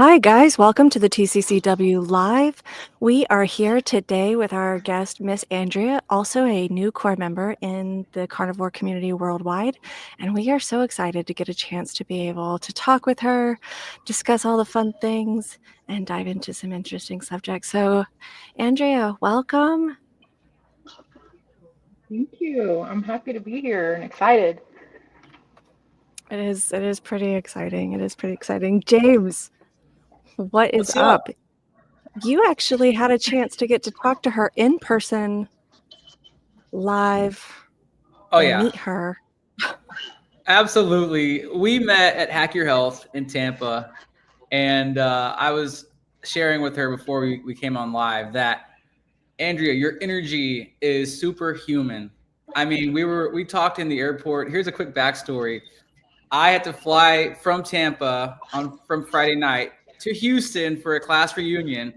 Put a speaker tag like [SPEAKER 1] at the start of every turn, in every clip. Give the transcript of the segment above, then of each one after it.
[SPEAKER 1] Hi, guys. Welcome to the TCCW Live. We are here today with our guest, Miss Andrea, also a new core member in the carnivore community worldwide. And we are so excited to get a chance to be able to talk with her, discuss all the fun things, and dive into some interesting subjects. So, Andrea, welcome.
[SPEAKER 2] Thank you. I'm happy to be here and excited.
[SPEAKER 1] It is pretty exciting. It is pretty exciting. James, what is
[SPEAKER 3] What's
[SPEAKER 1] up?
[SPEAKER 3] up?
[SPEAKER 1] You actually had a chance to get to talk to her in person live
[SPEAKER 3] Oh
[SPEAKER 1] and
[SPEAKER 3] yeah,
[SPEAKER 1] meet her.
[SPEAKER 3] absolutely. We met at Hack Your Health in Tampa, and I was sharing with her before we came on live that Andrea, your energy is superhuman. I mean, we talked in the airport. Here's a quick backstory. I had to fly from Tampa from Friday night to Houston for a class reunion,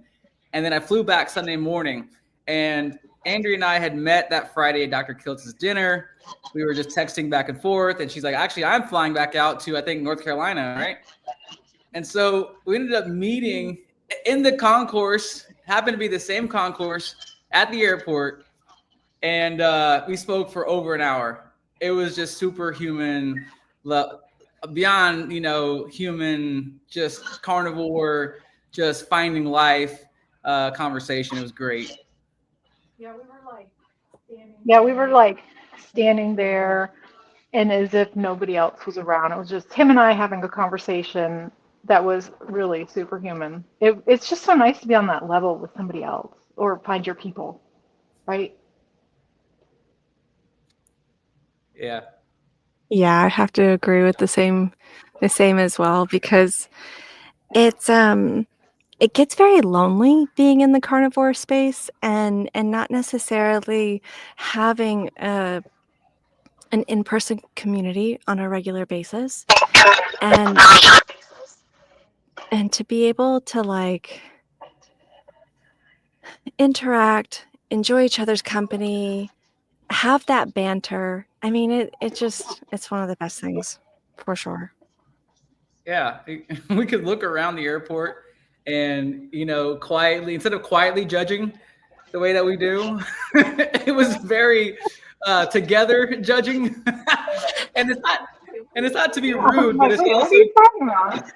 [SPEAKER 3] and then I flew back Sunday morning. And Andrea and I had met that Friday at Dr. Kiltz's dinner. We were just texting back and forth, and she's like, "Actually, I'm flying back out to I think North Carolina, right?" And so we ended up meeting in the concourse. Happened to be the same concourse at the airport, and we spoke for over an hour. It was just superhuman, beyond human, just carnivore, just finding life conversation. It was great.
[SPEAKER 2] Yeah, we were like standing there and as if nobody else was around. It was just him and I having a conversation that was really superhuman. It's just so nice to be on that level with somebody else or find your people, right?
[SPEAKER 3] Yeah.
[SPEAKER 1] Yeah, I have to agree with the same as well because it's it gets very lonely being in the carnivore space and not necessarily having an in-person community on a regular basis and and to be able to like interact, enjoy each other's company, have that banter. I mean, it's one of the best things for sure.
[SPEAKER 3] Yeah. We could look around the airport and, quietly, instead of quietly judging the way that we do, it was very together judging. and it's not and it's not to be
[SPEAKER 2] Yeah, I'm
[SPEAKER 3] rude, but
[SPEAKER 2] like,
[SPEAKER 3] it's
[SPEAKER 2] wait, what are
[SPEAKER 3] also
[SPEAKER 2] you talking about?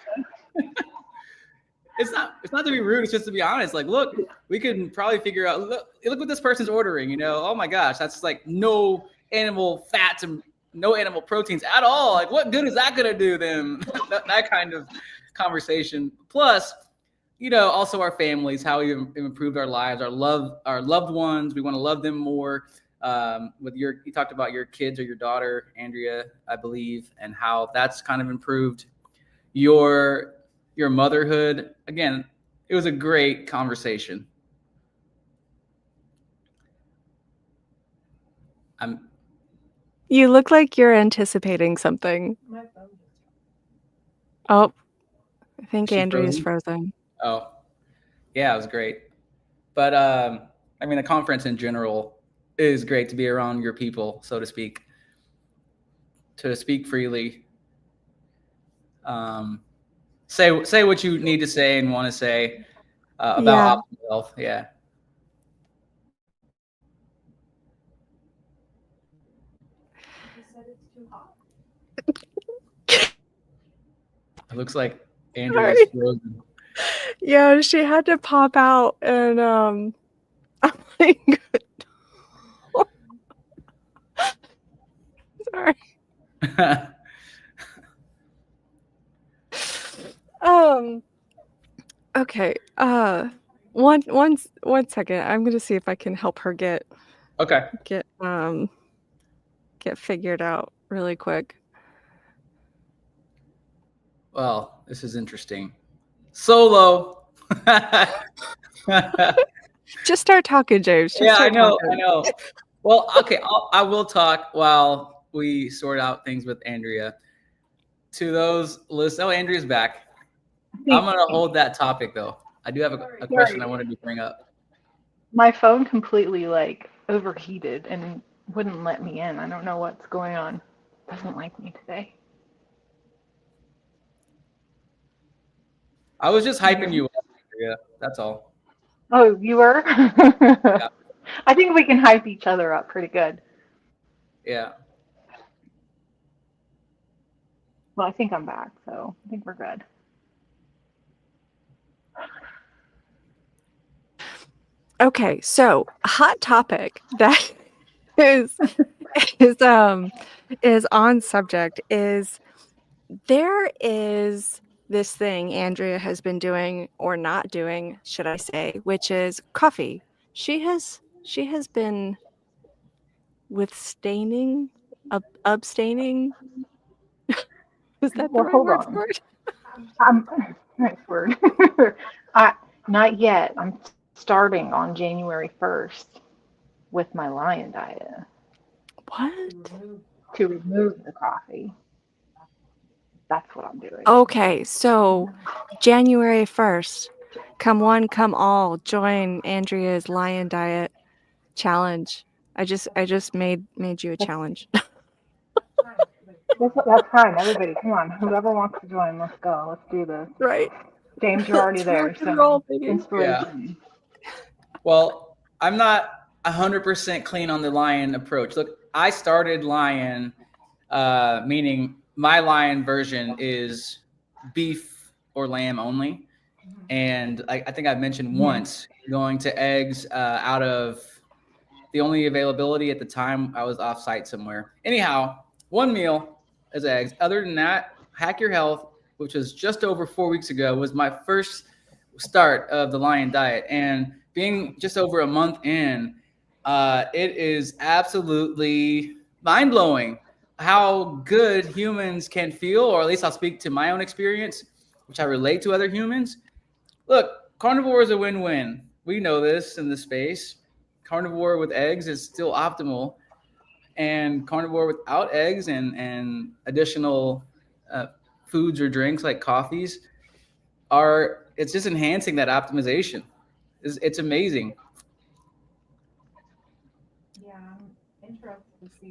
[SPEAKER 3] it's not to be rude. It's just to be honest. Like, look, we can probably figure out. Look what this person's ordering. Oh my gosh, that's like no animal fats and no animal proteins at all. Like, what good is that gonna do them? that kind of conversation. Plus, also our families, how we've improved our lives, our loved ones. We want to love them more. You talked about your kids or your daughter, Andrea, I believe, and how that's kind of improved your your motherhood. Again, it was a great conversation. I'm
[SPEAKER 1] You look like you're anticipating something. Oh, I think
[SPEAKER 3] She
[SPEAKER 1] Andrea's
[SPEAKER 3] frozen.
[SPEAKER 1] frozen.
[SPEAKER 3] Oh, yeah, it was great. But I mean, the conference in general is great to be around your people, so to speak freely. Um, say what you need to say and want to say
[SPEAKER 1] Yeah.
[SPEAKER 3] about optimal health. Yeah, it looks like Andrea's
[SPEAKER 1] Sorry.
[SPEAKER 3] frozen.
[SPEAKER 1] Yeah, she had to pop out and I'm like sorry. Um okay. One second. I'm gonna see if I can help her
[SPEAKER 3] Okay.
[SPEAKER 1] get get figured out really quick.
[SPEAKER 3] Well, this is interesting. Solo.
[SPEAKER 1] Just start talking, James. Just
[SPEAKER 3] Yeah, I
[SPEAKER 1] start
[SPEAKER 3] know, I
[SPEAKER 1] talking.
[SPEAKER 3] know. Well, okay, I will talk while we sort out things with Andrea. To those listeners, oh, Andrea's back.
[SPEAKER 2] I
[SPEAKER 3] I'm
[SPEAKER 2] think,
[SPEAKER 3] gonna hold that topic though. I do have a question
[SPEAKER 2] sorry,
[SPEAKER 3] I wanted to bring up.
[SPEAKER 2] my phone completely like overheated and wouldn't let me in. I don't know what's going on. Doesn't like me today.
[SPEAKER 3] I was just hyping you up. Yeah, that's all.
[SPEAKER 2] Oh, you were?
[SPEAKER 3] Yeah,
[SPEAKER 2] I think we can hype each other up pretty good.
[SPEAKER 3] yeah.
[SPEAKER 2] Well, I think I'm back, so I think we're good.
[SPEAKER 1] Okay, so a hot topic that is is um is on subject is there is this thing Andrea has been doing or not doing, should I say, which is coffee. She has been withstaining, abstaining. Is that the
[SPEAKER 2] Well,
[SPEAKER 1] right
[SPEAKER 2] hold
[SPEAKER 1] word
[SPEAKER 2] on.
[SPEAKER 1] for it?
[SPEAKER 2] I'm Next word. I Not yet. I'm starting on January 1st with my lion diet
[SPEAKER 1] What?
[SPEAKER 2] to remove the coffee. That's what I'm doing.
[SPEAKER 1] Okay, so January 1st, come one, come all, join Andrea's Lion Diet challenge. I just made you a
[SPEAKER 2] That's
[SPEAKER 1] challenge.
[SPEAKER 2] that's fine. Everybody, come on. Whoever wants to join, let's go. Let's do this.
[SPEAKER 1] Right?
[SPEAKER 2] James, you're already
[SPEAKER 1] Let's rock
[SPEAKER 2] there,
[SPEAKER 1] and
[SPEAKER 2] so
[SPEAKER 1] roll, baby.
[SPEAKER 3] Yeah.
[SPEAKER 2] inspiration.
[SPEAKER 3] Well, I'm not 100% clean on the lion approach. Look, I started lion, meaning my lion version is beef or lamb only. And I think I've mentioned
[SPEAKER 2] Mhm.
[SPEAKER 3] once going to eggs out of the only availability at the time. I was off site somewhere. Anyhow, one meal is eggs. Other than that, Hack Your Health, which was just over 4 weeks ago, was my first start of the Lion Diet. And being just over a month in, it is absolutely mind blowing how good humans can feel, or at least I'll speak to my own experience, which I relate to other humans. Look, carnivore is a win-win. We know this in the space. Carnivore with eggs is still optimal, and carnivore without eggs and additional uh, foods or drinks like coffees are it's just enhancing that optimization. It's amazing.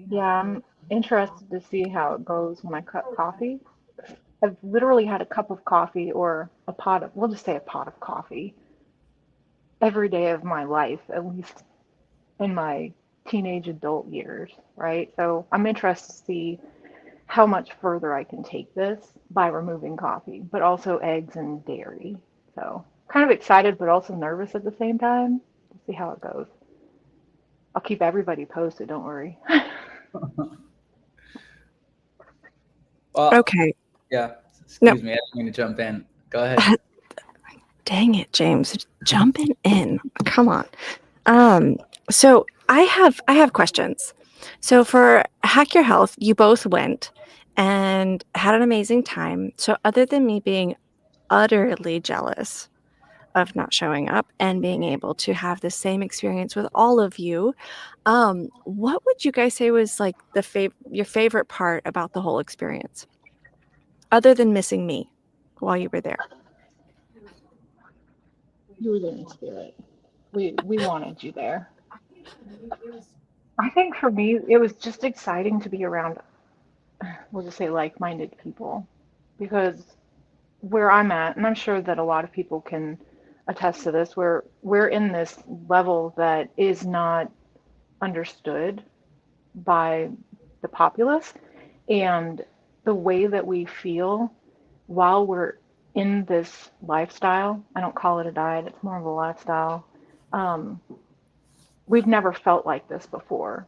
[SPEAKER 2] Yeah, I'm interested to see how it goes when I cut coffee. I've literally had a cup of coffee or a pot of, we'll just say a pot of coffee every day of my life, at least in my teenage adult years, right? So I'm interested to see how much further I can take this by removing coffee, but also eggs and dairy. So kind of excited, but also nervous at the same time to see how it goes. I'll keep everybody posted, don't worry.
[SPEAKER 3] Well,
[SPEAKER 1] Okay.
[SPEAKER 3] yeah.
[SPEAKER 1] No,
[SPEAKER 3] Excuse me, I didn't mean to jump in. Go ahead.
[SPEAKER 1] dang it, James. Jumping in. Come on. Um, so I have questions. So for Hack Your Health, you both went and had an amazing time. So other than me being utterly jealous of not showing up and being able to have the same experience with all of you, what would you guys say was like your favorite part about the whole experience, other than missing me while you were there?
[SPEAKER 2] You were there in spirit. We wanted you there. I think for me, it was just exciting to be around, we'll just say like-minded people, because where I'm at, and I'm sure that a lot of people can attest to this, where we're in this level that is not understood by the populace, and the way that we feel while we're in this lifestyle, I don't call it a diet, it's more of a lifestyle. Um, we've never felt like this before.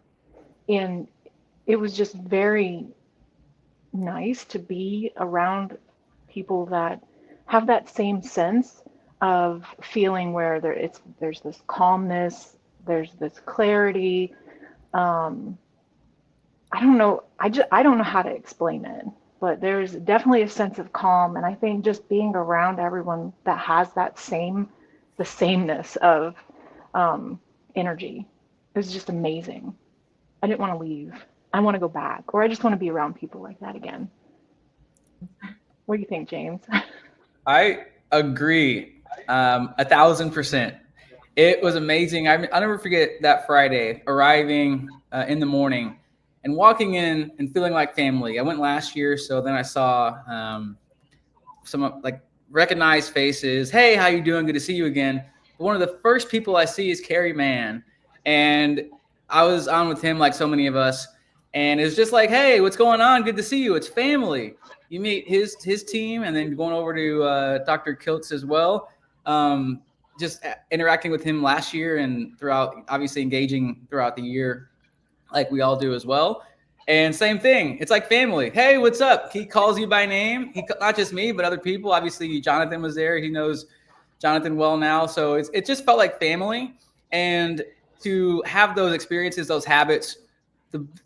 [SPEAKER 2] And it was just very nice to be around people that have that same sense of feeling where there's this calmness, there's this clarity. Um, I don't know. I don't know how to explain it, but there's definitely a sense of calm, and I think just being around everyone that has the sameness of um, energy is just amazing. I didn't want to leave. I want to go back, or I just want to be around people like that again. What do you think, James?
[SPEAKER 3] I agree, 1,000%. It was amazing. I'll never forget that Friday arriving in the morning and walking in and feeling like family. I went last year, so then I saw some of like recognize faces. Hey, how you doing? Good to see you again. But one of the first people I see is Carrie Mann. And I was on with him like so many of us. And it's just like, hey, what's going on? Good to see you. It's family. You meet his team, and then going over to Dr. Kiltz as well. Just interacting with him last year and throughout, obviously engaging throughout the year like we all do as well. And same thing. It's like family. Hey, what's up? He calls you by name. Not just me, but other people. Obviously, Jonathan was there. He knows Jonathan well now. So it just felt like family. And to have those experiences, those habits,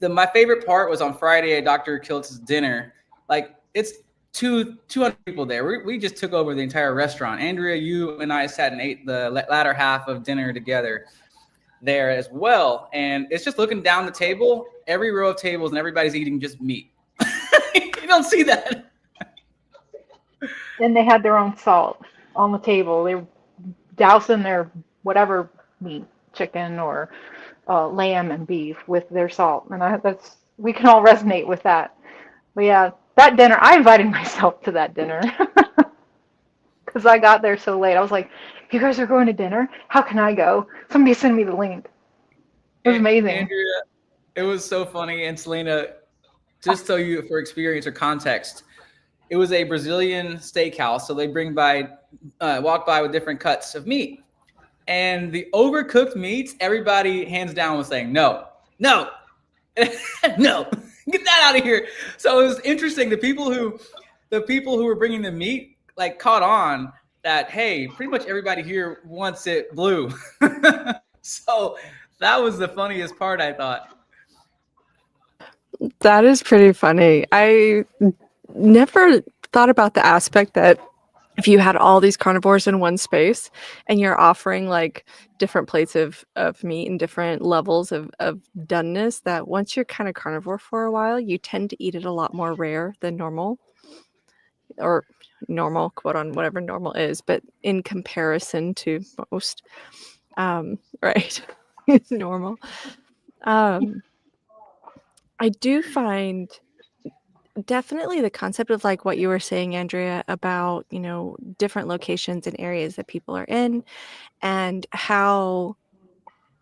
[SPEAKER 3] my favorite part was on Friday at Dr. Kiltz's dinner. Like, it's 200 people there. We just took over the entire restaurant. Andrea, you and I sat and ate the latter half of dinner together there as well. And it's just looking down the table, every row of tables, and everybody's eating just meat. You don't see that.
[SPEAKER 2] And they had their own salt on the table. They were dousing their whatever meat, chicken or lamb and beef, with their salt. And we can all resonate with that. But yeah, that dinner, I invited myself to that dinner because I got there so late. I was like, you guys are going to dinner? How can I go? Somebody send me the link. It was amazing.
[SPEAKER 3] Andrea, it was so funny. And Selena, just so you, for experience or context, it was a Brazilian steakhouse. So they walk by with different cuts of meat. And the overcooked meats, everybody hands down was saying, no, no, no, get that out of here. So it was interesting. The people who were bringing the meat like caught on that, hey, pretty much everybody here wants it blue. So that was the funniest part, I thought.
[SPEAKER 1] That is pretty funny. I never thought about the aspect that if you had all these carnivores in one space and you're offering like different plates of meat and different levels of doneness, that once you're kind of carnivore for a while, you tend to eat it a lot more rare than normal, or normal, quote on whatever normal is, but in comparison to most, right, normal. I do find definitely the concept of like what you were saying, Andrea, about, different locations and areas that people are in and how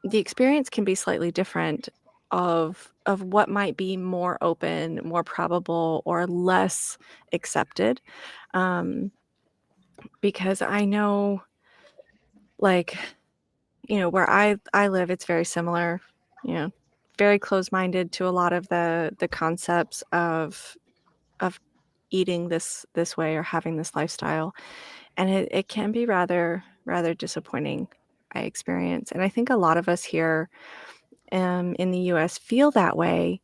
[SPEAKER 1] the experience can be slightly different of what might be more open, more probable, or less accepted. Because I know, like, where I live, it's very similar, very closed-minded to a lot of the concepts of eating this way or having this lifestyle, and it can be rather disappointing, I experience. And I think a lot of us here in the US feel that way,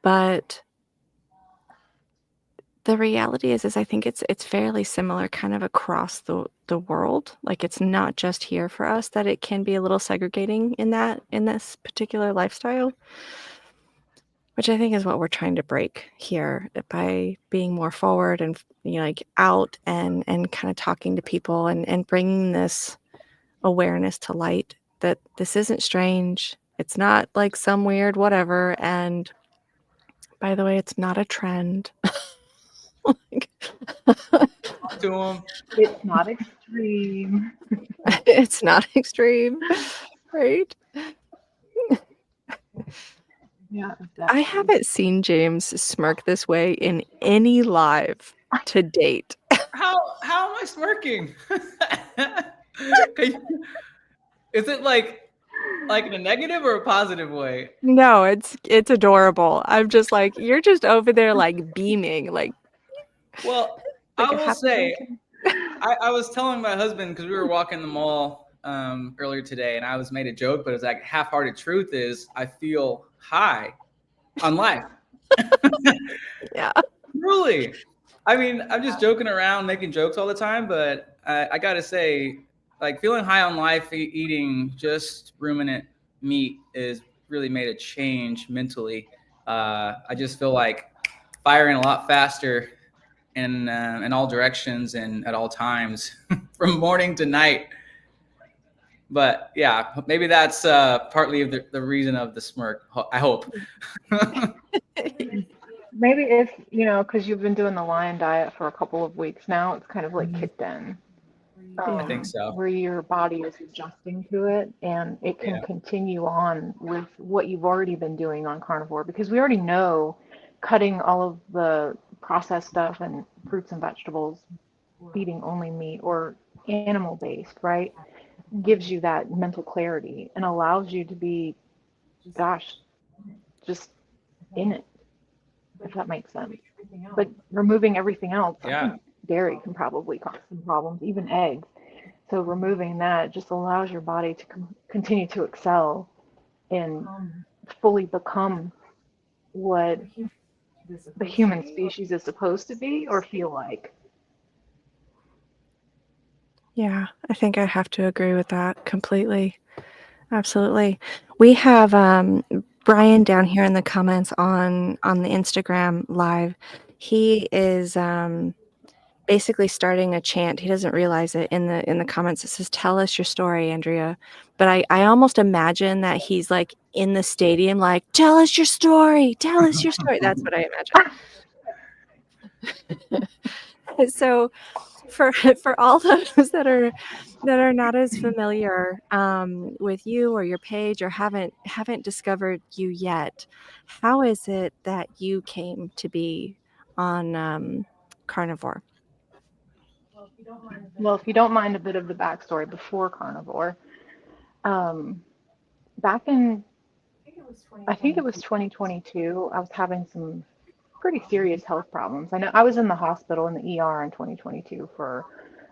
[SPEAKER 1] but the reality is I think it's fairly similar kind of across the world. Like, it's not just here for us that it can be a little segregating in this particular lifestyle, which I think is what we're trying to break here by being more forward and, like, out and kind of talking to people and bringing this awareness to light that this isn't strange. It's not like some weird whatever. And by the way, it's not a trend.
[SPEAKER 3] To them.
[SPEAKER 2] It's not extreme.
[SPEAKER 1] It's not extreme, right?
[SPEAKER 2] Yeah, exactly.
[SPEAKER 1] I haven't seen James smirk this way in any live to date.
[SPEAKER 3] How am I smirking? Is it like in a negative or a positive way?
[SPEAKER 1] No, it's adorable. I'm just like, you're just over there like beaming, like.
[SPEAKER 3] Well,
[SPEAKER 1] like
[SPEAKER 3] I will say, I was telling my husband, because we were walking the mall earlier today, and I was made a joke, but it's like half-hearted truth is I feel high on life.
[SPEAKER 1] Yeah.
[SPEAKER 3] Really. I mean, I'm just joking around, making jokes all the time, but I got to say, like, feeling high on life, eating just ruminant meat is really made a change mentally. I just feel like firing a lot faster in all directions and at all times from morning to night. But yeah, maybe that's partly the reason of the smirk. I hope.
[SPEAKER 2] maybe if, because you've been doing the lion diet for a couple of weeks now, it's kind of like kicked in,
[SPEAKER 3] I think so.
[SPEAKER 2] where your body is adjusting to it and it can
[SPEAKER 3] Yeah.
[SPEAKER 2] continue on with what you've already been doing on carnivore, because we already know cutting all of the processed stuff and fruits and vegetables, eating only meat or animal based, right, gives you that mental clarity and allows you to be, gosh, just in it, if that makes sense. But removing everything else, I
[SPEAKER 3] Yeah.
[SPEAKER 2] think dairy can probably cause some problems, even eggs. So removing that just allows your body to continue to excel and fully become what the human species is supposed to be or feel like.
[SPEAKER 1] Yeah, I think I have to agree with that completely. Absolutely. We have Brian down here in the comments on the Instagram live. He is basically starting a chant. He doesn't realize it in the comments. It says, "Tell us your story, Andrea." But I almost imagine that he's like in the stadium, like, "Tell us your story. Tell us your story." That's what I imagine. So for all those that are not as familiar with you or your page or haven't discovered you yet, how is it that you came to be on carnivore?
[SPEAKER 2] Well, if you don't mind a bit of the backstory before carnivore, um, back in, I think it was 2022, I was having some pretty serious health problems. I know I was in the hospital in the ER in 2022 for,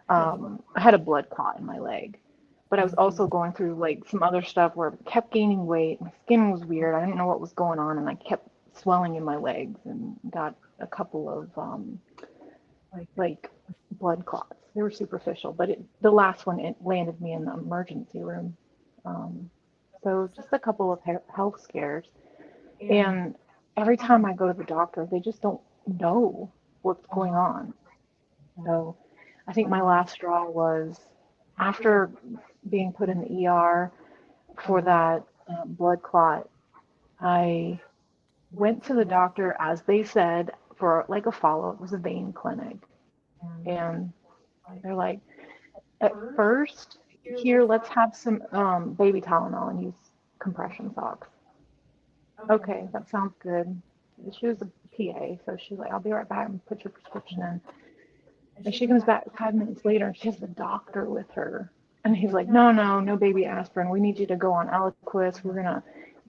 [SPEAKER 2] I had a blood clot in my leg, but I was also going through like some other stuff where I kept gaining weight. My skin was weird. I didn't know what was going on, and I kept swelling in my legs and got a couple of like blood clots. They were superficial, but the last one, it landed me in the emergency room. Um, so just a couple of health scares. And every time I go to the doctor, they just don't know what's going on. So I think my last straw was after being put in the ER for that blood clot. I went to the doctor as they said for like a follow. It was a vein clinic, and they're like, at first, here, let's have some baby Tylenol and use compression socks. Okay, that sounds good. She was a PA, so she's like, I'll be right back and put your prescription in. And she comes back 5 minutes later and she has the doctor with her. And he's like, no, no, no baby aspirin. We need you to go on Eliquis. We're going to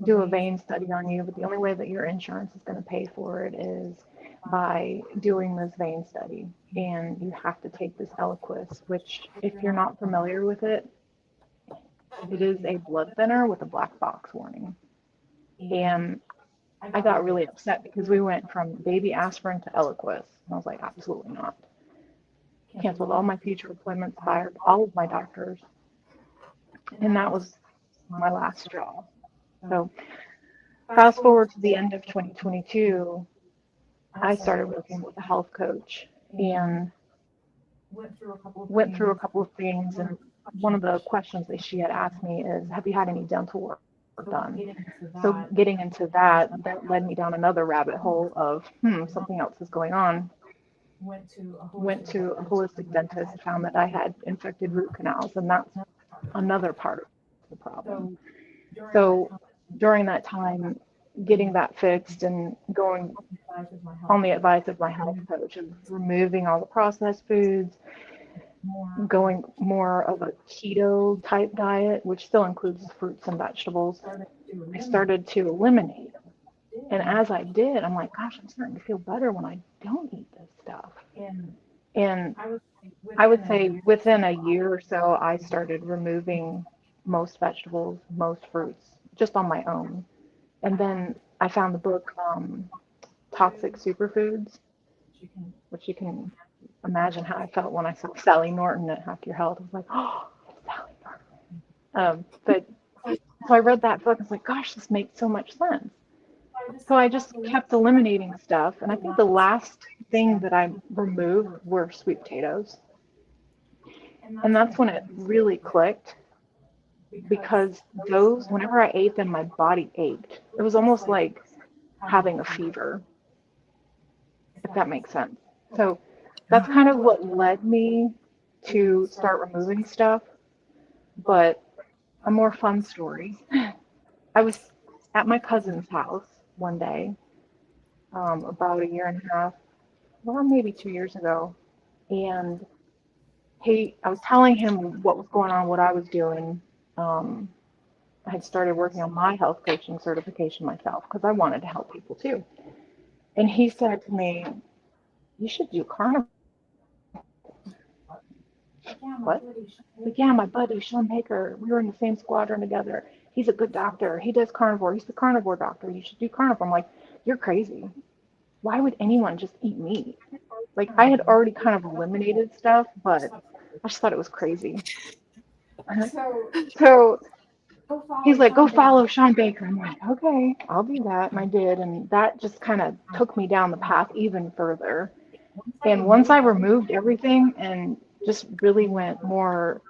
[SPEAKER 2] do a vein study on you, but the only way that your insurance is going to pay for it is by doing this vein study. And you have to take this Eliquis, which, if you're not familiar with it, it is a blood thinner with a black box warning. And I got really upset because we went from baby aspirin to Eliquis. And I was like, absolutely not. Canceled all my future appointments, fired all of my doctors. And that was my last straw. So fast forward to the end of 2022, I started working with a health coach and went through a couple of things. And one of the questions that she had asked me is, have you had any dental work done? So getting into that, that led me down another rabbit hole of, something else is going on. Went to a holistic dentist, found that I had infected root canals, and that's another part of the problem. So during that time, getting that fixed and going on the advice of my health coach of removing all the processed foods, going more of a keto type diet, which still includes fruits and vegetables, I started to eliminate. And as I did, I'm like, gosh, I'm starting to feel better when I don't eat this stuff. And I would say within a year or so, I started removing most vegetables, most fruits, just on my own. And then I found the book, Toxic Superfoods, which you can imagine how I felt when I saw Sally Norton at Hack Your Health. I was like, oh, Sally Norton. But so I read that book and was like, gosh, this makes so much sense. So I just kept eliminating stuff. And I think the last thing that I removed were sweet potatoes. And that's when it really clicked, because those, whenever I ate them, my body ached. It was almost like having a fever. if that makes sense. So that's kind of what led me to start removing stuff. But a more fun story. I was at my cousin's house one day, about a year and a half, well, maybe 2 years ago, and I was telling him what was going on, what I was doing. Um, I had started working on my health coaching certification myself because I wanted to help people too. And he said to me, "You should do carnivore." What? Like, yeah, my buddy Sean Baker, we were in the same squadron together. He's a good doctor. He does carnivore. He's the carnivore doctor. You should do carnivore. I'm like, you're crazy. Why would anyone just eat meat? Like, I had already kind of eliminated stuff, but I just thought it was crazy. So he's like, go follow Sean Baker. I'm like, okay, I'll do that. And I did. And that just kind of took me down the path even further. And once I removed everything and just really went more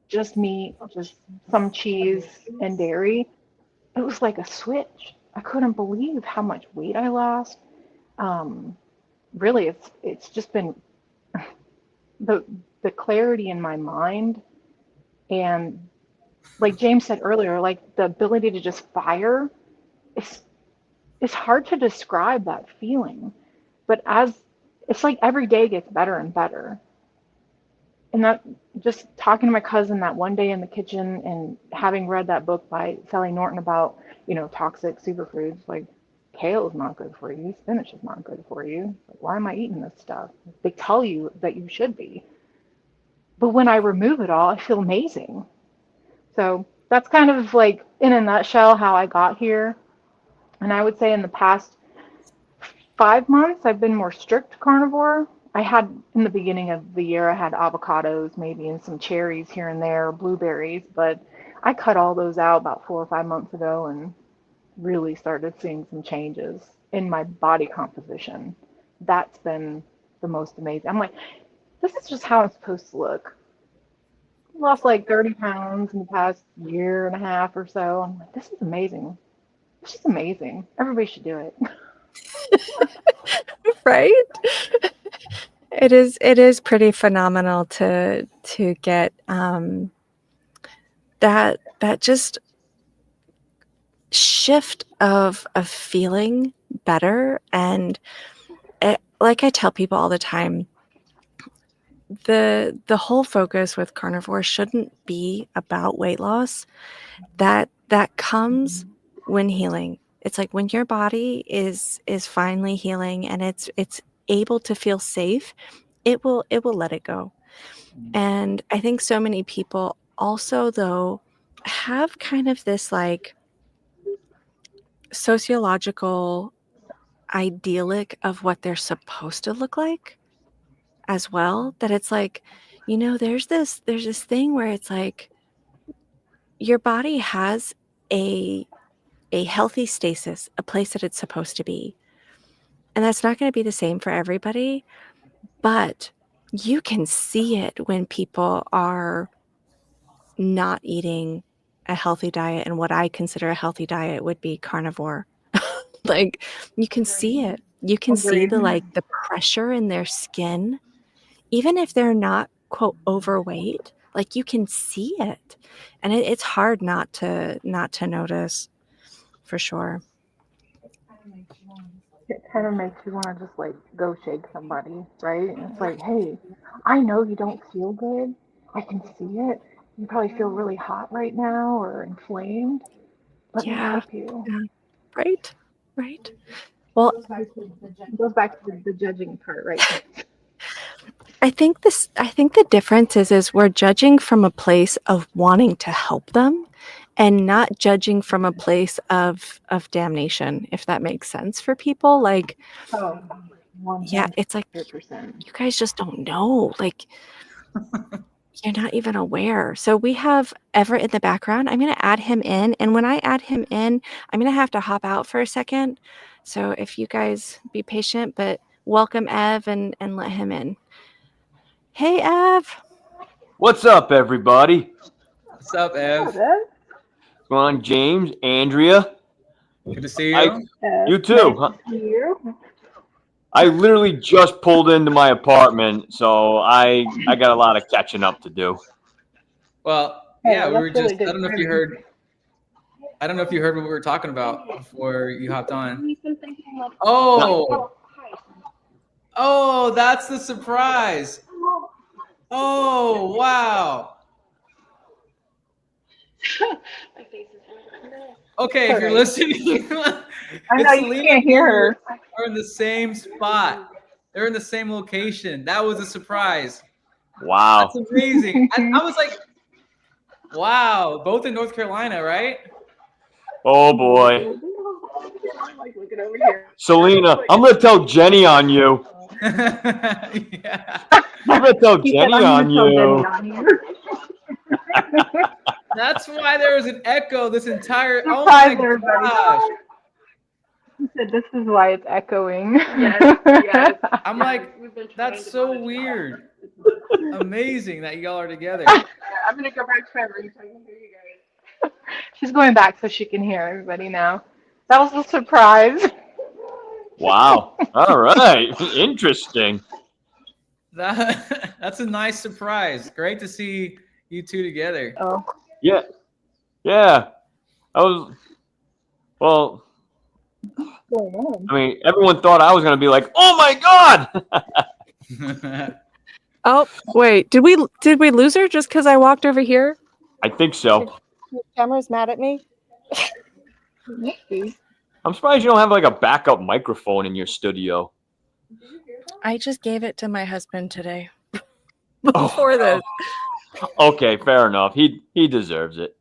[SPEAKER 2] just meat, just some cheese and dairy, it was like a switch. I couldn't believe how much weight I lost. Um, Really, it's just been the clarity in my mind, and like James said earlier, like the ability to just fire. It's hard to describe that feeling, but as it's like every day gets better and better. And that, just talking to my cousin that one day in the kitchen and having read that book by Sally Norton about, toxic superfoods, like kale is not good for you, spinach is not good for you. Like, why am I eating this stuff? They tell you that you should be. But when I remove it all, I feel amazing. So that's kind of like in a nutshell how I got here. And I would say in the past 5 months, I've been more strict carnivore. I had in the beginning of the year, I had avocados, maybe, and some cherries here and there, blueberries, but I cut all those out about 4 or 5 months ago and really started seeing some changes in my body composition. That's been the most amazing. I'm like, this is just how I'm supposed to look. I lost like 30 pounds in the past year and a half or so. I'm like, this is amazing. It's just amazing. Everybody should do it.
[SPEAKER 1] Right? It is pretty phenomenal to get that just shift of feeling better. And like I tell people all the time, the whole focus with carnivore shouldn't be about weight loss. That comes when healing. It's like when your body is finally healing and it's able to feel safe, it will let it go. And I think so many people also, though, have kind of this like sociological idyllic of what they're supposed to look like as well, that it's like, there's this thing where it's like your body has a healthy stasis, a place that it's supposed to be. And that's not going to be the same for everybody, but you can see it when people are not eating a healthy diet. And what I consider a healthy diet would be carnivore. Like, you can see it. You can see
[SPEAKER 2] Agreed.
[SPEAKER 1] the pressure in their skin, even if they're not, quote, overweight. Like, you can see it, and it's hard not to notice, for sure.
[SPEAKER 2] It kind of makes you want to just like go shake somebody, right? And it's like, hey, I know you don't feel good. I can see it. You probably feel really hot right now or inflamed. Let me
[SPEAKER 1] Yeah.
[SPEAKER 2] help you.
[SPEAKER 1] Yeah. Right. Well,
[SPEAKER 2] It goes back to the judging part, right?
[SPEAKER 1] I think the difference is we're judging from a place of wanting to help them and not judging from a place of damnation, if that makes sense for people. Like,
[SPEAKER 2] Oh,
[SPEAKER 1] yeah, it's like
[SPEAKER 2] 100%.
[SPEAKER 1] you guys just don't know. Like, you're not even aware. So we have Everett in the background. I'm going to add him in. And when I add him in, I'm going to have to hop out for a second. So if you guys be patient, but welcome Ev and let him in. Hey, Ev.
[SPEAKER 4] What's up, everybody?
[SPEAKER 3] What's up, Ev?
[SPEAKER 2] What's up,
[SPEAKER 4] What's going on, James, Andrea?
[SPEAKER 3] Good to see you.
[SPEAKER 2] Ev?
[SPEAKER 4] You too.
[SPEAKER 2] Nice
[SPEAKER 4] Huh?
[SPEAKER 2] to see you.
[SPEAKER 4] I literally just pulled into my apartment, so I got a lot of catching up to do.
[SPEAKER 3] Well,
[SPEAKER 2] Hey,
[SPEAKER 3] yeah, we
[SPEAKER 2] that's
[SPEAKER 3] were
[SPEAKER 2] really
[SPEAKER 3] just.
[SPEAKER 2] good
[SPEAKER 3] I don't know if you
[SPEAKER 2] timing.
[SPEAKER 3] heard. I don't know if you heard what we were talking about before you hopped on. Oh, oh, that's the surprise. Oh, wow. Okay, if you're
[SPEAKER 2] Sorry.
[SPEAKER 3] listening,
[SPEAKER 2] I know
[SPEAKER 3] it's
[SPEAKER 2] you
[SPEAKER 3] Selena
[SPEAKER 2] can't
[SPEAKER 3] and
[SPEAKER 2] hear
[SPEAKER 3] Andrea
[SPEAKER 2] her.
[SPEAKER 3] are in the same spot. They're in the same location. That was a surprise.
[SPEAKER 4] Wow.
[SPEAKER 3] That's amazing. I was like, wow, both in North Carolina, right?
[SPEAKER 4] Oh boy.
[SPEAKER 2] Like looking over here.
[SPEAKER 4] Selena, I'm gonna tell Jenny on you.
[SPEAKER 3] Yeah.
[SPEAKER 4] I'm gonna tell
[SPEAKER 2] He said,
[SPEAKER 4] Jenny
[SPEAKER 2] "I'm
[SPEAKER 4] on
[SPEAKER 2] gonna tell Jenny
[SPEAKER 4] you.
[SPEAKER 2] on you."
[SPEAKER 3] That's why there was an echo this entire. Oh
[SPEAKER 2] Surprise,
[SPEAKER 3] my
[SPEAKER 2] everybody!
[SPEAKER 3] gosh!
[SPEAKER 2] He said, "This is why it's echoing."
[SPEAKER 5] Yes, yes.
[SPEAKER 3] I'm like, that's so weird. Amazing that y'all are together.
[SPEAKER 5] Yeah, I'm gonna go back to my room so I can hear you guys.
[SPEAKER 2] She's going back so she can hear everybody now. That was a surprise.
[SPEAKER 4] Wow. All right. Interesting.
[SPEAKER 3] That's a nice surprise. Great to see you two together.
[SPEAKER 2] Oh,
[SPEAKER 4] Yeah. Yeah. Well,
[SPEAKER 2] what's going on?
[SPEAKER 4] I mean, everyone thought I was gonna be like, oh my God.
[SPEAKER 1] Oh, wait. Did we lose her just because I walked over here?
[SPEAKER 4] I think so.
[SPEAKER 1] The camera's mad at me.
[SPEAKER 2] Maybe.
[SPEAKER 4] I'm surprised you don't have like a backup microphone in your studio.
[SPEAKER 1] I just gave it to my husband today. Before this.
[SPEAKER 4] Okay, fair enough. He deserves it.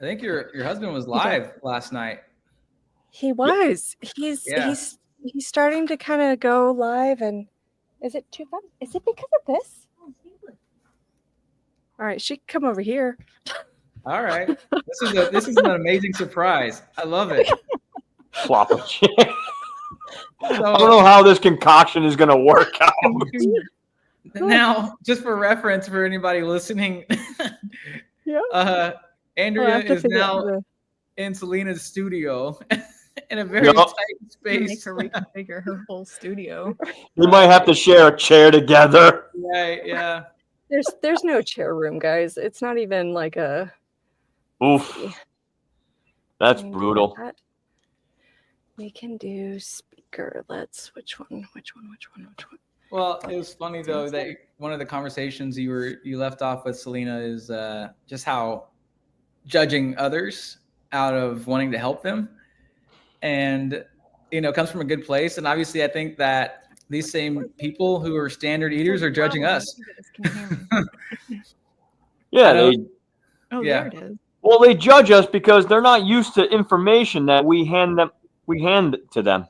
[SPEAKER 3] I think your husband was live last night.
[SPEAKER 1] He was. He's starting to kind of go live, and is it too fun? Is it because of this? All right, she can come over here.
[SPEAKER 3] All right, this is an amazing surprise. I love it.
[SPEAKER 4] Flop of shit. I don't
[SPEAKER 3] So
[SPEAKER 4] know how this concoction is gonna work out.
[SPEAKER 3] now, just for reference for anybody listening,
[SPEAKER 1] Yeah.
[SPEAKER 3] Andrea is now in Selena's studio in a very
[SPEAKER 4] Yup.
[SPEAKER 3] tight
[SPEAKER 5] Make
[SPEAKER 3] space.
[SPEAKER 5] her reconfigure her whole studio.
[SPEAKER 4] We might have to share a chair together.
[SPEAKER 3] Right? Yeah.
[SPEAKER 1] There's no chair room, guys. It's not even like a.
[SPEAKER 4] Oof. That's
[SPEAKER 1] Can we do
[SPEAKER 4] brutal.
[SPEAKER 1] that? We can do speaker. Which one?
[SPEAKER 3] Well, it was funny though that one of the conversations you left off with Selena is just how judging others out of wanting to help them, and it comes from a good place. And obviously, I think that these same people who are standard eaters are judging us.
[SPEAKER 4] Yeah,
[SPEAKER 5] Oh,
[SPEAKER 3] Yeah.
[SPEAKER 5] there it is.
[SPEAKER 4] well, they judge us because they're not used to information that we hand to them.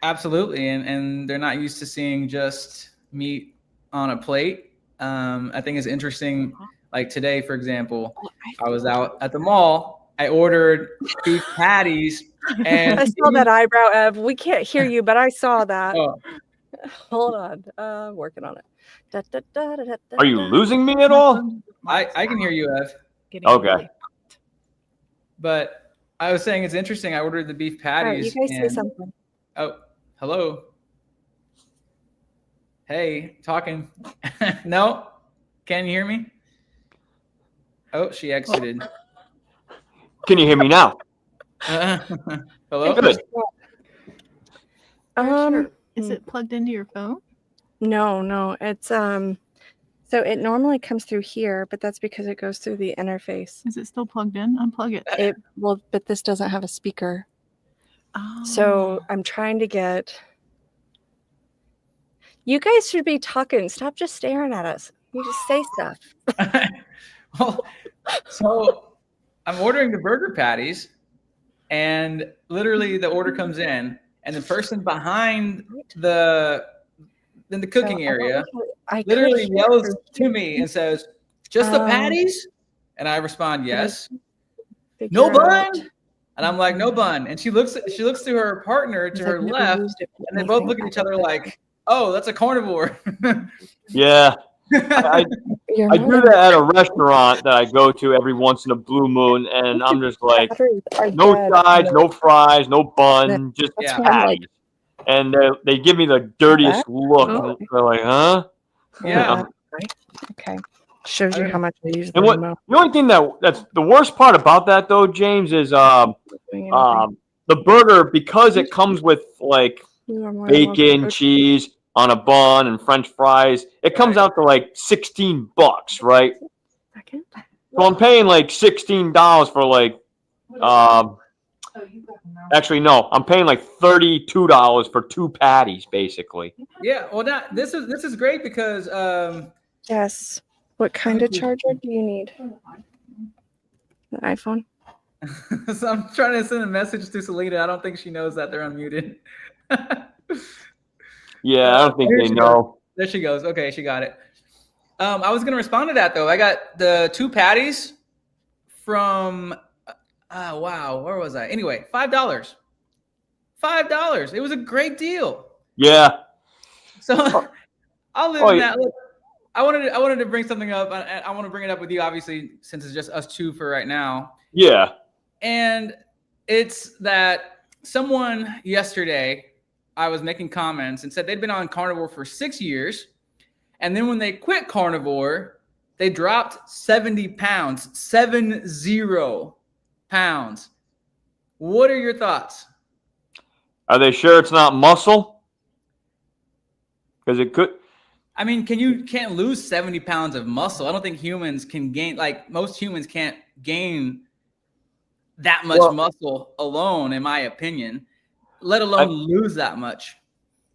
[SPEAKER 3] Absolutely, and they're not used to seeing just meat on a plate. I think it's interesting. Like today, for example, I was out at the mall. I ordered beef patties, and
[SPEAKER 1] I saw that eyebrow, Ev. We can't hear you, but I saw that.
[SPEAKER 3] Oh,
[SPEAKER 1] Hold on. Working on it.
[SPEAKER 4] Are you losing me at all?
[SPEAKER 3] I can hear you, Ev.
[SPEAKER 4] Okay.
[SPEAKER 3] But I was saying it's interesting. I ordered the beef
[SPEAKER 1] All right, you
[SPEAKER 3] patties.
[SPEAKER 1] guys say
[SPEAKER 3] and-
[SPEAKER 1] something.
[SPEAKER 3] Oh, hello. Hey, talking. No, can you hear me? Oh, she exited.
[SPEAKER 4] Can you hear me now?
[SPEAKER 3] Hello.
[SPEAKER 4] Good.
[SPEAKER 5] Is it plugged into your phone?
[SPEAKER 1] No. It's so it normally comes through here, but that's because it goes through the interface.
[SPEAKER 5] Is it still plugged in? Unplug it.
[SPEAKER 1] But this doesn't have a speaker.
[SPEAKER 5] Oh.
[SPEAKER 1] So I'm trying to get. You guys should be talking. Stop just staring at us. You just say stuff.
[SPEAKER 3] Well, so I'm ordering the burger patties, and literally the order comes in, and the person behind in the cooking area literally yells to me and says, "Just the patties?" And I respond, "Yes." No bun? And I'm like, "No bun." And she looks to her partner to her left, and they both look at each other like, "Oh, that's a carnivore."
[SPEAKER 4] Yeah. I do that at a restaurant that I go to every once in a blue moon, and I'm just like, no sides, no fries, no bun, just
[SPEAKER 3] Yeah.
[SPEAKER 4] patties. and they give me the dirtiest look.
[SPEAKER 1] Oh.
[SPEAKER 4] They're like, huh?
[SPEAKER 3] Yeah.
[SPEAKER 1] Okay. Shows you how much I use the
[SPEAKER 4] And
[SPEAKER 1] remote.
[SPEAKER 4] the only thing that's the worst part about that though, James, is the burger, because it comes with like
[SPEAKER 1] You are more than welcome.
[SPEAKER 4] bacon, cheese on a bun, and French fries. It comes out to like $16, right?
[SPEAKER 1] Second.
[SPEAKER 4] So I'm paying like $16 for like actually no, I'm paying like $32 for 2 patties basically.
[SPEAKER 3] Yeah. Well, this is great because
[SPEAKER 1] Yes. What kind of charger do you need? The iPhone?
[SPEAKER 3] so I'm trying to send a message to Selena. I don't think she knows that they're unmuted.
[SPEAKER 4] Yeah, I don't think they know.
[SPEAKER 3] There she goes. Okay, she got it. I was gonna respond to that though. I got the 2 patties from wow, where was I? Anyway, $5. $5. It was a great deal.
[SPEAKER 4] Yeah.
[SPEAKER 3] So I'll live in that. Look, I wanted to bring something up. I want to bring it up with you, obviously, since it's just us two for right now.
[SPEAKER 4] Yeah.
[SPEAKER 3] And it's that someone yesterday, I was making comments and said they'd been on carnivore for 6 years. And then when they quit carnivore, they dropped 70 pounds, 70 pounds. What are your thoughts?
[SPEAKER 4] Are they sure it's not muscle? Because it could.
[SPEAKER 3] I mean, can't lose 70 pounds of muscle. I don't think humans can gain, like most humans can't gain that much muscle alone, in my opinion, let alone lose that much.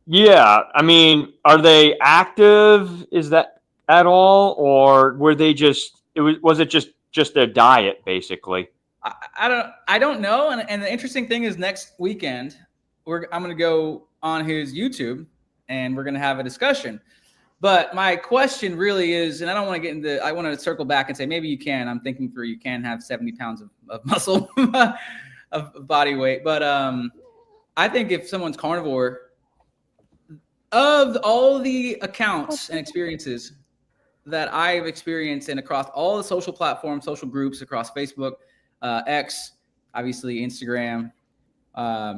[SPEAKER 4] Yeah. I mean, are they active? Is that at all? Or were they just, was it just their diet basically?
[SPEAKER 3] I don't know. And the interesting thing is next weekend, I'm going to go on his YouTube and we're going to have a discussion. But my question really is, and I don't want to get into, I want to circle back and say, maybe you can, I'm thinking through, you can have 70 pounds of muscle of body weight. But I think if someone's carnivore, of all the accounts and experiences that I've experienced and across all the social platforms, social groups, across Facebook, X, obviously Instagram,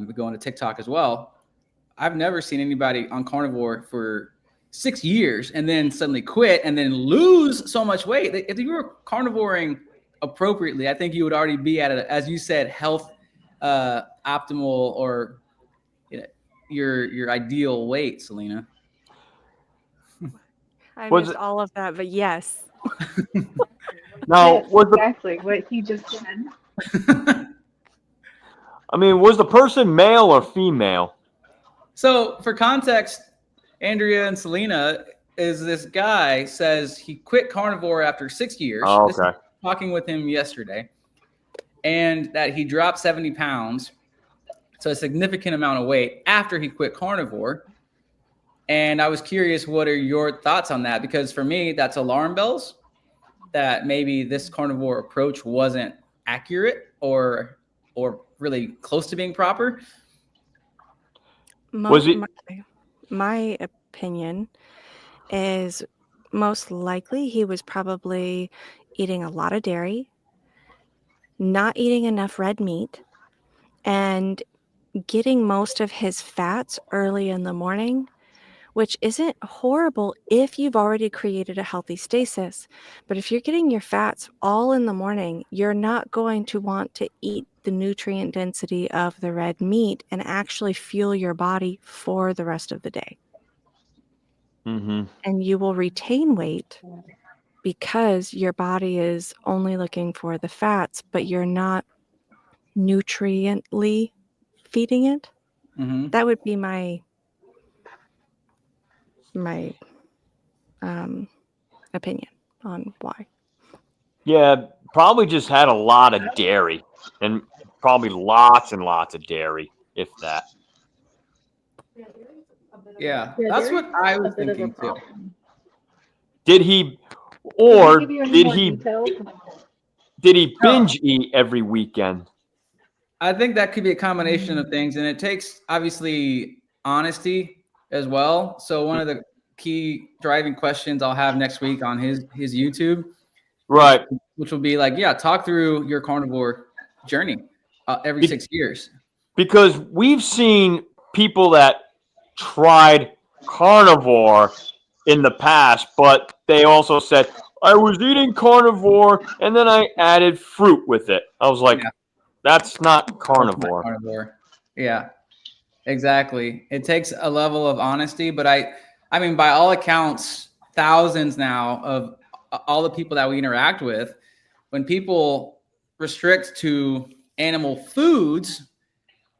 [SPEAKER 3] we go into TikTok as well. I've never seen anybody on carnivore for 6 years and then suddenly quit and then lose so much weight. If you were carnivoring appropriately, I think you would already be at as you said, health optimal or your ideal weight, Selena.
[SPEAKER 1] I missed all of that, but yes.
[SPEAKER 4] Now,
[SPEAKER 2] yes, exactly what he just said.
[SPEAKER 4] I mean, was the person male or female?
[SPEAKER 3] So for context, Andrea and Selena is this guy says he quit carnivore after 6 years.
[SPEAKER 4] Oh, okay.
[SPEAKER 3] Talking with him yesterday, and that he dropped 70 pounds, so a significant amount of weight after he quit carnivore. And I was curious, what are your thoughts on that? Because for me, that's alarm bells that maybe this carnivore approach wasn't accurate or really close to being proper.
[SPEAKER 1] My opinion is most likely he was probably eating a lot of dairy, not eating enough red meat, and getting most of his fats early in the morning, which isn't horrible if you've already created a healthy stasis. But if you're getting your fats all in the morning, you're not going to want to eat the nutrient density of the red meat and actually fuel your body for the rest of the day.
[SPEAKER 4] Mm-hmm.
[SPEAKER 1] And you will retain weight because your body is only looking for the fats, but you're not nutriently feeding it.
[SPEAKER 3] Mm-hmm.
[SPEAKER 1] That would be my opinion on why.
[SPEAKER 4] Yeah, probably just had a lot of dairy and probably lots and lots of dairy, if that.
[SPEAKER 3] Yeah, that's what I was thinking too.
[SPEAKER 4] Did he, or did he binge eat every weekend?
[SPEAKER 3] I think that could be a combination of things, and it takes obviously honesty as well. So one of the key driving questions I'll have next week on his YouTube,
[SPEAKER 4] right,
[SPEAKER 3] which will be like, yeah, talk through your carnivore journey every 6 years.
[SPEAKER 4] Because we've seen people that tried carnivore in the past, but they also said, I was eating carnivore and then I added fruit with it. I was like,
[SPEAKER 3] Yeah.
[SPEAKER 4] that's not
[SPEAKER 3] That's not
[SPEAKER 4] carnivore.
[SPEAKER 3] carnivore. Yeah, exactly. It takes a level of honesty, but I mean, by all accounts, thousands now of all the people that we interact with, when people restrict to animal foods,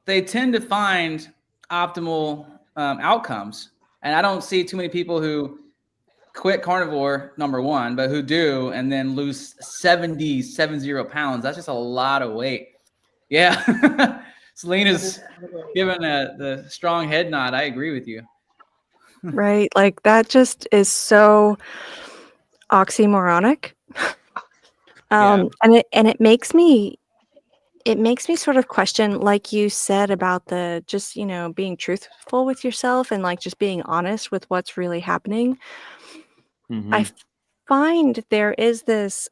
[SPEAKER 3] they tend to find optimal outcomes. And I don't see too many people who quit carnivore, number one, but who do and then lose 70 pounds. That's just a lot of weight. Yeah. Selena's giving the strong head nod. I agree with you.
[SPEAKER 1] Right? Like that just is so oxymoronic.
[SPEAKER 3] Yeah.
[SPEAKER 1] And it makes me sort of question, like you said, about the just, being truthful with yourself and like just being honest with what's really happening. I find there is this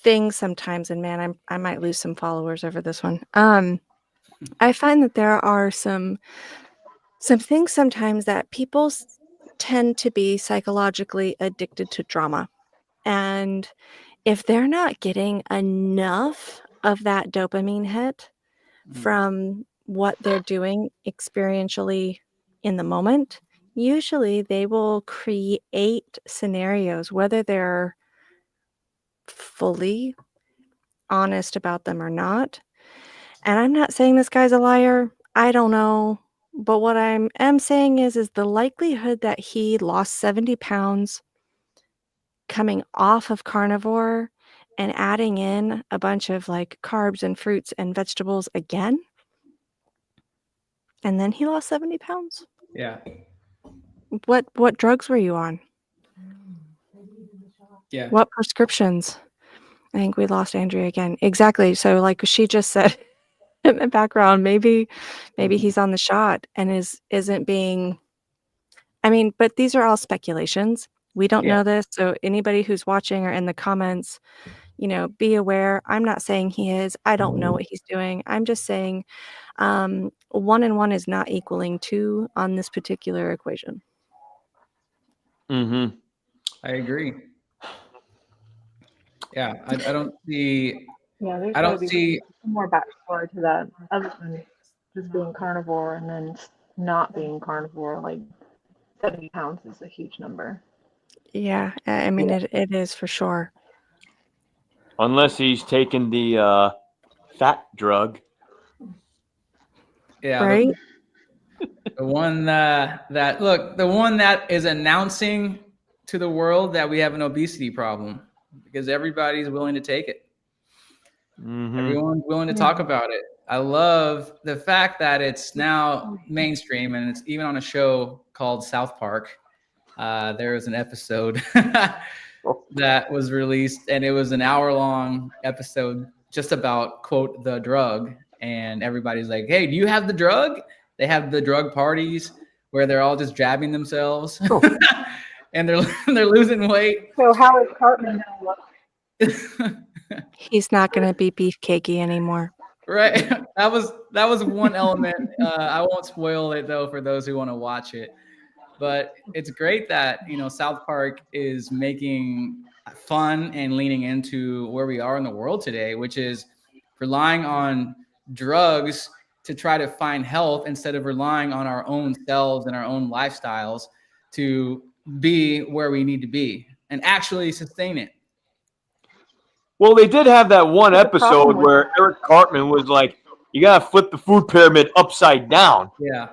[SPEAKER 1] thing sometimes, and man, I might lose some followers over this one. I find that there are some things sometimes that people tend to be psychologically addicted to drama. And if they're not getting enough of that dopamine hit from what they're doing experientially in the moment, usually they will create scenarios, whether they're fully honest about them or not. And I'm not saying this guy's a liar. I don't know. But what I am saying is the likelihood that he lost 70 pounds coming off of carnivore and adding in a bunch of like carbs and fruits and vegetables again, and then he lost 70 pounds.
[SPEAKER 3] Yeah.
[SPEAKER 1] What drugs were you on?
[SPEAKER 3] Yeah.
[SPEAKER 1] What prescriptions? I think we lost Andrea again. Exactly. So like she just said in the background, maybe he's on the shot and isn't being, I mean, but these are all speculations. We don't
[SPEAKER 3] Yeah.
[SPEAKER 1] know this. So anybody who's watching or in the comments, be aware. I'm not saying he is. I don't know what he's doing. I'm just saying 1 and 1 is not equaling 2 on this particular equation.
[SPEAKER 3] I agree. Yeah. I don't see.
[SPEAKER 2] Yeah, there's
[SPEAKER 3] I
[SPEAKER 2] got to
[SPEAKER 3] don't
[SPEAKER 2] be
[SPEAKER 3] see.
[SPEAKER 2] some more backstory to that, other than just being carnivore and then not being carnivore. Like 70 pounds is a huge number.
[SPEAKER 1] Yeah, I mean, it is for sure.
[SPEAKER 4] Unless he's taken the fat drug.
[SPEAKER 3] Yeah.
[SPEAKER 1] Right?
[SPEAKER 3] The one the one that is announcing to the world that we have an obesity problem because everybody's willing to take it. Everyone's willing to talk about it. I love the fact that it's now mainstream and it's even on a show called South Park. There was an episode that was released and it was an hour-long episode just about, quote, the drug. And everybody's like, hey, do you have the drug? They have the drug parties where they're all just jabbing themselves and they're losing weight.
[SPEAKER 2] So how is Cartman going to look?
[SPEAKER 1] He's not going to be beefcakey anymore.
[SPEAKER 3] Right. That was one element. I won't spoil it though for those who want to watch it. But it's great that, South Park is making fun and leaning into where we are in the world today, which is relying on drugs to try to find health instead of relying on our own selves and our own lifestyles to be where we need to be and actually sustain it.
[SPEAKER 4] Well, they did have that one episode where Eric Cartman was like, you got to flip the food pyramid upside down.
[SPEAKER 3] Yeah.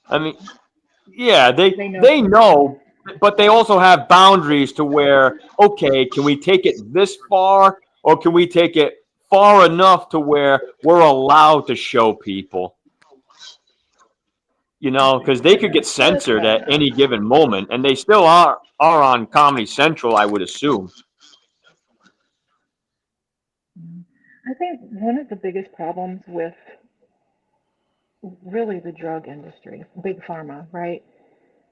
[SPEAKER 4] I mean, yeah, they know, but they also have boundaries to where, okay, can we take it this far or can we take it far enough to where we're allowed to show people? Because they could get censored at any given moment, and they still are on Comedy Central, I would assume.
[SPEAKER 2] I think one of the biggest problems with really the drug industry, big pharma, right?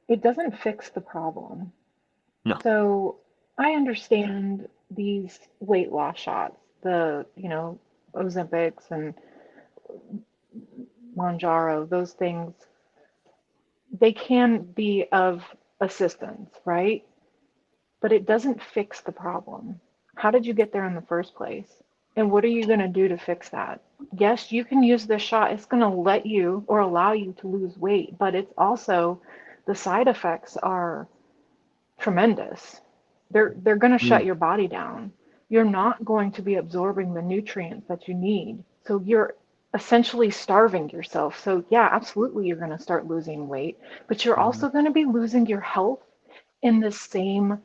[SPEAKER 2] It doesn't fix the problem.
[SPEAKER 4] No.
[SPEAKER 2] So I understand these weight loss shots, the, Ozempics and Manjaro, those things, they can be of assistance, right? But it doesn't fix the problem. How did you get there in the first place? And what are you going to do to fix that? Yes, you can use this shot. It's going to let you or allow you to lose weight, but it's also the side effects are tremendous. They're going to shut your body down. You're not going to be absorbing the nutrients that you need. So you're essentially starving yourself. So yeah, absolutely you're going to start losing weight, but you're also going to be losing your health in the same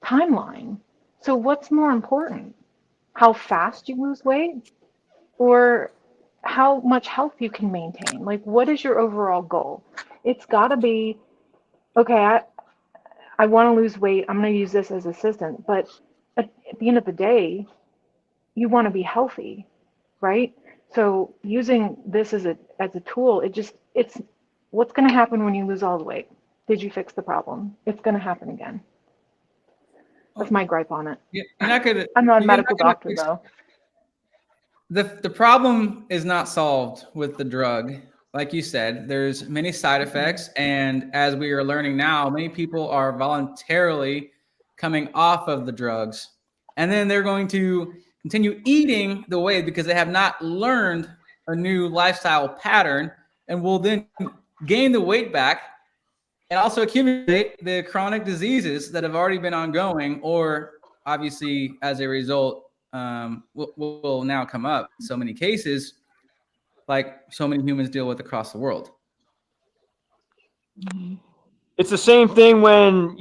[SPEAKER 2] timeline. So what's more important? How fast you lose weight or how much health you can maintain? Like what is your overall goal? It's got to be, okay, I want to lose weight. I'm going to use this as assistant, but at the end of the day, you want to be healthy, right? So using this as a tool, it's what's going to happen when you lose all the weight? Did you fix the problem? It's going to happen again. That's my gripe on it.
[SPEAKER 3] You're not gonna.
[SPEAKER 2] I'm not a
[SPEAKER 3] You're
[SPEAKER 2] medical
[SPEAKER 3] not gonna
[SPEAKER 2] doctor
[SPEAKER 3] fix,
[SPEAKER 2] though.
[SPEAKER 3] the problem is not solved with the drug. Like you said, there's many side effects, and as we are learning now, many people are voluntarily coming off of the drugs, and then they're going to continue eating the way because they have not learned a new lifestyle pattern, and will then gain the weight back and also accumulate the chronic diseases that have already been ongoing, or obviously as a result will now come up in so many cases, like so many humans deal with across the world.
[SPEAKER 4] It's the same thing when,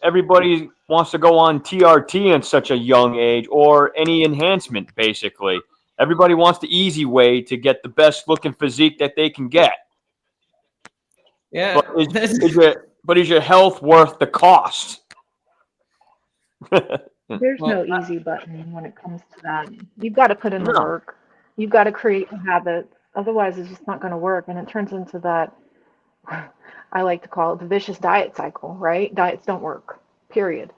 [SPEAKER 4] everybody wants to go on TRT at such a young age or any enhancement, basically. Everybody wants the easy way to get the best looking physique that they can get.
[SPEAKER 3] Yeah,
[SPEAKER 4] But is your health worth the cost?
[SPEAKER 2] There's
[SPEAKER 3] well,
[SPEAKER 2] no easy button when it comes to that. You've got to put in the
[SPEAKER 4] No.
[SPEAKER 2] work. You've got to create the habits. Otherwise, it's just not going to work. And it turns into that, I like to call it the vicious diet cycle, right? Diets don't work. Period.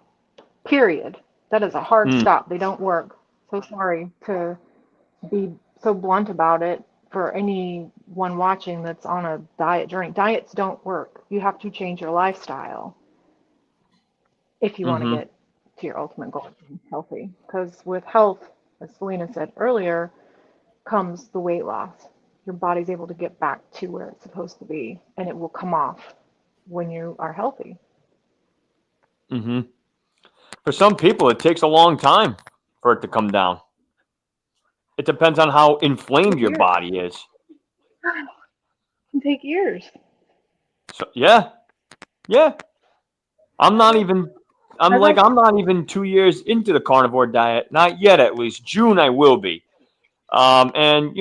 [SPEAKER 2] Period. That is a hard stop. They don't work. So sorry to be so blunt about it for anyone watching that's on a diet journey. Diets don't work. You have to change your lifestyle if you want to get to your ultimate goal of being healthy. Because with health, as Selena said earlier, comes the weight loss. Your body's able to get back to where it's supposed to be, and it will come off when you are healthy.
[SPEAKER 4] For some people, it takes a long time for it to come down. It depends on how inflamed your
[SPEAKER 2] Years.
[SPEAKER 4] body is.
[SPEAKER 2] It can take years.
[SPEAKER 4] So yeah. I'm not even 2 years into the carnivore diet. Not yet, at least. June I will be. And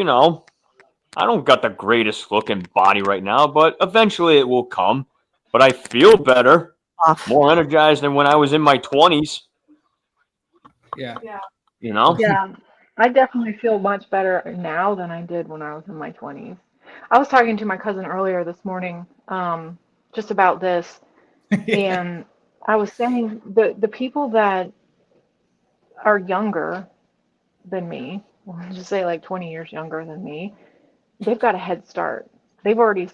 [SPEAKER 4] I don't got the greatest looking body right now, but eventually it will come. But I feel better, more energized than when I was in my 20s.
[SPEAKER 3] yeah.
[SPEAKER 2] Yeah, I definitely feel much better now than I did when I was in my 20s. I was talking to my cousin earlier this morning, just about this, and I was saying the people that are younger than me, we'll just say like 20 years younger than me, they've got a head start. They've already,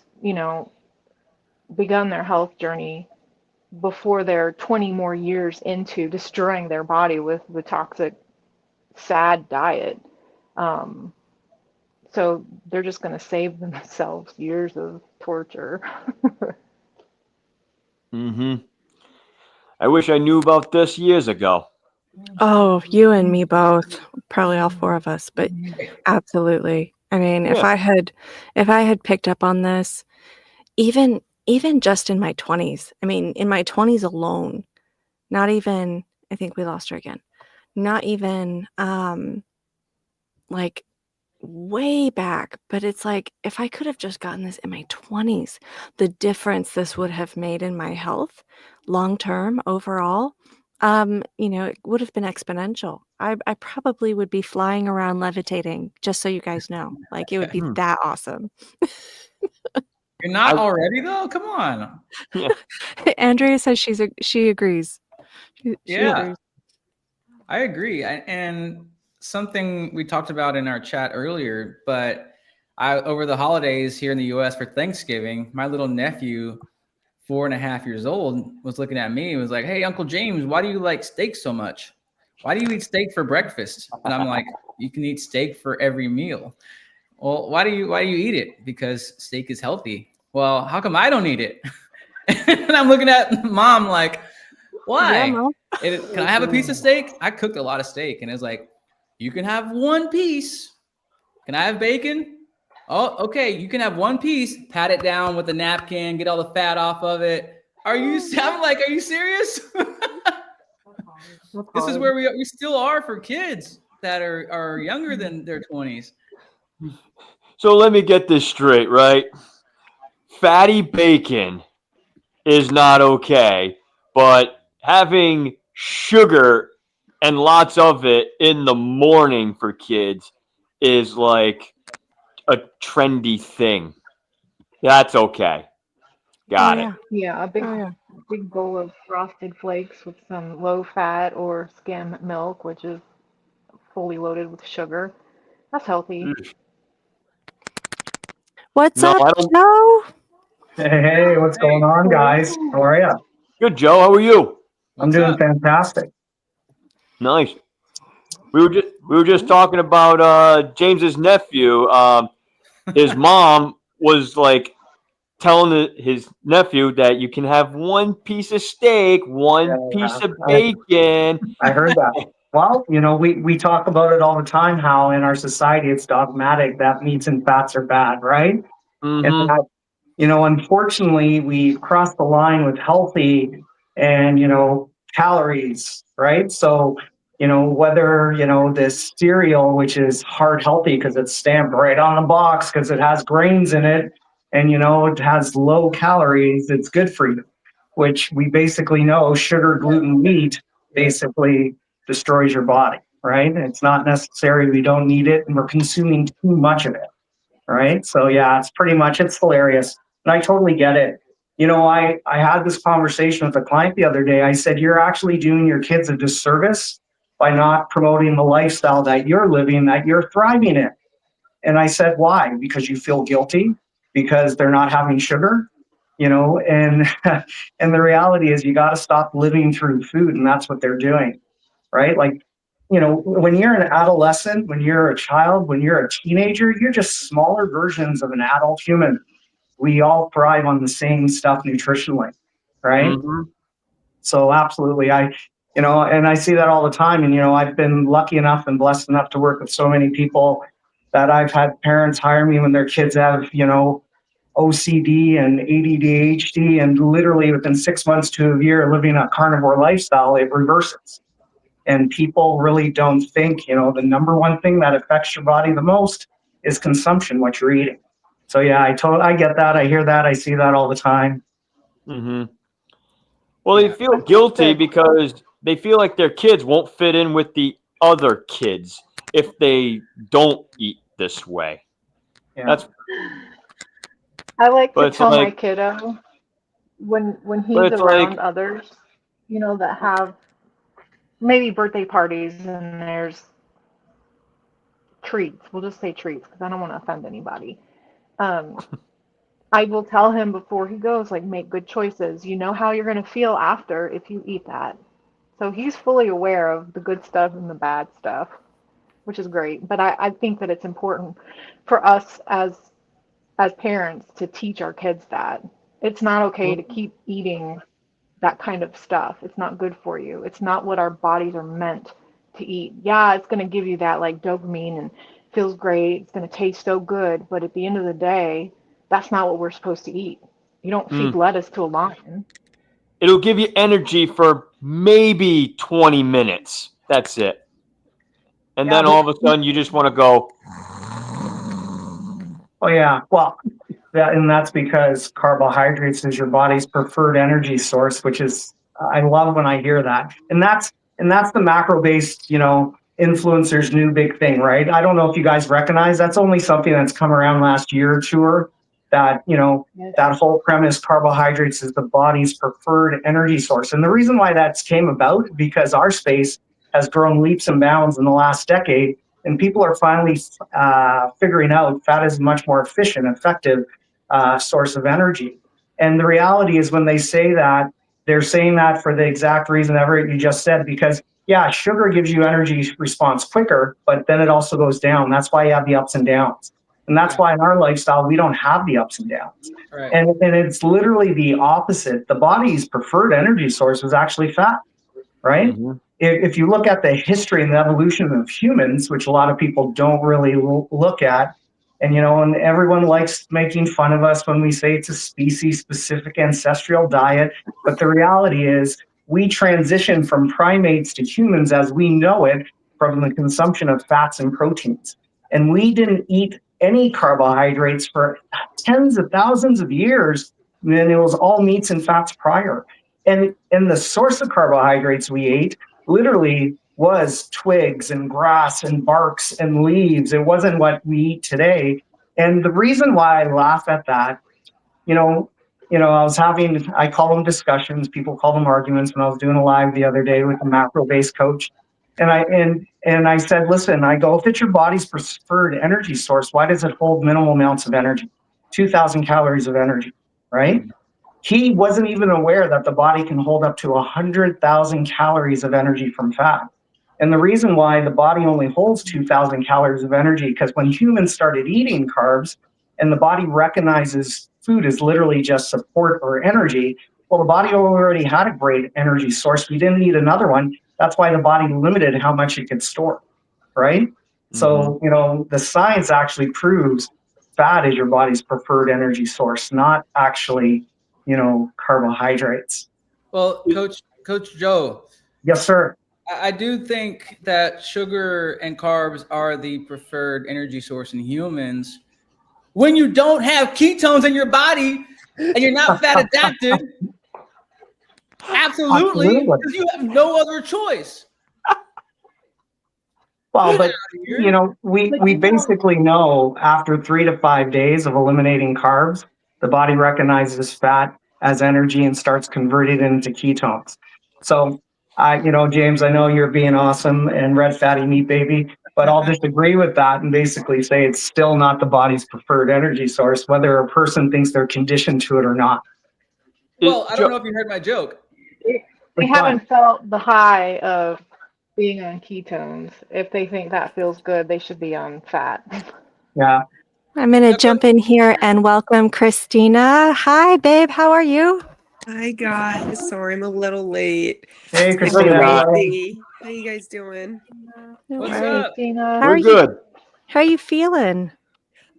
[SPEAKER 2] begun their health journey before they're 20 more years into destroying their body with the toxic, sad diet. So they're just going to save themselves years of torture.
[SPEAKER 4] I wish I knew about this years ago.
[SPEAKER 1] Oh, you and me both. Probably all four of us, but absolutely. I mean, if I had picked up on this, even just in my 20s. I mean, in my 20s alone, not even, I think we lost her again. Not even like way back, but it's like if I could have just gotten this in my 20s, the difference this would have made in my health long term overall, it would have been exponential. I probably would be flying around levitating, just so you guys know. Like it would be that awesome.
[SPEAKER 3] You're not already though? Come on.
[SPEAKER 4] Yeah.
[SPEAKER 1] Andrea says she agrees. She
[SPEAKER 3] Yeah.
[SPEAKER 1] agrees.
[SPEAKER 3] I agree. And something we talked about in our chat earlier, but over the holidays here in the U.S. for Thanksgiving, my little nephew, 4.5 years old, was looking at me and was like, "Hey, Uncle James, why do you like steak so much? Why do you eat steak for breakfast?" And I'm like, "You can eat steak for every meal." Well, why do you eat it? Because steak is healthy. Well, how come I don't eat it? And I'm looking at Mom like, why?
[SPEAKER 1] Yeah, Mom.
[SPEAKER 3] Can I have a piece of steak? I cooked a lot of steak, and it's like, you can have one piece. Can I have bacon? Oh, okay. You can have one piece. Pat it down with a napkin. Get all the fat off of it. I'm like, are you serious? This is where we still are for kids that are younger than their 20s.
[SPEAKER 4] So let me get this straight, right? Fatty bacon is not okay, but having sugar and lots of it in the morning for kids is like a trendy thing. That's okay. Got it.
[SPEAKER 2] Yeah, a big bowl of frosted flakes with some low fat or skim milk, which is fully loaded with sugar. That's healthy.
[SPEAKER 1] What's
[SPEAKER 4] No,
[SPEAKER 1] up,
[SPEAKER 4] I don't.
[SPEAKER 1] Joe?
[SPEAKER 6] Hey, what's going on, guys? How are you?
[SPEAKER 4] Good, Joe. How are you?
[SPEAKER 6] I'm
[SPEAKER 3] What's
[SPEAKER 6] doing
[SPEAKER 3] up?
[SPEAKER 6] fantastic.
[SPEAKER 4] Nice. We were just talking about James's nephew. His mom was like telling his nephew that you can have one piece of steak, one piece of
[SPEAKER 6] I,
[SPEAKER 4] bacon.
[SPEAKER 6] I heard that. Well, we talk about it all the time, how in our society it's dogmatic that meats and fats are bad, right? And
[SPEAKER 4] Mm-hmm.
[SPEAKER 6] that, unfortunately, we cross the line with healthy and, calories, right? So, whether, this cereal, which is heart healthy because it's stamped right on the box because it has grains in it and, it has low calories, it's good for you, which we basically know sugar, gluten, wheat basically destroys your body, right? It's not necessary. We don't need it and we're consuming too much of it. Right. So yeah, it's hilarious. And I totally get it. I had this conversation with a client the other day. I said, you're actually doing your kids a disservice by not promoting the lifestyle that you're living, that you're thriving in. And I said, why? Because you feel guilty because they're not having sugar, and and the reality is you got to stop living through food. And that's what they're doing. Right. Like, when you're an adolescent, when you're a child, when you're a teenager, you're just smaller versions of an adult human. We all thrive on the same stuff nutritionally, right?
[SPEAKER 4] Mm-hmm.
[SPEAKER 6] So absolutely, and I see that all the time. And, I've been lucky enough and blessed enough to work with so many people that I've had parents hire me when their kids have, OCD and ADHD, and literally within 6 months to a year living a carnivore lifestyle, it reverses. And people really don't think, the number one thing that affects your body the most is consumption, what you're eating. So yeah, I get that. I hear that. I see that all the time.
[SPEAKER 4] Mm-hmm. Well, they feel guilty because they feel like their kids won't fit in with the other kids if they don't eat this way.
[SPEAKER 6] Yeah.
[SPEAKER 2] I like to tell my kiddo when he's around others, that have maybe birthday parties and there's treats. We'll just say treats because I don't want to offend anybody. I will tell him before he goes, like, make good choices. You know how you're going to feel after if you eat that. So he's fully aware of the good stuff and the bad stuff, which is great. But I think that it's important for us as parents to teach our kids that it's not okay to keep eating that kind of stuff. It's not good for you. It's not what our bodies are meant to eat. Yeah, it's going to give you that like dopamine and feels great. It's going to taste so good. But at the end of the day, that's not what we're supposed to eat. You don't feed lettuce to a lion.
[SPEAKER 4] It'll give you energy for maybe 20 minutes. That's it. And then all of a sudden you just want to go.
[SPEAKER 6] Oh yeah. Well, and that's because carbohydrates is your body's preferred energy source, which is, I love when I hear that. And that's the macro-based, influencers' new big thing, right? I don't know if you guys recognize that's only something that's come around last year or two, or that, that whole premise, carbohydrates is the body's preferred energy source. And the reason why that's came about, because our space has grown leaps and bounds in the last decade, And people are finally figuring out fat is a much more efficient, effective source of energy. And the reality is when they say that, they're saying that for the exact reason Everett you just said, because yeah, sugar gives you energy response quicker, but then it also goes down. That's why you have the ups and downs. And that's why in our lifestyle, we don't have the ups and downs.
[SPEAKER 3] Right.
[SPEAKER 6] And it's literally the opposite. The body's preferred energy source is actually fat, right?
[SPEAKER 4] Mm-hmm.
[SPEAKER 6] If you look at the history and the evolution of humans, which a lot of people don't really look at, and and everyone likes making fun of us when we say it's a species-specific ancestral diet, but the reality is we transition from primates to humans as we know it from the consumption of fats and proteins. And we didn't eat any carbohydrates for tens of thousands of years, and it was all meats and fats prior. And the source of carbohydrates we ate literally was twigs and grass and barks and leaves. It wasn't what we eat today. And the reason why I laugh at that, I call them discussions, people call them arguments. When I was doing a live the other day with a macro-based coach, and I said, listen, I go, if it's your body's preferred energy source, why does it hold minimal amounts of energy? 2,000 calories of energy, right? He wasn't even aware that the body can hold up to 100,000 calories of energy from fat. And the reason why the body only holds 2,000 calories of energy, because when humans started eating carbs and the body recognizes food is literally just support or energy, well, the body already had a great energy source. We didn't need another one. That's why the body limited how much it could store, right? Mm-hmm. So, the science actually proves fat is your body's preferred energy source, not actually carbohydrates.
[SPEAKER 3] Well, Coach Joe.
[SPEAKER 6] Yes, sir.
[SPEAKER 3] I do think that sugar and carbs are the preferred energy source in humans. When you don't have ketones in your body and you're not fat adapted, absolutely, because you have no other choice.
[SPEAKER 6] Well, but we basically know after 3 to 5 days of eliminating carbs, the body recognizes fat as energy and starts converting it into ketones. So, James, I know you're being awesome and red fatty meat baby, but I'll disagree with that and basically say it's still not the body's preferred energy source, whether a person thinks they're conditioned to it or not.
[SPEAKER 3] Well, I don't know if you heard my joke.
[SPEAKER 2] They haven't felt the high of being on ketones. If they think that feels good, they should be on fat.
[SPEAKER 6] Yeah.
[SPEAKER 1] I'm going to jump in here and welcome Kristina. Hi, babe. How are you?
[SPEAKER 7] Hi, guys. Sorry, I'm a little late.
[SPEAKER 6] Hey, Kristina.
[SPEAKER 7] How you guys doing?
[SPEAKER 3] What's up?
[SPEAKER 2] Kristina?
[SPEAKER 6] We're good.
[SPEAKER 1] How are you feeling?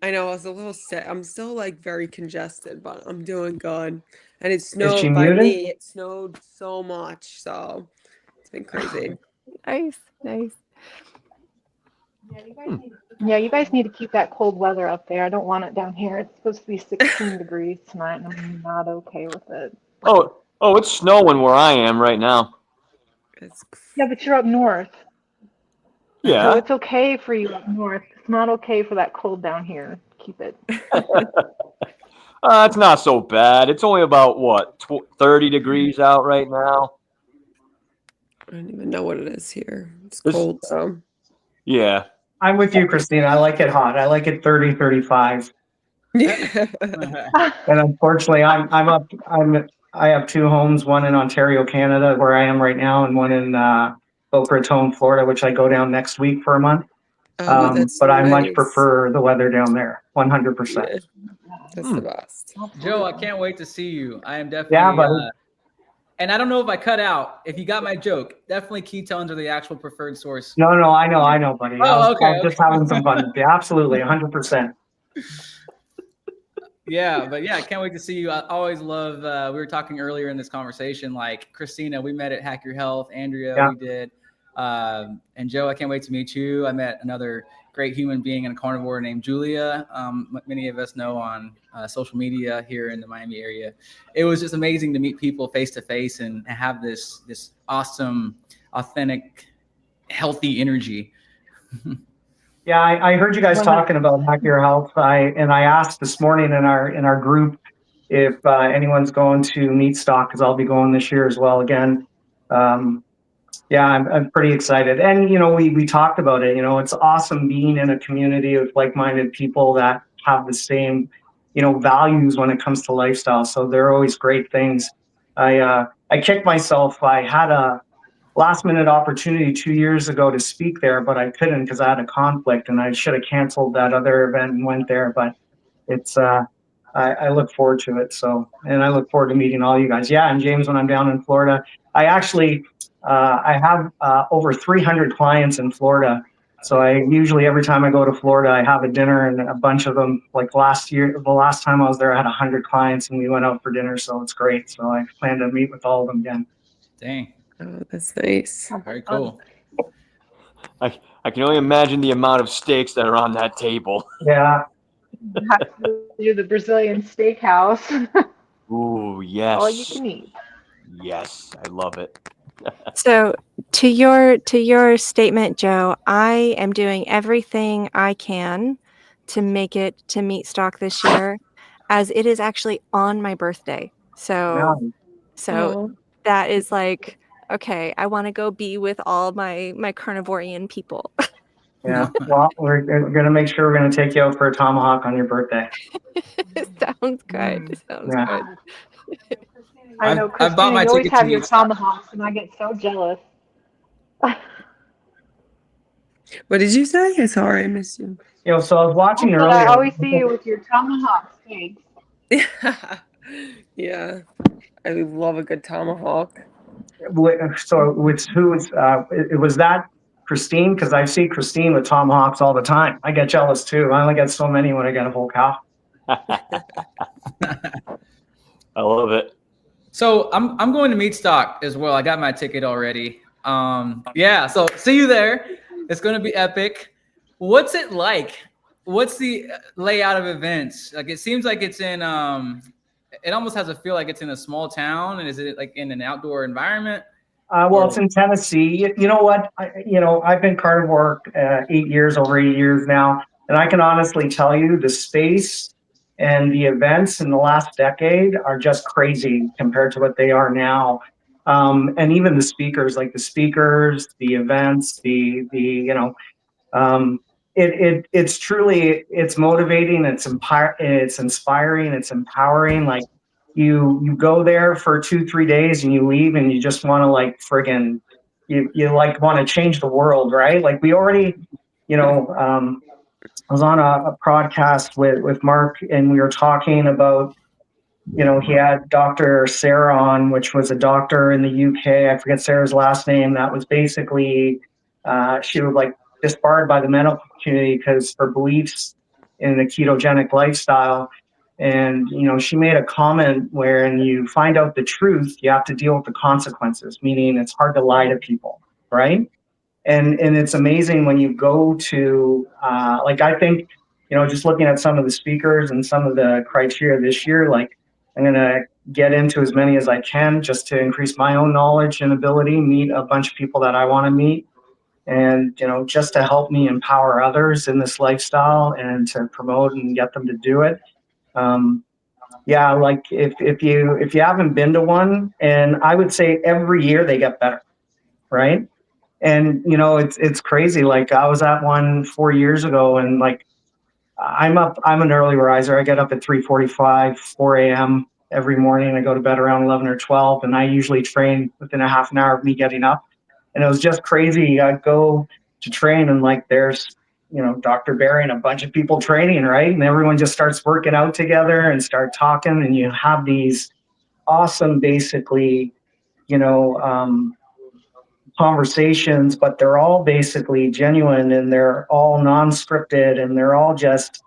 [SPEAKER 7] I know I was a little sick. I'm still very congested, but I'm doing good. And it snowed by me. It snowed so much, so it's been crazy.
[SPEAKER 1] Nice.
[SPEAKER 2] Yeah, you guys need to keep that cold weather up there. I don't want it down here. It's supposed to be 16 degrees tonight, and I'm not okay with it.
[SPEAKER 4] Oh, it's snowing where I am right now.
[SPEAKER 2] Yeah, but you're up north.
[SPEAKER 4] Yeah.
[SPEAKER 2] So it's okay for you up north. It's not okay for that cold down here. Keep it.
[SPEAKER 4] It's not so bad. It's only about 30 degrees out right now.
[SPEAKER 7] I don't even know what it is here. It's cold, so.
[SPEAKER 4] Yeah.
[SPEAKER 6] I'm with you, Kristina. I like it hot. I like it 30, 35. And unfortunately, I have two homes, one in Ontario, Canada, where I am right now, and one in Boca Raton, Florida, which I go down next week for a month. But I much prefer the weather down there, 100%.
[SPEAKER 7] Yeah, that's the best.
[SPEAKER 3] Joe, I can't wait to see you. I am definitely.
[SPEAKER 6] Yeah, buddy.
[SPEAKER 3] And I don't know if I cut out. If you got my joke, definitely ketones are the actual preferred source.
[SPEAKER 6] No, I know, buddy.
[SPEAKER 3] Okay.
[SPEAKER 6] I'm just having some fun. Yeah, absolutely, 100%.
[SPEAKER 3] Yeah, but I can't wait to see you. I always love, we were talking earlier in this conversation, like Kristina, we met at Hack Your Health. Andrea, we did. And Joe, I can't wait to meet you. I met another great human being and a carnivore named Julia. Many of us know on social media here in the Miami area. It was just amazing to meet people face to face and have this awesome, authentic, healthy energy.
[SPEAKER 6] Yeah, I heard you guys talking about Hack Your Health. I asked this morning in our group if anyone's going to Meat Stock, because I'll be going this year as well again. Yeah, I'm pretty excited. And, we talked about it, it's awesome being in a community of like-minded people that have the same, values when it comes to lifestyle. So they're always great things. I kicked myself. I had a last minute opportunity 2 years ago to speak there, but I couldn't because I had a conflict and I should have canceled that other event and went there. But it's, I look forward to it. So, and I look forward to meeting all you guys. Yeah. And James, when I'm down in Florida, I actually, I have over 300 clients in Florida. So I usually, every time I go to Florida, I have a dinner, and a bunch of them, like the last time I was there, I had 100 clients and we went out for dinner. So it's great. So I plan to meet with all of them again.
[SPEAKER 3] Dang.
[SPEAKER 7] Oh, that's nice.
[SPEAKER 3] Very cool.
[SPEAKER 4] I can only imagine the amount of steaks that are on that table.
[SPEAKER 6] Yeah.
[SPEAKER 2] You have to do the Brazilian steakhouse.
[SPEAKER 4] Ooh, yes.
[SPEAKER 2] All you can eat.
[SPEAKER 4] Yes, I love it.
[SPEAKER 1] So to your statement, Joe, I am doing everything I can to make it to Meat Stock this year, as it is actually on my birthday. So
[SPEAKER 7] Oh.
[SPEAKER 1] that is like, okay, I want to go be with all my carnivorian people.
[SPEAKER 6] Yeah. Well, we're going to make sure we're going to take you out for a tomahawk on your birthday.
[SPEAKER 1] Sounds good. Sounds
[SPEAKER 6] Yeah.
[SPEAKER 1] good.
[SPEAKER 2] I know,
[SPEAKER 3] I've bought
[SPEAKER 2] Kristina,
[SPEAKER 3] my
[SPEAKER 2] you always
[SPEAKER 3] ticket to
[SPEAKER 2] have your
[SPEAKER 3] Meat Stock.
[SPEAKER 2] tomahawks, and I get so jealous.
[SPEAKER 7] What did you say? Sorry, I missed you.
[SPEAKER 6] So I was watching
[SPEAKER 2] I
[SPEAKER 6] earlier.
[SPEAKER 2] always see you with your tomahawk steaks.
[SPEAKER 7] Yeah, I love a good tomahawk.
[SPEAKER 6] So with it was that Christine? Because I see Christine with tomahawks all the time. I get jealous too. I only get so many when I get a whole cow.
[SPEAKER 4] I love it.
[SPEAKER 3] So I'm going to Meat Stock as well. I got my ticket already. Yeah, so see you there. It's going to be epic. What's it like? What's the layout of events? Like, it seems like it's in it almost has a feel like it's in a small town. And is it like in an outdoor environment?
[SPEAKER 6] Well, it's in Tennessee. You know what? I've been carnivore over 8 years now, and I can honestly tell you the space and the events in the last decade are just crazy compared to what they are now. And even the speakers, the events, it's truly, it's motivating, it's inspiring, it's empowering. Like you go there for 2-3 days and you leave and you just want to like friggin' you like want to change the world, right? Like we already, I was on a podcast with Mark, and we were talking about, he had Dr. Sarah on, which was a doctor in the UK. I forget Sarah's last name. That was basically, she was like disbarred by the medical community because her beliefs in the ketogenic lifestyle. And, she made a comment where, when you find out the truth, you have to deal with the consequences, meaning it's hard to lie to people, right? And it's amazing when you go to, I think, just looking at some of the speakers and some of the criteria this year, like I'm going to get into as many as I can just to increase my own knowledge and ability, meet a bunch of people that I want to meet, and, just to help me empower others in this lifestyle and to promote and get them to do it. Yeah, like if you haven't been to one, and I would say every year they get better, right? And it's crazy. Like I was at one 4 years ago, and like I'm an early riser. I get up at 3:45, 4 a.m. every morning. I go to bed around 11 or 12, and I usually train within a half an hour of me getting up. And it was just crazy. I go to train, and like there's Dr. Barry and a bunch of people training, right? And everyone just starts working out together and start talking, and you have these awesome, basically, conversations, but they're all basically genuine, and they're all non-scripted, and they're all just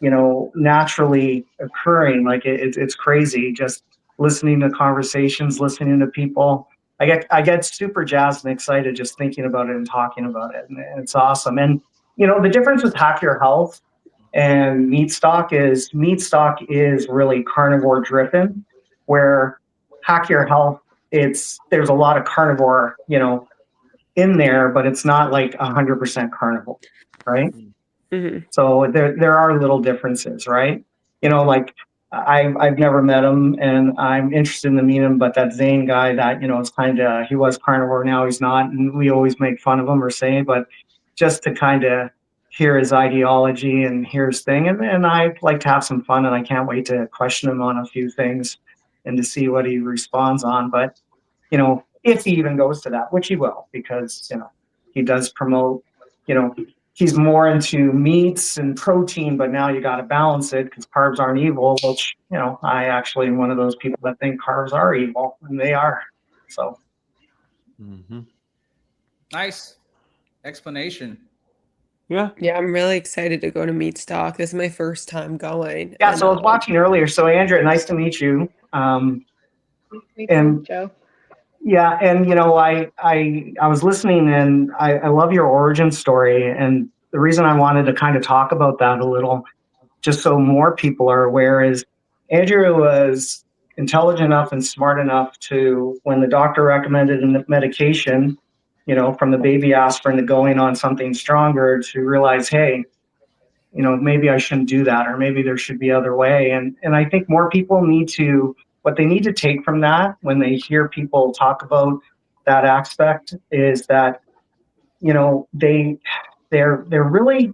[SPEAKER 6] naturally occurring. Like it's crazy just listening to conversations, listening to people. I get super jazzed and excited just thinking about it and talking about it, and it's awesome. And the difference with Hack Your Health and Meat Stock is really carnivore driven, where Hack Your Health, there's a lot of carnivore in there, but it's not like 100% carnivore, right?
[SPEAKER 7] Mm-hmm.
[SPEAKER 6] So there are little differences, right? Like I've never met him, and I'm interested in the meet him. But that Zane guy, that it's kind of, he was carnivore, now he's not, and we always make fun of him or say, but just to kind of hear his ideology and hear his thing, and I like to have some fun, and I can't wait to question him on a few things and to see what he responds on. But if he even goes to that, which he will, because he does promote, he's more into meats and protein, but now you got to balance it because carbs aren't evil, which, I actually am one of those people that think carbs are evil, and they are. So.
[SPEAKER 3] Nice explanation.
[SPEAKER 4] Yeah.
[SPEAKER 7] Yeah, I'm really excited to go to Meat Stock. This is my first time going.
[SPEAKER 6] Yeah, so I was watching earlier. So Andrea, nice to meet you.
[SPEAKER 2] Me too,
[SPEAKER 6] And
[SPEAKER 2] Joe.
[SPEAKER 6] yeah, and I was listening, and I love your origin story, and the reason I wanted to kind of talk about that a little, just so more people are aware, is Andrea was intelligent enough and smart enough to, when the doctor recommended a medication, from the baby aspirin to going on something stronger, to realize, hey, maybe I shouldn't do that, or maybe there should be other way. And I think more people what they need to take from that when they hear people talk about that aspect is that, they're really,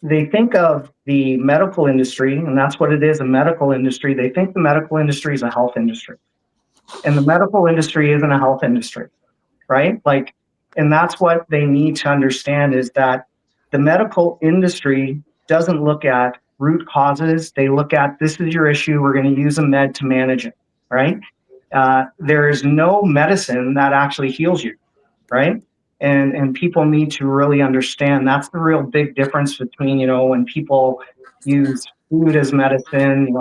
[SPEAKER 6] they think of the medical industry, and that's what it is, a medical industry. They think the medical industry is a health industry, and the medical industry isn't a health industry, right? And that's what they need to understand, is that the medical industry doesn't look at root causes. They look at, this is your issue, we're going to use a med to manage it, right? There is no medicine that actually heals you, right? And people need to really understand that's the real big difference between, when people use food as medicine,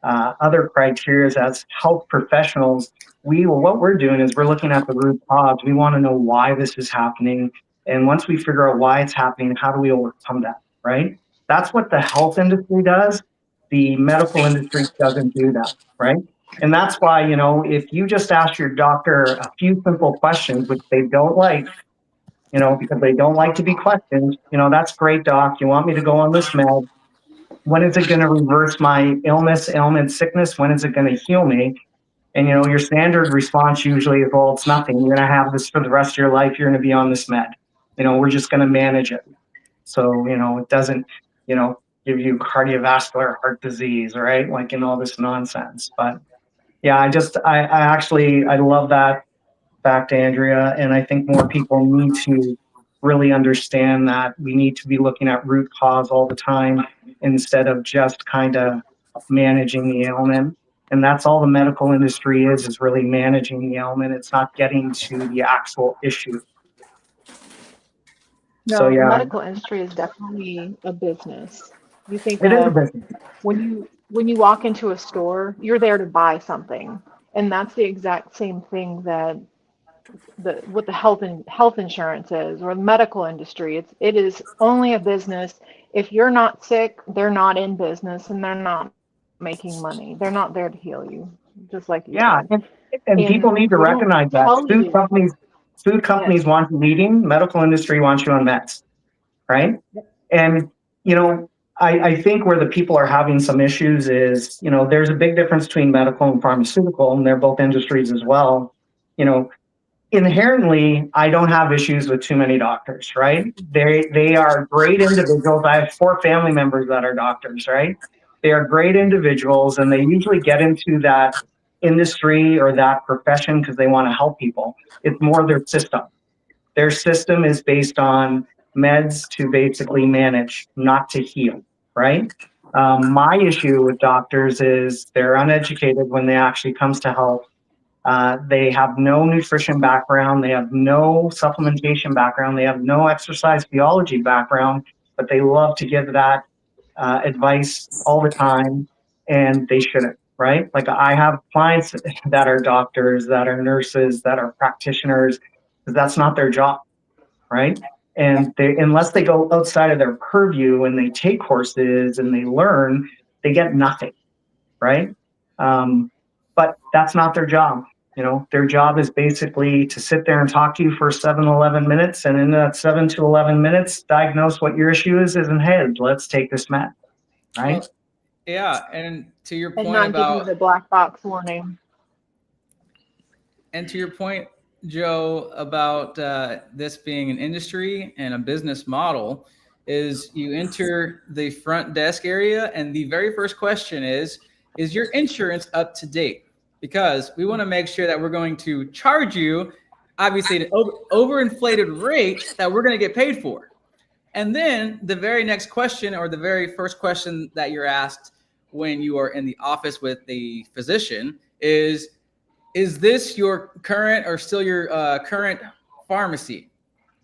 [SPEAKER 6] other criteria as health professionals. What we're doing is we're looking at the root cause. We want to know why this is happening. And once we figure out why it's happening, how do we overcome that, right? That's what the health industry does. The medical industry doesn't do that, right? And that's why, if you just ask your doctor a few simple questions, which they don't like, because they don't like to be questioned, that's great, doc. You want me to go on this med? When is it going to reverse my illness, ailment, sickness? When is it going to heal me? And, your standard response usually is, well, it's nothing. You're going to have this for the rest of your life. You're going to be on this med. We're just going to manage it. So, it doesn't, give you cardiovascular heart disease, right? All this nonsense. But yeah, I love that fact, Andrea. And I think more people need to really understand that we need to be looking at root cause all the time instead of just kind of managing the ailment. And that's all the medical industry is really managing the ailment. It's not getting to the actual issue.
[SPEAKER 2] No,
[SPEAKER 6] So,
[SPEAKER 2] the
[SPEAKER 6] yeah,
[SPEAKER 2] medical industry is definitely a business. You think
[SPEAKER 6] it is a
[SPEAKER 2] of
[SPEAKER 6] business.
[SPEAKER 2] when you walk into a store, you're there to buy something, and that's the exact same thing that what the health insurance is, or the medical industry. It is only a business. If you're not sick, they're not in business, and they're not making money. They're not there to heal you, just like you
[SPEAKER 6] Yeah,
[SPEAKER 2] said.
[SPEAKER 6] and
[SPEAKER 2] And
[SPEAKER 6] people need to
[SPEAKER 2] they don't
[SPEAKER 6] recognize that
[SPEAKER 2] tell you.
[SPEAKER 6] food companies
[SPEAKER 2] Yes.
[SPEAKER 6] want you eating, medical industry wants you on meds, right? And I think where the people are having some issues is, there's a big difference between medical and pharmaceutical, and they're both industries as well. Inherently, I don't have issues with too many doctors, right? They are great individuals. I have 4 family members that are doctors, right? They are great individuals, and they usually get into that industry or that profession because they want to help people. It's more their system. Their system is based on meds to basically manage, not to heal, right? My issue with doctors is they're uneducated when they actually comes to health. They have no nutrition background. They have no supplementation background. They have no exercise physiology background, but they love to give that advice all the time, and they shouldn't, right? I have clients that are doctors, that are nurses, that are practitioners, because that's not their job, right? And unless they go outside of their purview and they take courses and they learn, they get nothing, right? But that's not their job. Their job is basically to sit there and talk to you for 7 to 11 minutes. And in that 7 to 11 minutes, diagnose what your issue is and, hey, let's take this med, right?
[SPEAKER 3] Well, Yeah, and to your
[SPEAKER 2] and
[SPEAKER 3] point
[SPEAKER 2] not give you
[SPEAKER 3] about
[SPEAKER 2] the black box warning.
[SPEAKER 3] And to your point, Joe, about this being an industry and a business model, is you enter the front desk area, and the very first question is your insurance up to date? Because we want to make sure that we're going to charge you, obviously, an overinflated rate that we're going to get paid for. And then the very next question, or the very first question that you're asked when you are in the office with the physician, is this your current or still your current pharmacy?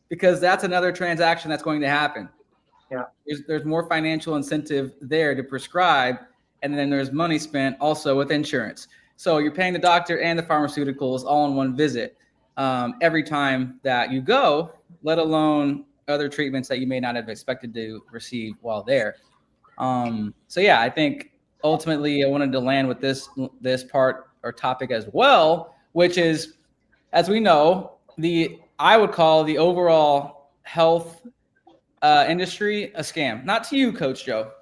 [SPEAKER 3] Because that's another transaction that's going to happen.
[SPEAKER 6] Yeah.
[SPEAKER 3] There's more financial incentive there to prescribe, and then there's money spent also with insurance. So you're paying the doctor and the pharmaceuticals all in one visit every time that you go, let alone other treatments that you may not have expected to receive while there. So yeah, I think ultimately I wanted to land with this part or topic as well, which is, as we know, I would call the overall health industry a scam. Not to you, Coach Joe,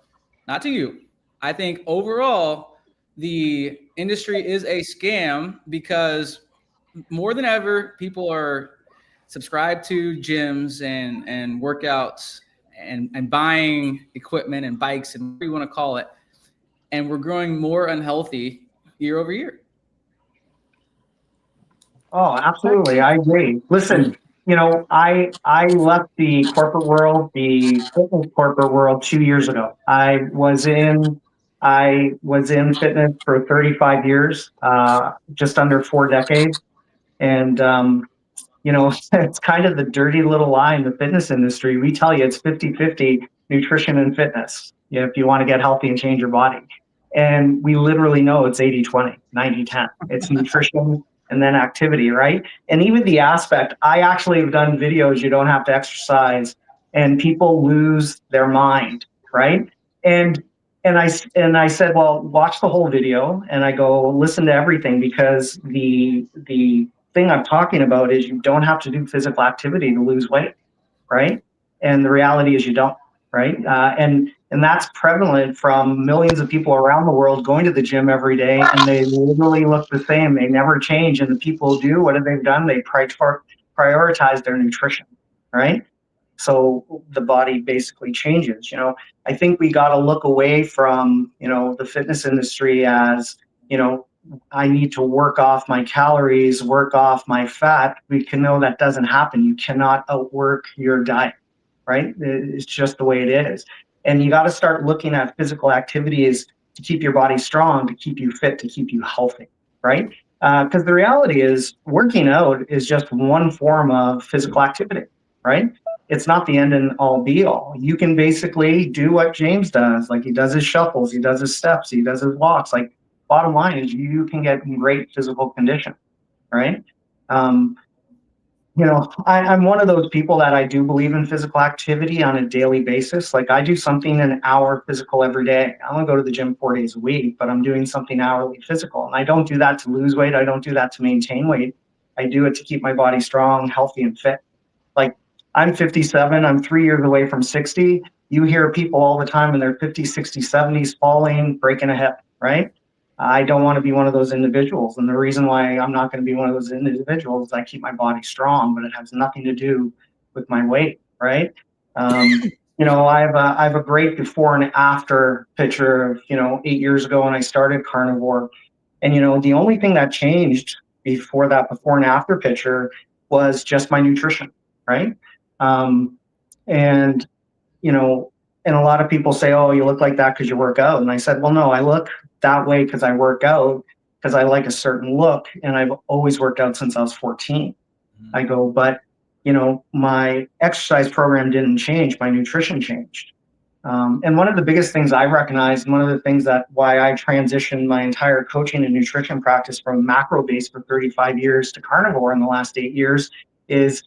[SPEAKER 3] not to you. I think overall the industry is a scam because more than ever people are subscribed to gyms and workouts and buying equipment and bikes and whatever you want to call it, and we're growing more unhealthy year over year.
[SPEAKER 6] Oh, absolutely. I agree. Listen, I left the corporate world, the fitness corporate world 2 years ago. I was in fitness for 35 years, just under 4 decades. And, it's kind of the dirty little lie in the fitness industry. We tell you it's 50-50 nutrition and fitness, if you want to get healthy and change your body. And we literally know it's 80-20, 90-10. It's nutrition and then activity, right? And even the aspect, I actually have done videos, you don't have to exercise, and people lose their mind, right? And and I said, well, watch the whole video, and I go, listen to everything, because the thing I'm talking about is you don't have to do physical activity to lose weight, right? And the reality is you don't, right? And that's prevalent from millions of people around the world going to the gym every day, and they literally look the same. They never change. And the people who do, what have they done? They prioritize their nutrition, right? So the body basically changes. I think we got to look away from the fitness industry as I need to work off my calories, work off my fat. We can know that doesn't happen. You cannot outwork your diet, right? It's just the way it is. And you got to start looking at physical activities to keep your body strong, to keep you fit, to keep you healthy, right? Because the reality is working out is just one form of physical activity, right? It's not the end and all be all. You can basically do what James does. Like, he does his shuffles, he does his steps, he does his walks. Like, bottom line is you can get great physical condition, right? I'm one of those people that I do believe in physical activity on a daily basis. Like, I do something an hour physical every day. I only go to the gym 4 days a week, but I'm doing something hourly physical. And I don't do that to lose weight. I don't do that to maintain weight. I do it to keep my body strong, healthy, and fit. Like, I'm 57, I'm 3 years away from 60. You hear people all the time in their 50s, 60s, 70s falling, breaking a hip, right? I don't want to be one of those individuals. And the reason why I'm not going to be one of those individuals is I keep my body strong, but it has nothing to do with my weight, right? I have a great before and after picture of, 8 years ago when I started carnivore. And, the only thing that changed before and after picture was just my nutrition, right? Um, and, and a lot of people say, oh, you look like that because you work out. And I said, well, no, I look that way because I work out, because I like a certain look. And I've always worked out since I was 14. I go, but, my exercise program didn't change. My nutrition changed. And one of the biggest things I recognized, one of the things that why I transitioned my entire coaching and nutrition practice from macro-based for 35 years to carnivore in the last 8 years is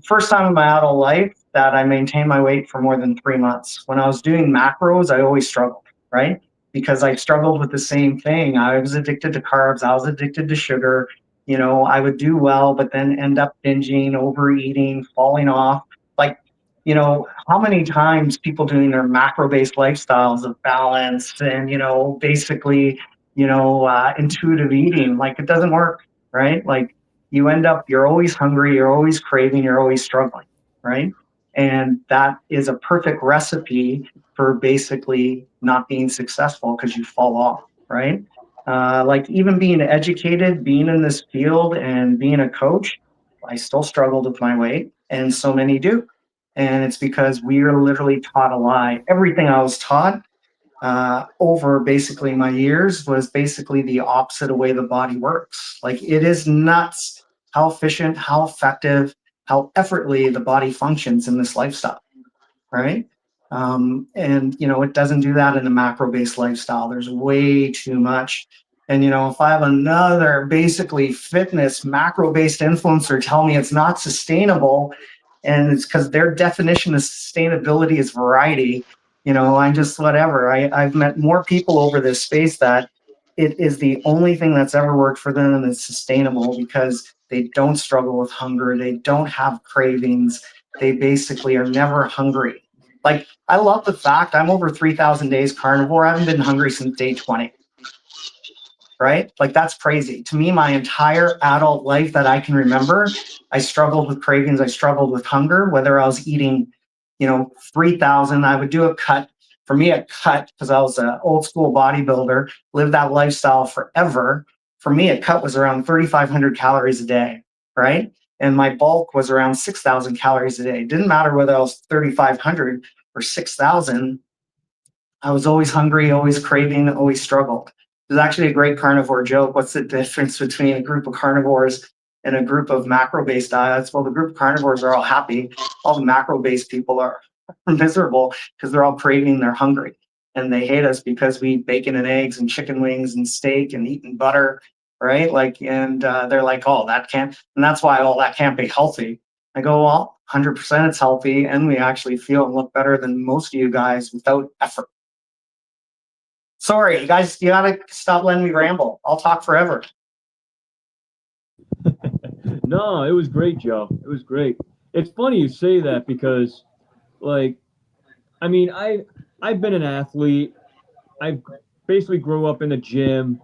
[SPEAKER 6] first time in my adult life that I maintained my weight for more than 3 months. When I was doing macros, I always struggled, right? Because I struggled with the same thing. I was addicted to carbs. I was addicted to sugar. I would do well, but then end up binging, overeating, falling off. Like, you know, how many times people doing their macro-based lifestyles of balance and, you know, basically, you know, intuitive eating, like it doesn't work, right? Like you end up, you're always hungry, you're always craving, you're always struggling, right? And that is a perfect recipe for basically not being successful because you fall off, right? Like even being educated, being in this field and being a coach, I still struggled with my weight, and so many do. And it's because we are literally taught a lie. Everything I was taught over basically my years was basically the opposite of way the body works. Like it is nuts how efficient, how effective, how effortlessly the body functions in this lifestyle, right? And you know, it doesn't do that in a macro-based lifestyle. There's way too much. And you know, if I have another basically fitness macro-based influencer tell me it's not sustainable, and it's because their definition of sustainability is variety, you know, I'm just whatever. I've met more people over this space that it is the only thing that's ever worked for them and it's sustainable because they don't struggle with hunger, they don't have cravings, they basically are never hungry. Like, I love the fact I'm over 3,000 days carnivore. I haven't been hungry since day 20, right? Like, that's crazy. To me, my entire adult life that I can remember, I struggled with cravings. I struggled with hunger, whether I was eating, you know, 3,000, I would do a cut. For me, a cut, because I was an old school bodybuilder, lived that lifestyle forever. For me, a cut was around 3,500 calories a day, right? And my bulk was around 6,000 calories a day. It didn't matter whether I was 3,500 or 6,000. I was always hungry, always craving, always struggled. There's actually a great carnivore joke. What's the difference between a group of carnivores and a group of macro-based diets? Well, the group of carnivores are all happy. All the macro-based people are miserable because they're all craving, they're hungry. And they hate us because we eat bacon and eggs and chicken wings and steak and eating butter, right? Like, and they're like, oh, that can't, and that's why all that can't be healthy. I go, well, 100% it's healthy, and we actually feel and look better than most of you guys without effort. Sorry, you guys, you gotta stop letting me ramble. I'll talk forever.
[SPEAKER 4] No, it was great, Joe. It was great. It's funny you say that because, like, I mean, I've been an athlete. I've basically grew up in the gym,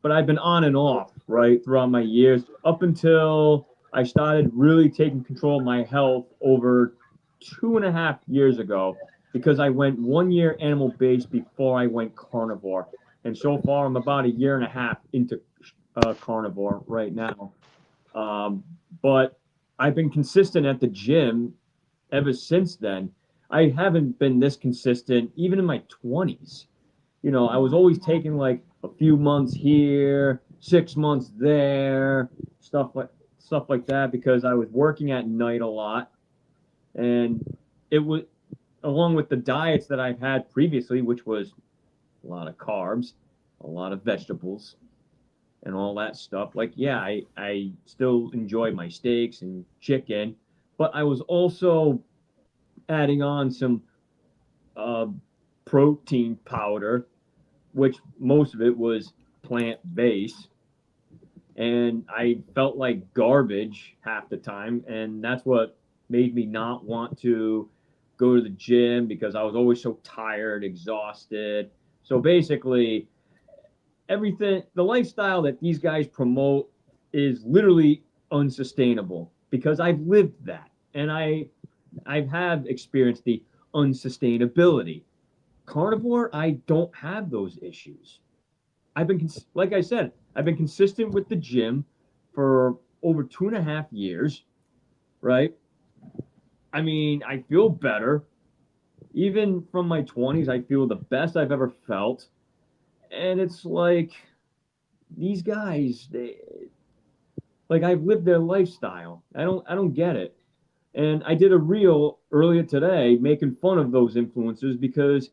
[SPEAKER 4] but I've been on and off, right, throughout my years up until I started really taking control of my health over 2.5 years ago because I went 1 year animal based before I went carnivore. And so far, I'm about a year and a half into carnivore right now. Um, but I've been consistent at the gym ever since then. I haven't been this consistent even in my 20s. You know, I was always taking like a few months here, 6 months there, stuff like that because I was working at night a lot, and it was along with the diets that I've had previously, which was a lot of carbs, a lot of vegetables, and all that stuff. Like, yeah, I still enjoy my steaks and chicken, but I was also adding on some uh, protein powder, which most of it was plant based. And I felt like garbage half the time. And that's what made me not want to go to the gym because I was always so tired, exhausted. So basically, everything, the lifestyle that these guys promote is literally unsustainable because I've lived that and I've had experienced the unsustainability. Carnivore, I don't have those issues. I've been, like I said, I've been consistent with the gym for over 2.5 years, right? I mean, I feel better. Even from my 20s, I feel the best I've ever felt. And it's like these guys, they like I've lived their lifestyle. I don't get it. And I did a reel earlier today making fun of those influencers because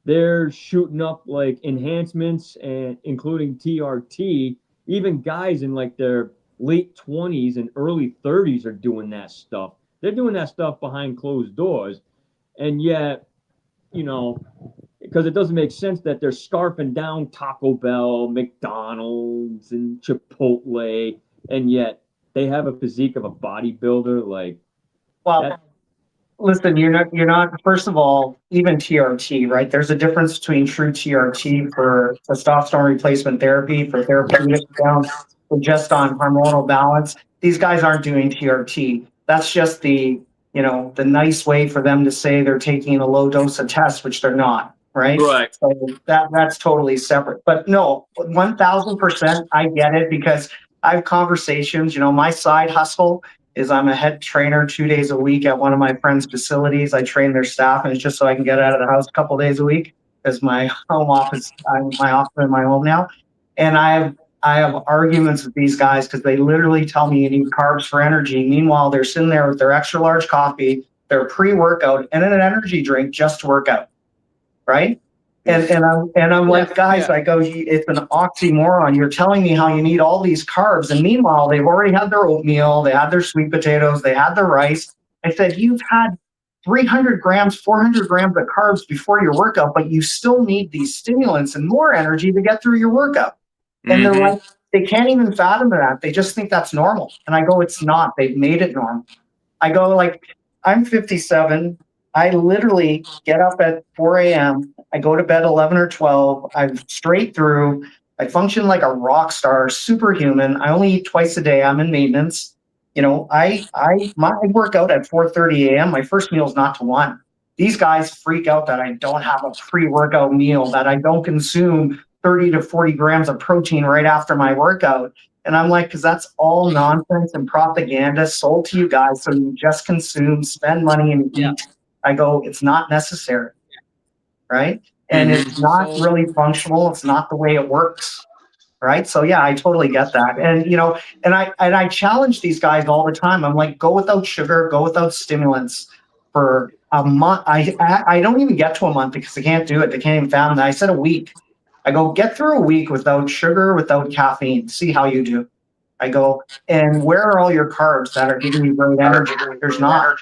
[SPEAKER 4] they're shooting up like enhancements and including TRT. Even guys in like their late 20s and early 30s are doing that stuff. They're doing that stuff behind closed doors. And yet, you know, because it doesn't make sense that they're scarfing down Taco Bell, McDonald's, and Chipotle, and yet they have a physique of a bodybuilder. Like,
[SPEAKER 6] Well,
[SPEAKER 4] that,
[SPEAKER 6] listen, you're not, first of all, even TRT, right? There's a difference between true TRT for testosterone replacement therapy, for therapeutic balance, or just on hormonal balance. These guys aren't doing TRT. That's just the nice way for them to say they're taking a low dose of test, which they're not, right?
[SPEAKER 4] Right.
[SPEAKER 6] So that's totally separate. But no, 1000%, I get it, because I have conversations, my side hustle is I'm a head trainer 2 days a week at one of my friends' facilities. I train their staff, and it's just so I can get out of the house a couple days a week, because my home office, my office in my home now. And I have arguments with these guys because they literally tell me you need carbs for energy. Meanwhile, they're sitting there with their extra large coffee, their pre-workout, and an energy drink just to work out, right? And I'm like, guys, I go, it's an oxymoron. You're telling me how you need all these carbs, and meanwhile, they've already had their oatmeal, they had their sweet potatoes, they had their rice. I said, you've had 300 grams, 400 grams of carbs before your workout, but you still need these stimulants and more energy to get through your workout. And they're like, they can't even fathom that. They just think that's normal. And I go, it's not. They've made it normal. I go, like, I'm 57. I literally get up at 4 a.m. I go to bed 11 or 12. I'm straight through. I function like a rock star, superhuman. I only eat twice a day. I'm in maintenance. I work out at 4:30 a.m. My first meal is not to 1. These guys freak out that I don't have a pre-workout meal, that I don't consume 30 to 40 grams of protein right after my workout. And I'm like, because that's all nonsense and propaganda sold to you guys. So you just consume, spend money, and eat. I go, it's not necessary, right? And it's not really functional. It's not the way it works, right? So yeah, I totally get that. And I challenge these guys all the time. I'm like, go without sugar, go without stimulants for a month. I don't even get to a month because they can't do it. They can't even fathom that. I said a week. I go, get through a week without sugar, without caffeine. See how you do. I go, and where are all your carbs that are giving you great energy? There's not.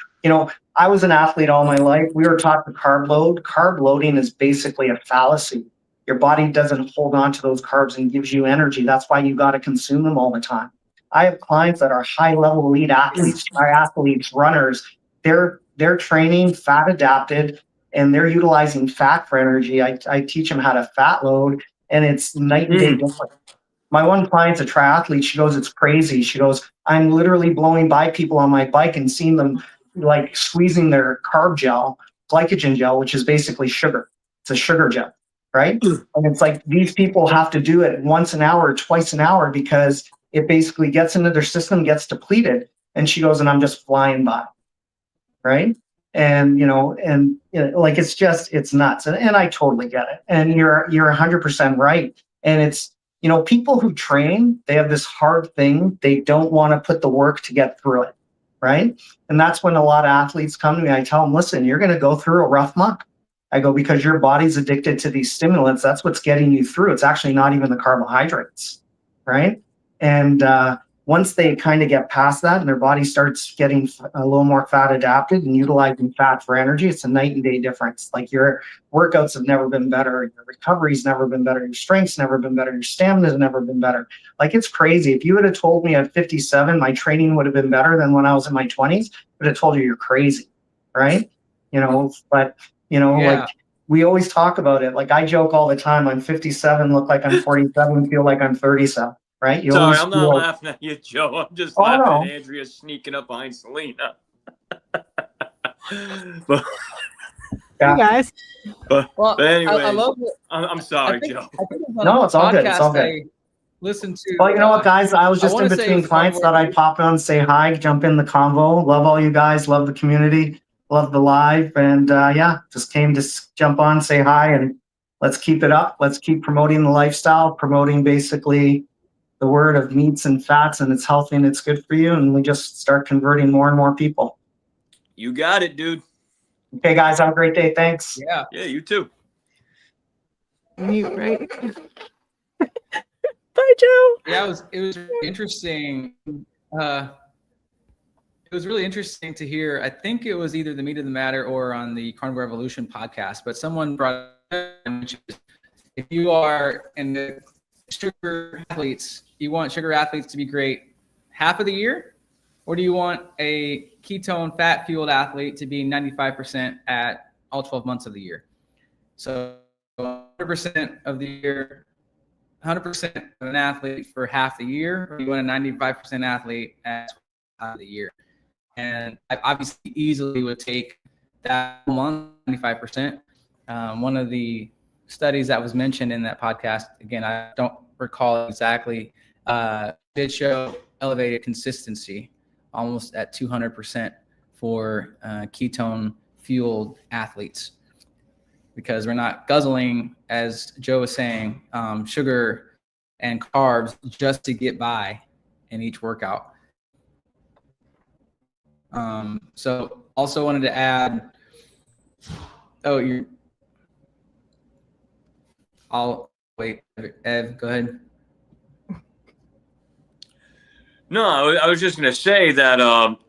[SPEAKER 6] I was an athlete all my life. We were taught to carb load. Carb loading is basically a fallacy. Your body doesn't hold on to those carbs and gives you energy. That's why you got to consume them all the time. I have clients that are high-level elite athletes, triathletes, runners. They're training fat adapted, and they're utilizing fat for energy. I teach them how to fat load, and it's night and day different. My one client's a triathlete. She goes, it's crazy. She goes, I'm literally blowing by people on my bike and seeing them like squeezing their carb gel, glycogen gel, which is basically sugar. It's a sugar gel, right? And it's like these people have to do it once an hour, twice an hour, because it basically gets into their system, gets depleted. And she goes, and I'm just flying by, right? And like it's nuts. And I totally get it. And you're 100% right. And it's people who train, they have this hard thing. They don't want to put the work to get through it, right? And that's when a lot of athletes come to me. I tell them, listen, you're going to go through a rough month. I go, because your body's addicted to these stimulants. That's what's getting you through. It's actually not even the carbohydrates, right? And once they kind of get past that and their body starts getting a little more fat adapted and utilizing fat for energy, it's a night and day difference. Like your workouts have never been better. Your recovery's never been better. Your strength's never been better. Your stamina's never been better. Like, it's crazy. If you would have told me at 57, my training would have been better than when I was in my 20s, I would have told you you're crazy, right? Like we always talk about it. Like, I joke all the time, I'm 57, look like I'm 47, feel like I'm 37. Right?
[SPEAKER 4] Sorry, I'm not laughing at you, Joe. I'm just laughing at Andrea sneaking up behind Selena.
[SPEAKER 7] You guys.
[SPEAKER 4] But anyway, I love it. I'm sorry, Joe.
[SPEAKER 6] No, it's all good. It's all good.
[SPEAKER 3] Listen to.
[SPEAKER 6] Well, you know what, guys? I was just in between clients. Thought I'd pop on, say hi, jump in the convo. Love all you guys. Love the community. Love the live. And just came to jump on, say hi, and let's keep it up. Let's keep promoting the lifestyle, promoting basically the word of meats and fats, and it's healthy and it's good for you. And we just start converting more and more people.
[SPEAKER 4] You got it, dude.
[SPEAKER 6] Okay, guys, have a great day. Thanks.
[SPEAKER 4] Yeah, you too.
[SPEAKER 7] Mute, right?
[SPEAKER 1] Bye, Joe.
[SPEAKER 3] Yeah, it was interesting. It was really interesting to hear. I think it was either the Meat of the Matter or on the Carnivore Evolution podcast, but someone brought up, if you are in the sugar athletes, you want sugar athletes to be great half of the year or do you want a ketone fat fueled athlete to be 95% at all 12 months of the year? So 100% of the year, 100% of an athlete for half the year, or you want a 95% athlete at half the year? And I obviously easily would take that month, 95%. One of the studies that was mentioned in that podcast, again, I don't recall exactly, did show elevated consistency almost at 200% for ketone fueled athletes, because we're not guzzling, as Joe was saying, sugar and carbs just to get by in each workout. So also wanted to add, I'll wait. Ev, go ahead.
[SPEAKER 4] No, I was just going to say that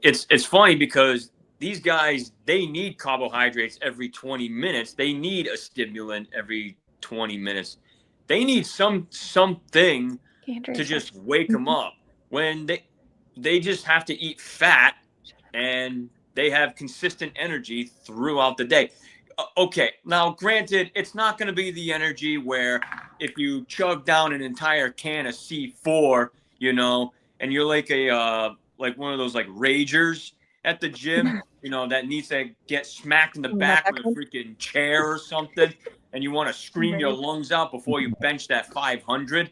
[SPEAKER 4] it's funny because these guys, they need carbohydrates every 20 minutes. They need a stimulant every 20 minutes. They need something to just wake them up. When they just have to eat fat and they have consistent energy throughout the day. Okay, now granted, it's not going to be the energy where if you chug down an entire can of C4, and you're like like one of those like ragers at the gym, that needs to get smacked in the back with a freaking chair or something, and you want to scream your lungs out before you bench that 500.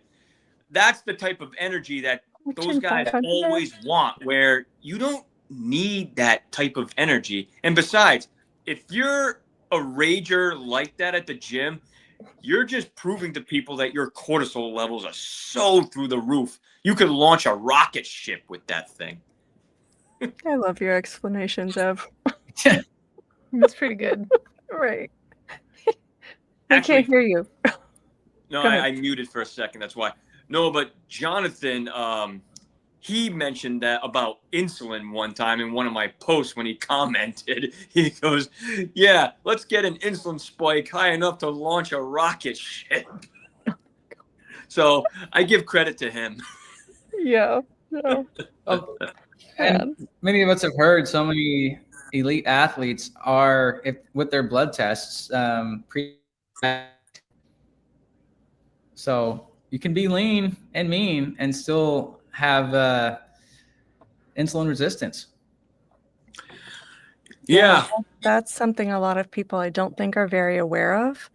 [SPEAKER 4] That's the type of energy that those guys always want, where you don't need that type of energy. And besides, if you're a rager like that at the gym, you're just proving to people that your cortisol levels are so through the roof. You could launch a rocket ship with that thing.
[SPEAKER 1] I love your explanations, Ev.
[SPEAKER 2] That's pretty good.
[SPEAKER 1] Right.
[SPEAKER 4] Actually,
[SPEAKER 1] I can't hear you.
[SPEAKER 4] No, I muted for a second. That's why. No, but Jonathan, he mentioned that about insulin one time in one of my posts when he commented. He goes, "Yeah, let's get an insulin spike high enough to launch a rocket ship." So I give credit to him.
[SPEAKER 1] Yeah.
[SPEAKER 3] And many of us have heard so many elite athletes are, with their blood tests, so you can be lean and mean and still have insulin resistance.
[SPEAKER 4] Yeah.
[SPEAKER 1] That's something a lot of people I don't think are very aware of,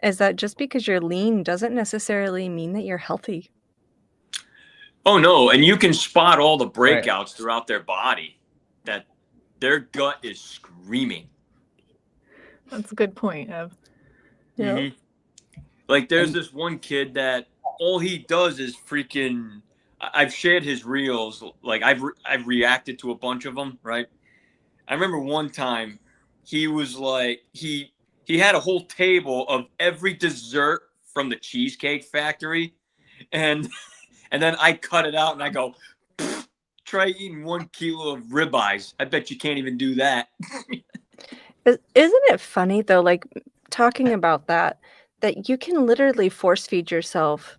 [SPEAKER 1] is that just because you're lean doesn't necessarily mean that you're healthy.
[SPEAKER 4] Oh, no. And you can spot all the breakouts throughout their body, that their gut is screaming.
[SPEAKER 2] That's a good point, Ev.
[SPEAKER 1] Yeah.
[SPEAKER 4] Mm-hmm. Like there's this one kid that all he does is freaking, I've shared his reels. Like I've reacted to a bunch of them, right? I remember one time he was like, he had a whole table of every dessert from the Cheesecake Factory. And then I cut it out and I go, try eating 1 kilo of ribeyes. I bet you can't even do that.
[SPEAKER 1] Isn't it funny though, like talking about that you can literally force feed yourself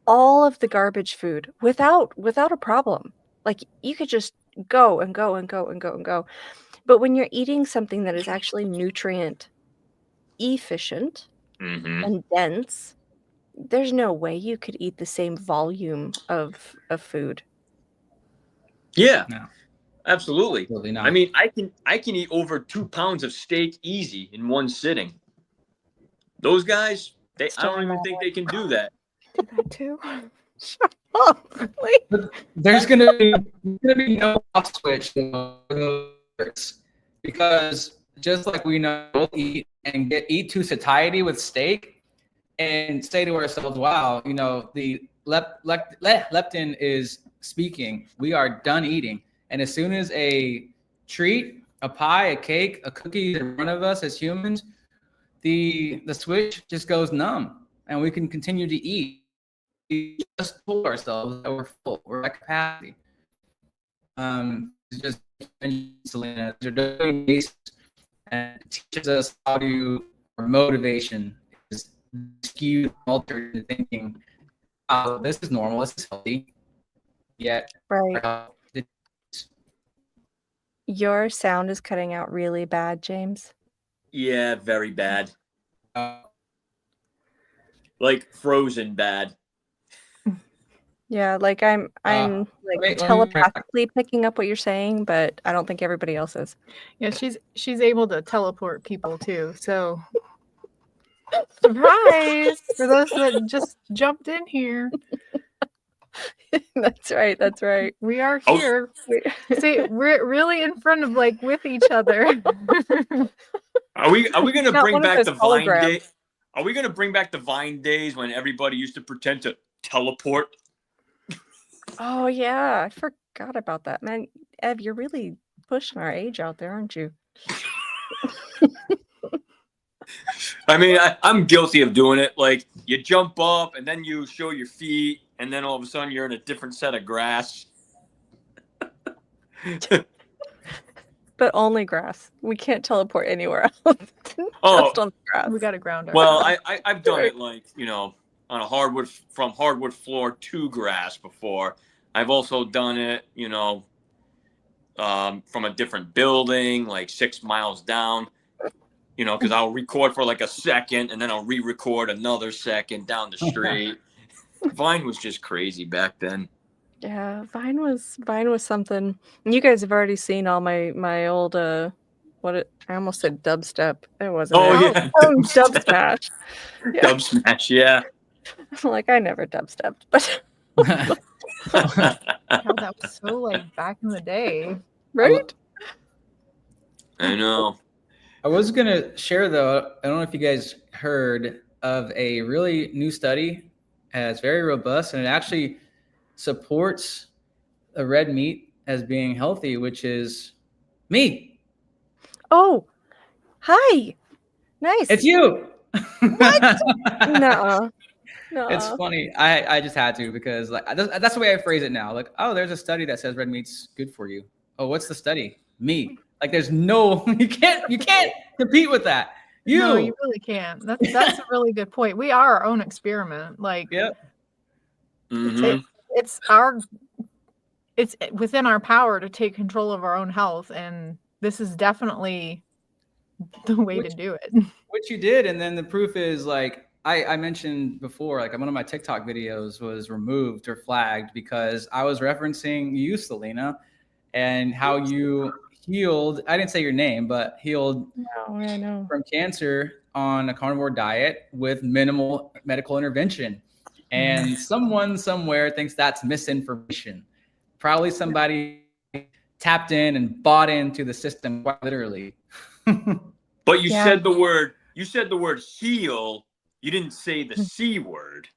[SPEAKER 1] all of the garbage food without a problem. Like you could just go and go and go and go and go. But when you're eating something that is actually nutrient efficient and dense, there's no way you could eat the same volume of food.
[SPEAKER 4] Yeah.
[SPEAKER 3] No.
[SPEAKER 4] Absolutely.
[SPEAKER 3] Absolutely not.
[SPEAKER 4] I mean, I can eat over 2 pounds of steak easy in one sitting. Those guys, I don't even think they can do that.
[SPEAKER 1] Do that too. Shut up.
[SPEAKER 3] But there's gonna be no off switch, because just like we know, we'll eat to satiety with steak and say to ourselves, "Wow, the leptin is speaking. We are done eating." And as soon as a treat, a pie, a cake, a cookie is in front of us as humans, the switch just goes numb, and we can continue to eat. We just told ourselves that we're full, we're at capacity. It's just Selena, they're doing this, and it teaches us how to, our motivation is skewed, altered thinking. Oh, this is normal, this is healthy. Yet,
[SPEAKER 1] right. Your sound is cutting out really bad, James.
[SPEAKER 4] Yeah, very bad. Like frozen bad.
[SPEAKER 1] Yeah, like I'm like telepathically picking up what you're saying, but I don't think everybody else is.
[SPEAKER 2] Yeah, she's able to teleport people too. So surprise for those that just jumped in here.
[SPEAKER 1] That's right. That's right.
[SPEAKER 2] We are here. See, we're really in front of like with each other.
[SPEAKER 4] Are we gonna
[SPEAKER 1] Not
[SPEAKER 4] bring
[SPEAKER 1] one of
[SPEAKER 4] back
[SPEAKER 1] those
[SPEAKER 4] the Vine
[SPEAKER 1] holograms.
[SPEAKER 4] day? Are we gonna bring back the Vine days when everybody used to pretend to teleport?
[SPEAKER 1] Oh yeah, I forgot about that. Man, Ev, you're really pushing our age out there, aren't you?
[SPEAKER 4] I mean, I'm guilty of doing it. Like you jump up and then you show your feet, and then all of a sudden you're in a different set of grass.
[SPEAKER 1] But only grass. We can't teleport anywhere else.
[SPEAKER 4] Oh,
[SPEAKER 1] Just on the grass.
[SPEAKER 2] We got to ground
[SPEAKER 4] well,
[SPEAKER 2] ourselves.
[SPEAKER 4] I've done it like, on a from hardwood floor to grass before. I've also done it, from a different building, like 6 miles down. Because I'll record for like a second and then I'll re-record another second down the street. Vine was just crazy back then.
[SPEAKER 1] Yeah, Vine was something. And you guys have already seen all my old I almost said dubstep. It wasn't.
[SPEAKER 4] Oh,
[SPEAKER 1] it.
[SPEAKER 4] yeah.
[SPEAKER 1] Dub smash. Yeah.
[SPEAKER 4] Dub smash, yeah.
[SPEAKER 1] Like I never dubstepped, but
[SPEAKER 2] Hell, that was so like back in the day.
[SPEAKER 1] right?
[SPEAKER 4] I know.
[SPEAKER 3] I was going to share, though, I don't know if you guys heard of a really new study. It's very robust, and it actually supports the red meat as being healthy, which is me.
[SPEAKER 1] Oh, hi. Nice.
[SPEAKER 3] It's you.
[SPEAKER 1] What? No.
[SPEAKER 3] It's funny. I just had to, because like that's the way I phrase it now. Like, oh, there's a study that says red meat's good for you. Oh, what's the study? Me. Like, there's no you can't compete with that.
[SPEAKER 2] No, you really can't. That's a really good point. We are our own experiment. Like,
[SPEAKER 3] yep.
[SPEAKER 4] Mm-hmm.
[SPEAKER 2] It's within our power to take control of our own health, and this is definitely the way to do it.
[SPEAKER 3] Which you did, and then the proof is, like I mentioned before, like one of my TikTok videos was removed or flagged because I was referencing you, Selena, and how you healed. I didn't say your name, but healed
[SPEAKER 1] I know.
[SPEAKER 3] from cancer on a carnivore diet with minimal medical intervention. And someone somewhere thinks that's misinformation. Probably somebody tapped in and bought into the system, quite literally.
[SPEAKER 4] But you said the word heal. You didn't say the C word.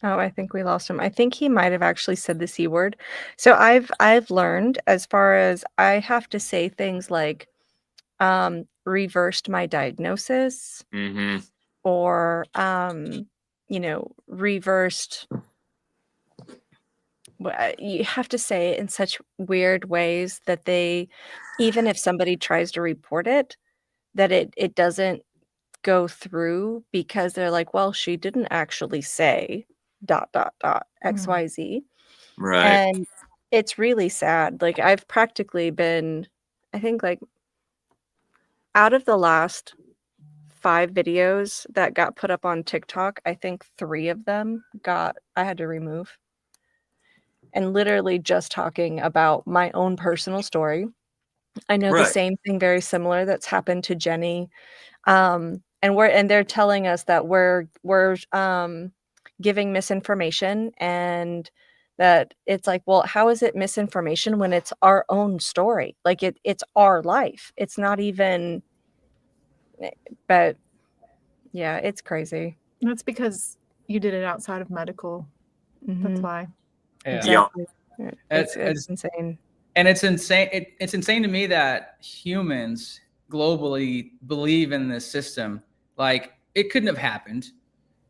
[SPEAKER 1] Oh, I think we lost him. I think he might have actually said the C word. So I've learned, as far as I have to say things like reversed my diagnosis, or reversed. You have to say it in such weird ways that even if somebody tries to report it, that it doesn't go through, because they're like, well, she didn't actually say ... XYZ.
[SPEAKER 4] Right.
[SPEAKER 1] And it's really sad. Like, I've practically been, I think, like, out of the last 5 videos that got put up on TikTok, I think 3 of them I had to remove. And literally just talking about my own personal story. I know the same thing, very similar, that's happened to Jenny. And they're telling us that we're giving misinformation, and that it's like, well, how is it misinformation when it's our own story? Like, it's our life. It's not even. But yeah, it's crazy.
[SPEAKER 2] That's because you did it outside of medical. That's why.
[SPEAKER 3] Yeah.
[SPEAKER 1] Exactly.
[SPEAKER 3] Yeah.
[SPEAKER 1] It's insane.
[SPEAKER 3] And it's insane. It's insane to me that humans globally believe in this system. Like, it couldn't have happened.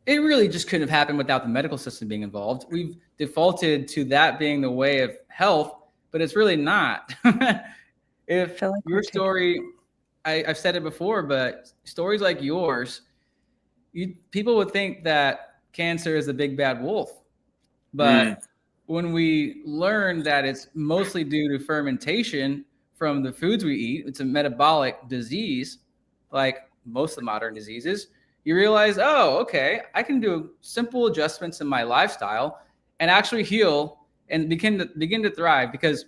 [SPEAKER 3] It really just couldn't have happened without the medical system being involved. We've defaulted to that being the way of health, but it's really not. If your story, I've said it before, but stories like yours, people would think that cancer is the big bad wolf. But when we learn that it's mostly due to fermentation from the foods we eat, it's a metabolic disease, like most of the modern diseases, you realize, oh, okay, I can do simple adjustments in my lifestyle and actually heal and begin to thrive. Because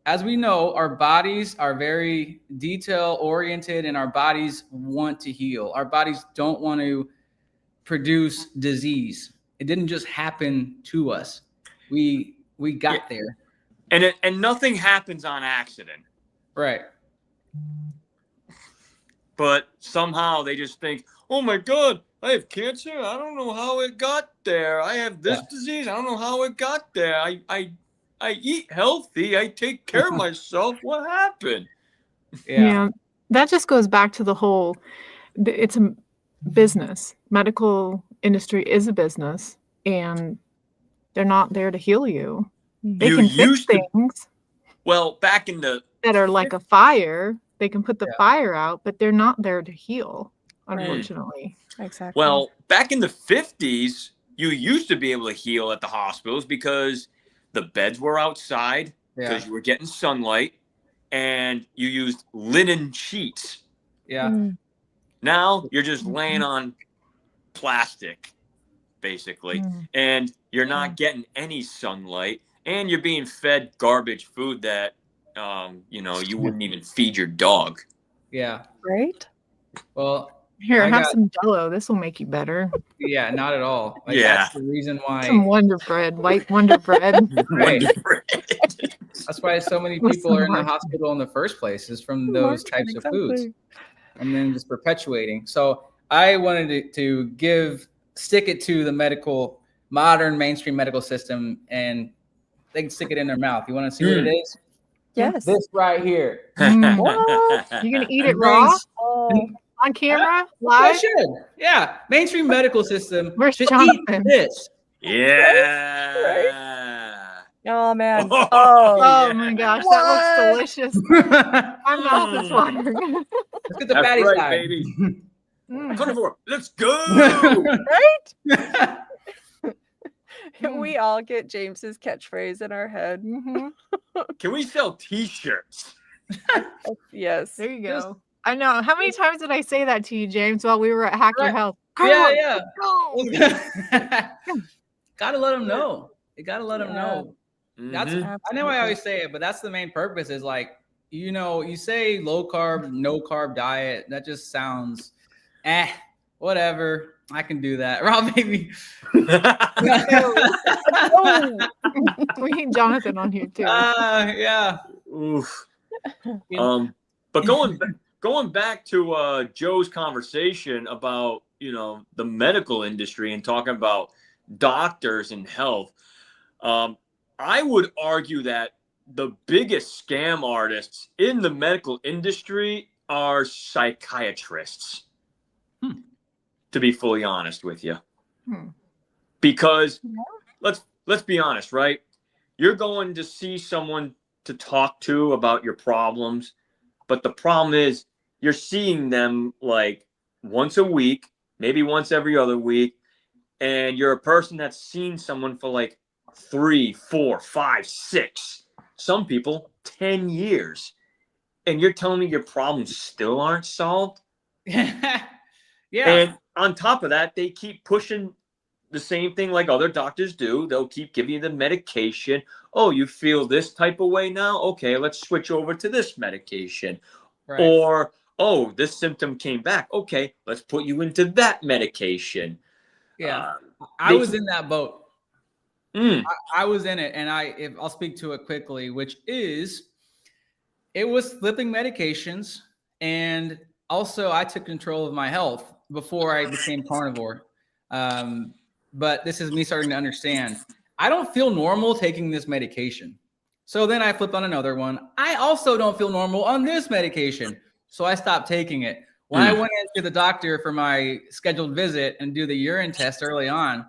[SPEAKER 3] as we know, our bodies are very detail oriented and our bodies want to heal. Our bodies don't want to produce disease. It didn't just happen to us. We got there.
[SPEAKER 4] And nothing happens on accident.
[SPEAKER 3] Right.
[SPEAKER 4] But somehow they just think, oh my God, I have cancer. I don't know how it got there. I have this disease. I don't know how it got there. I eat healthy. I take care of myself. What happened?
[SPEAKER 2] Yeah. That just goes back to the whole, it's a business. Medical industry is a business, and they're not there to heal you. They can fix things.
[SPEAKER 4] Well, back in the
[SPEAKER 2] that are like a fire, they can put the fire out, but they're not there to heal, unfortunately.
[SPEAKER 1] Exactly.
[SPEAKER 4] Well, back in the 50s, you used to be able to heal at the hospitals because the beds were outside because you were getting sunlight, and you used linen sheets.
[SPEAKER 3] Yeah.
[SPEAKER 4] Now you're just laying on plastic, basically, and you're not getting any sunlight, and you're being fed garbage food that you wouldn't even feed your dog.
[SPEAKER 3] Yeah.
[SPEAKER 1] Right?
[SPEAKER 3] Well,
[SPEAKER 2] here, have some Jello. This will make you better.
[SPEAKER 3] Yeah, not at all. Like, that's the reason why.
[SPEAKER 2] Some Wonder Bread, white Wonder Bread.
[SPEAKER 3] Wonder Bread. That's why so many people are in the hospital in the first place, is from those types of foods, and then just perpetuating. So I wanted to stick it to the modern mainstream medical system, and they can stick it in their mouth. You want to see what it is?
[SPEAKER 1] Yes.
[SPEAKER 3] This right here.
[SPEAKER 2] What? You gonna eat it raw? On camera? Live?
[SPEAKER 3] I should. Yeah. Mainstream medical system.
[SPEAKER 2] Where's
[SPEAKER 3] should
[SPEAKER 2] Jonathan?
[SPEAKER 3] Eat this.
[SPEAKER 4] Yeah.
[SPEAKER 1] Right? Oh, man.
[SPEAKER 2] Oh my gosh. That looks delicious. My mouth is watering.
[SPEAKER 3] Let's get the fatty side.
[SPEAKER 4] Baby. Let's go.
[SPEAKER 1] Right? We all get James's catchphrase in our head.
[SPEAKER 4] Can we sell t-shirts?
[SPEAKER 1] Yes.
[SPEAKER 2] There you go. I know. How many times did I say that to you, James, while we were at Hack Your Health?
[SPEAKER 3] Yeah. Gotta let them know. You gotta let them know. That's I know I always say it, but that's the main purpose, is like, you say low carb, no carb diet. That just sounds whatever. I can do that. Raw baby.
[SPEAKER 2] We need Jonathan on here too.
[SPEAKER 3] Yeah.
[SPEAKER 4] Oof. But going back to Joe's conversation about the medical industry and talking about doctors and health, I would argue that the biggest scam artists in the medical industry are psychiatrists. To be fully honest with you, because let's be honest, right? You're going to see someone to talk to about your problems, but the problem is you're seeing them like once a week, maybe once every other week, and you're a person that's seen someone for like 3, 4, 5, 6, some people 10 years, and you're telling me your problems still aren't solved.
[SPEAKER 3] Yeah.
[SPEAKER 4] And on top of that, they keep pushing the same thing like other doctors do. They'll keep giving you the medication. Oh, you feel this type of way now? Okay, let's switch over to this medication. Right. Or, oh, this symptom came back. Okay, let's put you into that medication.
[SPEAKER 3] Yeah. I was in that boat. I was in it, and I'll speak to it quickly, which is, it was flipping medications, and also I took control of my health before I became carnivore. But this is me starting to understand. I don't feel normal taking this medication. So then I flipped on another one. I also don't feel normal on this medication. So I stopped taking it. When I went into the doctor for my scheduled visit and do the urine test early on,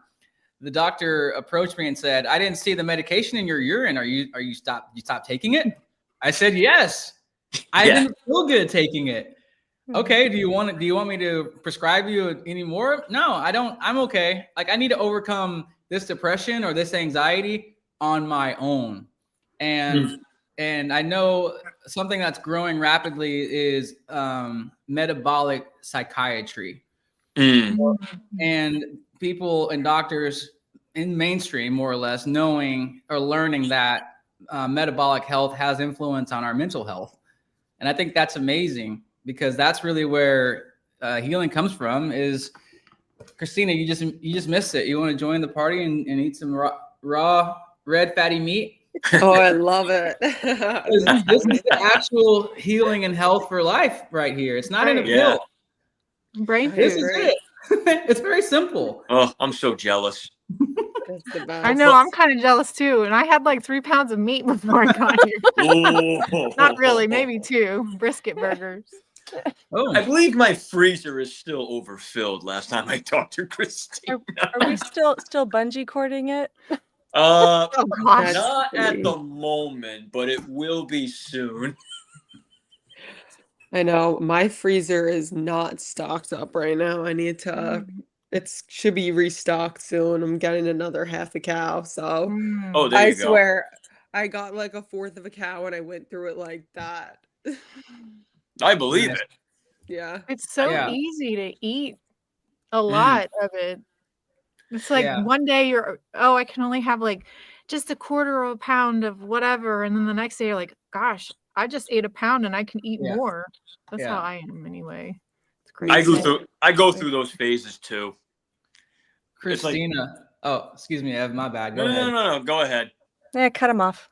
[SPEAKER 3] the doctor approached me and said, "I didn't see the medication in your urine. You stopped taking it?" I said, "Yes." I didn't feel good taking it. Okay, do you want me to prescribe you any more? No, I don't. I'm okay. Like, I need to overcome this depression or this anxiety. on my own. And I know something that's growing rapidly is metabolic psychiatry. And people and doctors in mainstream, more or less, knowing or learning that metabolic health has influence on our mental health. And I think that's amazing, because that's really where healing comes from. Is Kristina, you just missed it. You want to join the party and eat some raw red fatty meat?
[SPEAKER 7] Oh, I love it.
[SPEAKER 3] This is the actual healing and health for life right here. It's not in a pill.
[SPEAKER 2] Brain
[SPEAKER 3] This
[SPEAKER 2] food.
[SPEAKER 3] is it. It's very simple.
[SPEAKER 4] Oh, I'm so jealous.
[SPEAKER 7] That's the best.
[SPEAKER 2] I know, I'm kind of jealous too. And I had like 3 pounds of meat before I got here. Not really, maybe 2 brisket burgers.
[SPEAKER 3] Oh,
[SPEAKER 4] I believe my freezer is still overfilled. Last time I talked to Christine.
[SPEAKER 1] Are we still bungee cording it?
[SPEAKER 2] Oh gosh.
[SPEAKER 4] Not at the moment, but it will be soon.
[SPEAKER 7] I know my freezer is not stocked up right now. I need to. It should be restocked soon. I'm getting another half a cow. So
[SPEAKER 4] Oh, there
[SPEAKER 7] I
[SPEAKER 4] you go.
[SPEAKER 7] swear, I got like a fourth of a cow and I went through it like that.
[SPEAKER 4] I believe it.
[SPEAKER 7] Yeah.
[SPEAKER 2] It's so
[SPEAKER 3] Yeah.
[SPEAKER 2] easy to eat a lot of it. It's like
[SPEAKER 3] Yeah.
[SPEAKER 2] one day I can only have like just a quarter of a pound of whatever. And then the next day you're like, gosh, I just ate a pound and I can eat more. That's how I am anyway. It's crazy.
[SPEAKER 4] I go through those phases too.
[SPEAKER 3] Kristina. Oh, excuse me, Ev, my bad. Go ahead.
[SPEAKER 4] No. Go ahead.
[SPEAKER 1] Yeah, cut him off.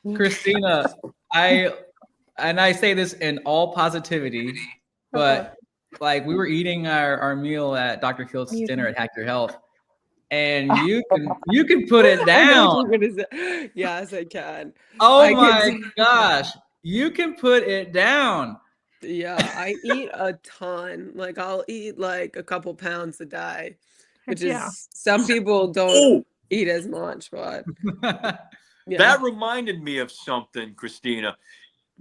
[SPEAKER 3] Kristina, I say this in all positivity, but like we were eating our meal at Dr. Field's dinner at Hack Your Health, and you can put it
[SPEAKER 7] I know
[SPEAKER 3] down.
[SPEAKER 7] what you're gonna say. Yes, I can.
[SPEAKER 3] Oh
[SPEAKER 7] I
[SPEAKER 3] my
[SPEAKER 7] can-
[SPEAKER 3] gosh, you can put it down.
[SPEAKER 7] Yeah, I eat a ton. Like I'll eat like a couple pounds a day, which is some people don't eat as much, but
[SPEAKER 4] That reminded me of something, Christina.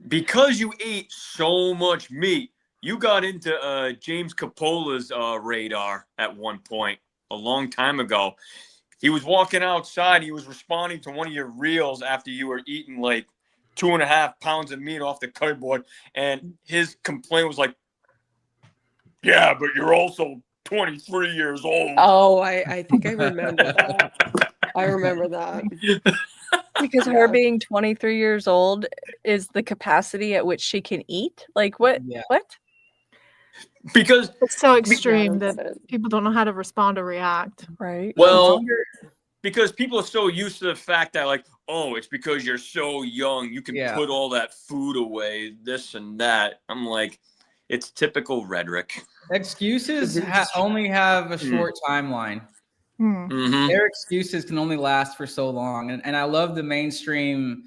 [SPEAKER 4] Because you ate so much meat, you got into James Coppola's radar at one point a long time ago. He was walking outside. He was responding to one of your reels after you were eating like 2.5 pounds of meat off the cardboard. And his complaint was like, yeah, but you're also 23 years old.
[SPEAKER 7] Oh, I think I remember that. I remember that.
[SPEAKER 1] Because her being 23 years old is the capacity at which she can eat? Like what?
[SPEAKER 3] Yeah.
[SPEAKER 1] What?
[SPEAKER 4] Because
[SPEAKER 2] it's so extreme that people don't know how to respond or react.
[SPEAKER 1] Right.
[SPEAKER 4] Well, because people are so used to the fact that like, oh, it's because you're so young, you can put all that food away, this and that. I'm like, it's typical rhetoric.
[SPEAKER 3] Excuses only have a short timeline. Their excuses can only last for so long. And I love the mainstream,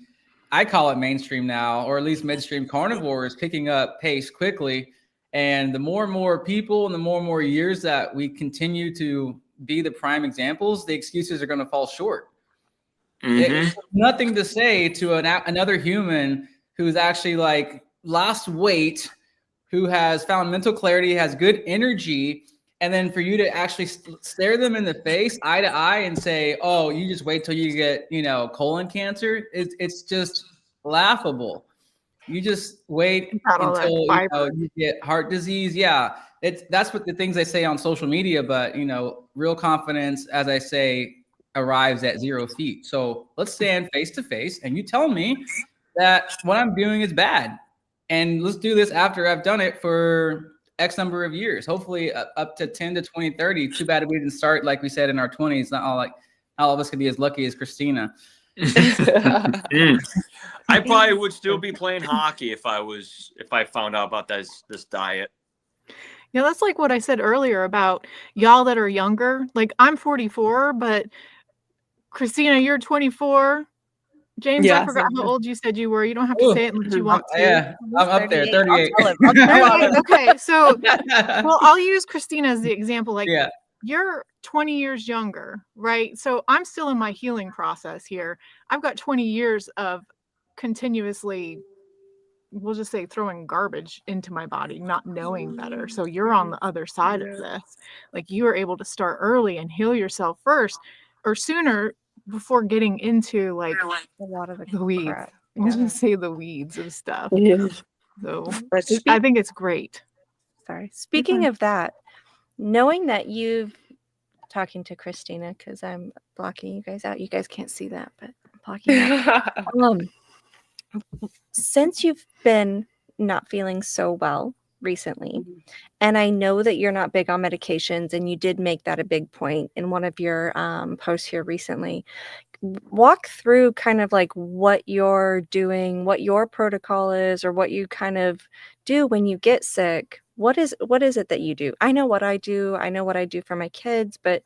[SPEAKER 3] I call it mainstream now, or at least midstream carnivores picking up pace quickly. And the more and more people and the more and more years that we continue to be the prime examples, the excuses are going to fall short. It's nothing to say to another human who's actually like lost weight, who has found mental clarity, has good energy, and then for you to actually stare them in the face, eye to eye, and say, "Oh, you just wait till you get, colon cancer." It's just laughable. You just wait until you get heart disease. Yeah, that's what the things they say on social media. But real confidence, as I say, arrives at 0 feet. So let's stand face to face, and you tell me that what I'm doing is bad, and let's do this after I've done it for X number of years, hopefully up to 10 to 20, 30. Too bad we didn't start, like we said, in our 20s. Not all of us could be as lucky as Kristina.
[SPEAKER 4] I probably would still be playing hockey if I found out about this diet.
[SPEAKER 2] Yeah, that's like what I said earlier about y'all that are younger. Like I'm 44, but Christina, you're 24. James, I forgot how old you said you were. You don't have to say it unless you want to.
[SPEAKER 3] Yeah, I'm up there, 38.
[SPEAKER 1] I'll tell him.
[SPEAKER 2] Okay, so well, I'll use Christina as the example. Like, you're 20 years younger, right? So I'm still in my healing process here. I've got 20 years of continuously, we'll just say, throwing garbage into my body, not knowing better. So you're on the other side of this. Like, you are able to start early and heal yourself first or sooner
[SPEAKER 8] before getting into like
[SPEAKER 1] A lot of
[SPEAKER 8] the weeds.
[SPEAKER 1] crap.
[SPEAKER 8] I'm just gonna say the weeds of stuff.
[SPEAKER 7] Yeah.
[SPEAKER 8] So
[SPEAKER 7] But
[SPEAKER 8] I think it's great.
[SPEAKER 1] Sorry. Speaking of that, knowing that you've talking to Kristina, because I'm blocking you guys out. You guys can't see that, but I'm blocking out. Since you've been not feeling so well recently, and I know that you're not big on medications, and you did make that a big point in one of your posts here recently. Walk through kind of like what you're doing, what your protocol is, or what you kind of do when you get sick. What is it that you do? I know what I do. I know what I do for my kids, but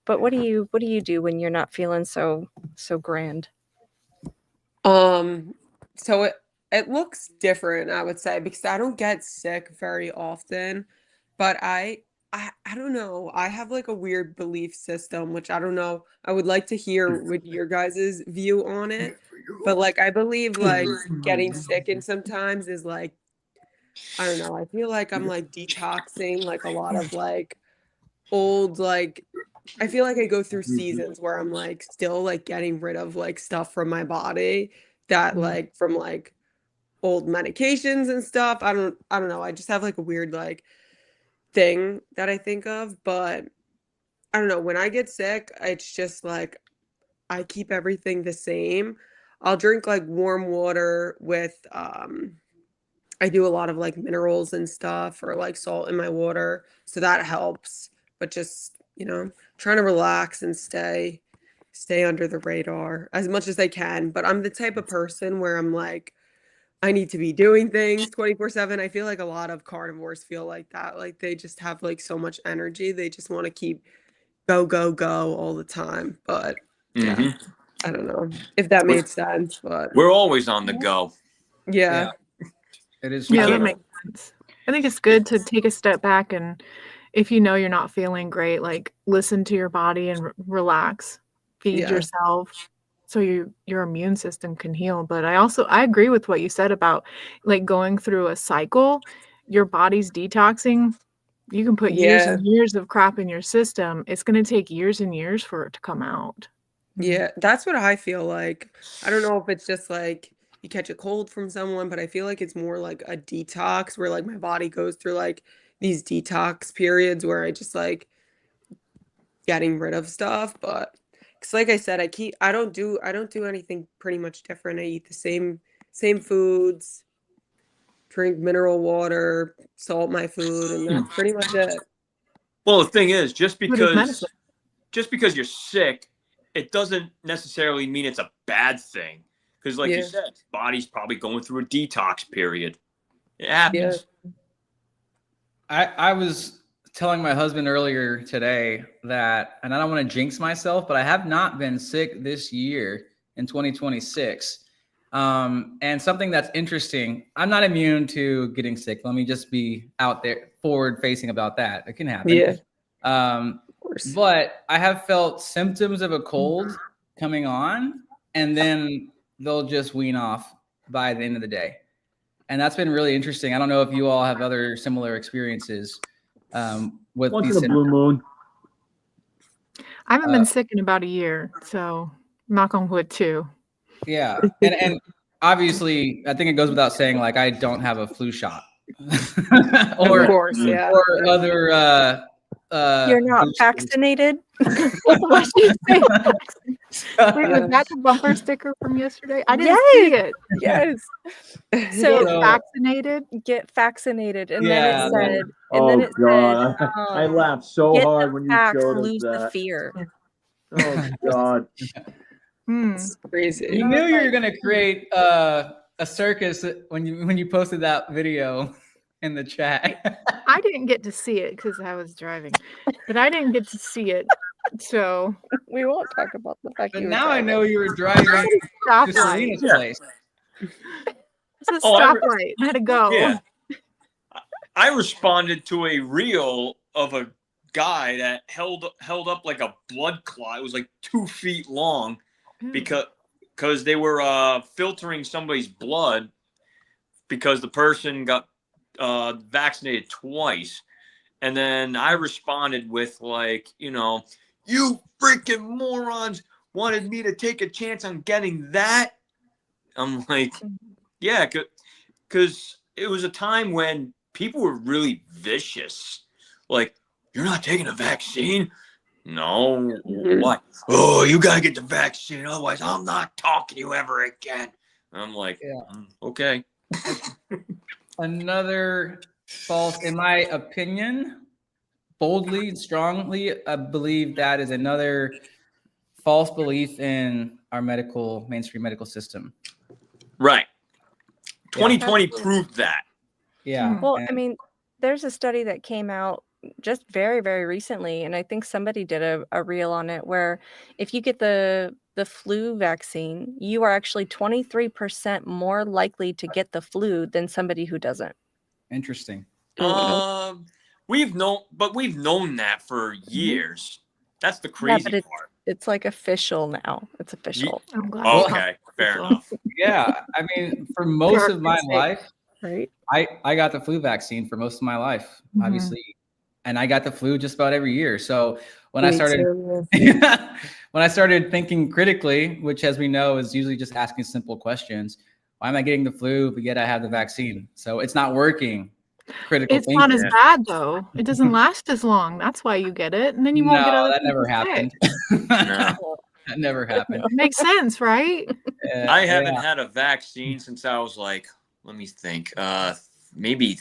[SPEAKER 1] what do you do when you're not feeling so grand?
[SPEAKER 7] So it looks different, I would say, because I don't get sick very often, but I don't know. I have like a weird belief system, which I don't know. I would like to hear what your guys' view on it. But like I believe like getting sick and sometimes is like I don't know. I feel like I'm like detoxing like a lot of like old like I feel like I go through seasons where I'm like still like getting rid of like stuff from my body that like from like old medications and stuff. I don't know. I just have like a weird like thing that I think of, but I don't know. When I get sick, it's just like I keep everything the same. I'll drink like warm water with I do a lot of like minerals and stuff or like salt in my water, so that helps. But just, trying to relax and stay under the radar as much as I can. But I'm the type of person where I'm like I need to be doing things 24/7. I feel like a lot of carnivores feel like that. Like they just have like so much energy. They just want to keep go, go, go all the time. But yeah, I don't know if that made sense, but
[SPEAKER 4] We're always on the go.
[SPEAKER 7] yeah.
[SPEAKER 3] It is.
[SPEAKER 8] Yeah, that makes sense. I think it's good to take a step back, and if you know you're not feeling great, like listen to your body and relax, feed yourself so your immune system can heal. But I agree with what you said about like going through a cycle. Your body's detoxing. You can put years and years of crap in your system. It's going to take years and years for it to come out.
[SPEAKER 7] Yeah, that's what I feel like. I don't know if it's just like you catch a cold from someone, but I feel like it's more like a detox where like my body goes through like these detox periods where I just like getting rid of stuff. But because like I said, I don't do anything pretty much different. I eat the same foods, drink mineral water, salt my food, and that's pretty much it.
[SPEAKER 4] Well, the thing is, just because you're sick, it doesn't necessarily mean it's a bad thing. Because, like you said, body's probably going through a detox period. It happens.
[SPEAKER 3] Yeah. I was telling my husband earlier today that, and I don't want to jinx myself, but I have not been sick this year in 2026. And something that's interesting, I'm not immune to getting sick. Let me just be out there forward facing about that. It can happen.
[SPEAKER 7] Yeah.
[SPEAKER 3] But I have felt symptoms of a cold coming on, and then they'll just wean off by the end of the day. And that's been really interesting. I don't know if you all have other similar experiences with
[SPEAKER 4] Once
[SPEAKER 3] these
[SPEAKER 4] in a blue moon.
[SPEAKER 8] I haven't been sick in about a year, so knock on wood too.
[SPEAKER 3] Yeah. And obviously, I think it goes without saying, like, I don't have a flu shot.
[SPEAKER 7] Of course, yeah.
[SPEAKER 3] Or other
[SPEAKER 1] You're not vaccinated? What did you say?
[SPEAKER 8] Wait, was that the bumper sticker from yesterday? I didn't see it.
[SPEAKER 1] Yes.
[SPEAKER 8] So vaccinated?
[SPEAKER 1] Get vaccinated. And
[SPEAKER 3] Yeah,
[SPEAKER 1] then it said,
[SPEAKER 4] I laughed so
[SPEAKER 1] get
[SPEAKER 4] hard
[SPEAKER 1] the
[SPEAKER 4] when you
[SPEAKER 1] facts,
[SPEAKER 4] showed us
[SPEAKER 1] lose the
[SPEAKER 4] that.
[SPEAKER 1] fear.
[SPEAKER 4] Oh God.
[SPEAKER 7] It's crazy.
[SPEAKER 3] You knew you were gonna create a circus when you posted that video in the chat.
[SPEAKER 8] I didn't get to see it because I was driving, but I didn't get to see it. So
[SPEAKER 1] we won't talk about the fact.
[SPEAKER 3] But now I know you were driving to Selena's place.
[SPEAKER 8] It's a stoplight. I had to go.
[SPEAKER 4] Yeah. I responded to a reel of a guy that held up like a blood clot. It was like 2 feet long because they were filtering somebody's blood because the person got vaccinated twice. And then I responded with like, you freaking morons. wanted me to take a chance on getting that. I'm like, yeah, because it was a time when people were really vicious. Like, you're not taking a vaccine? No. What? Oh, you got to get the vaccine. Otherwise, I'm not talking to you ever again. I'm like, okay.
[SPEAKER 3] Another false, in my opinion, boldly and strongly, I believe that is another false belief in our mainstream medical system.
[SPEAKER 4] Right. 2020 proved that.
[SPEAKER 3] Yeah.
[SPEAKER 1] Well, I mean, there's a study that came out just very, very recently, and I think somebody did a reel on it where if you get the flu vaccine, you are actually 23% more likely to get the flu than somebody who doesn't.
[SPEAKER 3] Interesting.
[SPEAKER 4] We've known that for years. That's the crazy part.
[SPEAKER 1] It's like official now. It's official.
[SPEAKER 4] Okay, fair enough.
[SPEAKER 3] Yeah, I mean, for most of my life,
[SPEAKER 1] right?
[SPEAKER 3] I got the flu vaccine for most of my life, obviously, and I got the flu just about every year. So when I started thinking critically, which, as we know, is usually just asking simple questions, why am I getting the flu, but yet I have the vaccine? So it's not working. Critical
[SPEAKER 8] it's not as bad though. It doesn't last as long. That's why you get it, and then you won't get other
[SPEAKER 3] that
[SPEAKER 8] people
[SPEAKER 3] never happened.
[SPEAKER 4] No.
[SPEAKER 3] That never happened.
[SPEAKER 8] Makes sense, right?
[SPEAKER 4] I haven't had a vaccine since I was like, let me think, maybe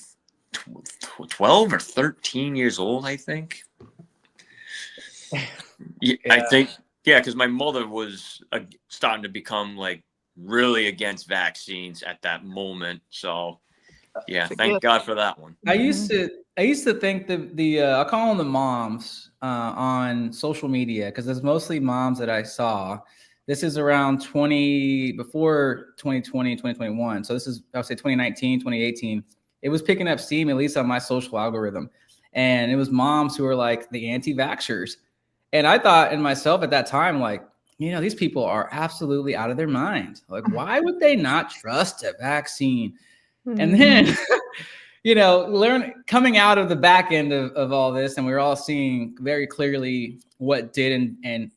[SPEAKER 4] 12 or 13 years old, I think. I think, because my mother was starting to become like really against vaccines at that moment. So thank God for that one.
[SPEAKER 3] I used to think the I'll call them the moms on social media, because there's mostly moms that I saw. This is around before 2020 and 2021. So this is, I would say 2019, 2018. It was picking up steam, at least on my social algorithm. And it was moms who were like the anti-vaxxers. And I thought in myself at that time, like, these people are absolutely out of their mind. Like, why would they not trust a vaccine? And then, coming out of the back end of all this, and we were all seeing very clearly what did and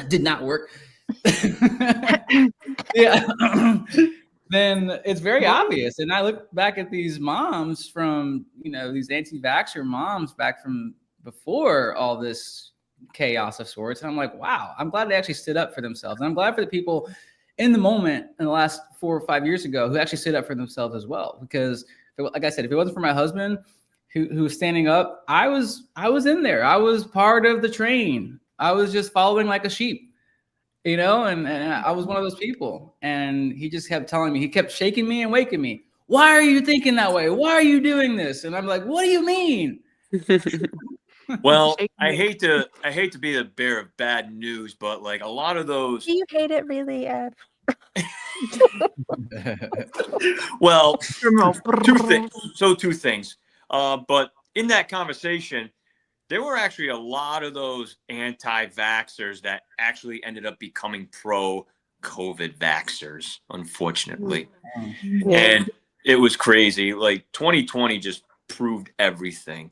[SPEAKER 3] did not work. Then it's very obvious. And I look back at these moms from, these anti-vaxxer moms back from before all this chaos of sorts. And I'm like, wow, I'm glad they actually stood up for themselves. And I'm glad for the people in the moment in the last 4 or 5 years ago who actually stood up for themselves as well. Because like I said, if it wasn't for my husband who was standing up, I was in there. I was part of the train. I was just following like a sheep, and I was one of those people. And he just kept telling me, he kept shaking me and waking me. Why are you thinking that way? Why are you doing this? And I'm like, what do you mean?
[SPEAKER 4] Well, I hate to be the bearer of bad news, but like a lot of those.
[SPEAKER 1] Do you hate it really, Ed?
[SPEAKER 4] Well, two things. But in that conversation, there were actually a lot of those anti-vaxxers that actually ended up becoming pro-COVID vaxxers, unfortunately. And it was crazy. Like 2020 just proved everything.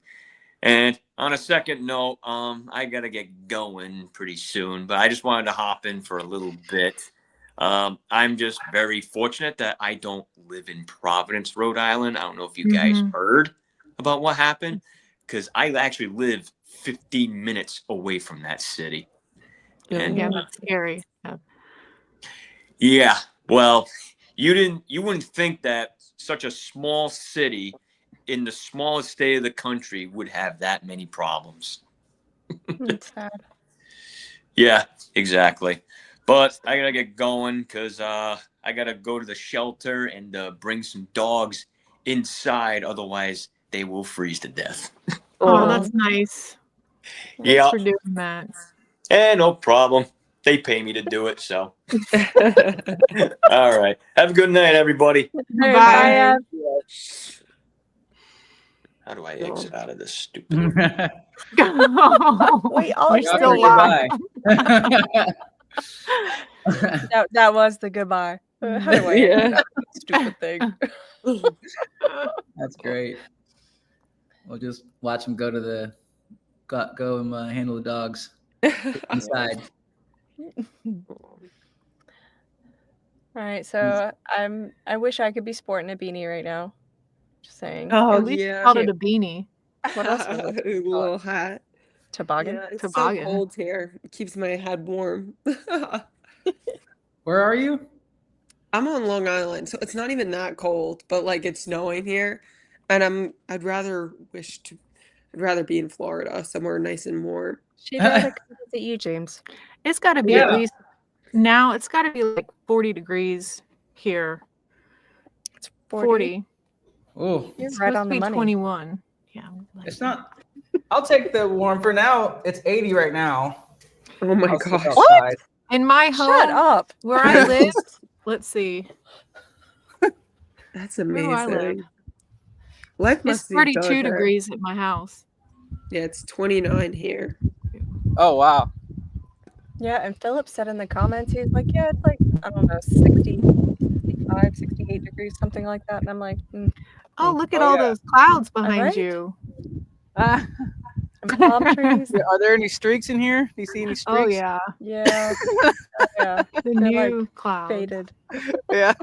[SPEAKER 4] And on a second note, I got to get going pretty soon, but I just wanted to hop in for a little bit. I'm just very fortunate that I don't live in Providence, Rhode Island. I don't know if you guys heard about what happened, because I actually live 15 minutes away from that city. And
[SPEAKER 8] that's scary.
[SPEAKER 4] Yeah. Well, you wouldn't think that such a small city in the smallest state of the country would have that many problems.
[SPEAKER 1] It's sad.
[SPEAKER 4] Yeah, exactly. But I gotta get going because I gotta go to the shelter and bring some dogs inside. Otherwise, they will freeze to death.
[SPEAKER 8] Oh, that's nice.
[SPEAKER 4] Yeah.
[SPEAKER 8] Thanks for doing that.
[SPEAKER 4] No problem. They pay me to do it, so. All right. Have a good night, everybody.
[SPEAKER 8] Bye.
[SPEAKER 4] How do I exit out of this stupid?
[SPEAKER 1] Wait,
[SPEAKER 8] You're still live.
[SPEAKER 1] That was the goodbye. How do I end that stupid thing?
[SPEAKER 3] That's great. We'll just watch them go and handle the dogs inside.
[SPEAKER 9] All right, so I wish I could be sporting a beanie right now. Just saying.
[SPEAKER 7] Oh,
[SPEAKER 8] At least you
[SPEAKER 7] yeah.
[SPEAKER 8] called it a beanie.
[SPEAKER 9] What else was
[SPEAKER 7] A
[SPEAKER 9] it?
[SPEAKER 7] little hat.
[SPEAKER 9] Toboggan?
[SPEAKER 7] Yeah, it's so
[SPEAKER 8] Toboggan.
[SPEAKER 7] cold here. It keeps my head warm.
[SPEAKER 3] Where are you?
[SPEAKER 7] I'm on Long Island, so it's not even that cold, but like it's snowing here. And I'd rather be in Florida, somewhere nice and warm.
[SPEAKER 9] She'd rather come visit you, James.
[SPEAKER 8] It's got to be at least now. It's got to be like 40 degrees here.
[SPEAKER 9] It's
[SPEAKER 8] 40.
[SPEAKER 3] Oh,
[SPEAKER 9] You're
[SPEAKER 8] It's
[SPEAKER 9] right
[SPEAKER 8] supposed
[SPEAKER 9] on
[SPEAKER 8] to
[SPEAKER 9] the
[SPEAKER 8] be
[SPEAKER 9] money.
[SPEAKER 8] 21. Yeah.
[SPEAKER 3] it's not. I'll take the warm for now. It's 80 right now.
[SPEAKER 7] Oh my
[SPEAKER 3] I'll step
[SPEAKER 7] gosh.
[SPEAKER 3] outside.
[SPEAKER 8] In my home,
[SPEAKER 9] Shut up.
[SPEAKER 8] where I live, let's see.
[SPEAKER 7] That's
[SPEAKER 8] Where do I live?
[SPEAKER 7] amazing. Life
[SPEAKER 8] It's
[SPEAKER 7] must be
[SPEAKER 8] 32
[SPEAKER 7] good there.
[SPEAKER 8] degrees at my house.
[SPEAKER 7] Yeah, it's 29 here.
[SPEAKER 3] Oh wow.
[SPEAKER 9] Yeah, and Philip said in the comments, he's like, yeah, it's like, I don't know, 60, 65, 68 degrees, something like that. And I'm like,
[SPEAKER 8] Oh, look at
[SPEAKER 3] Oh,
[SPEAKER 8] all
[SPEAKER 3] yeah.
[SPEAKER 8] those clouds behind
[SPEAKER 9] right?
[SPEAKER 8] you.
[SPEAKER 9] and palm trees.
[SPEAKER 3] Are there any streaks in here? Do you see any streaks?
[SPEAKER 8] Oh, yeah.
[SPEAKER 9] Yeah. Oh, yeah.
[SPEAKER 8] The
[SPEAKER 9] They're like
[SPEAKER 8] new clouds.
[SPEAKER 9] faded.
[SPEAKER 3] Yeah.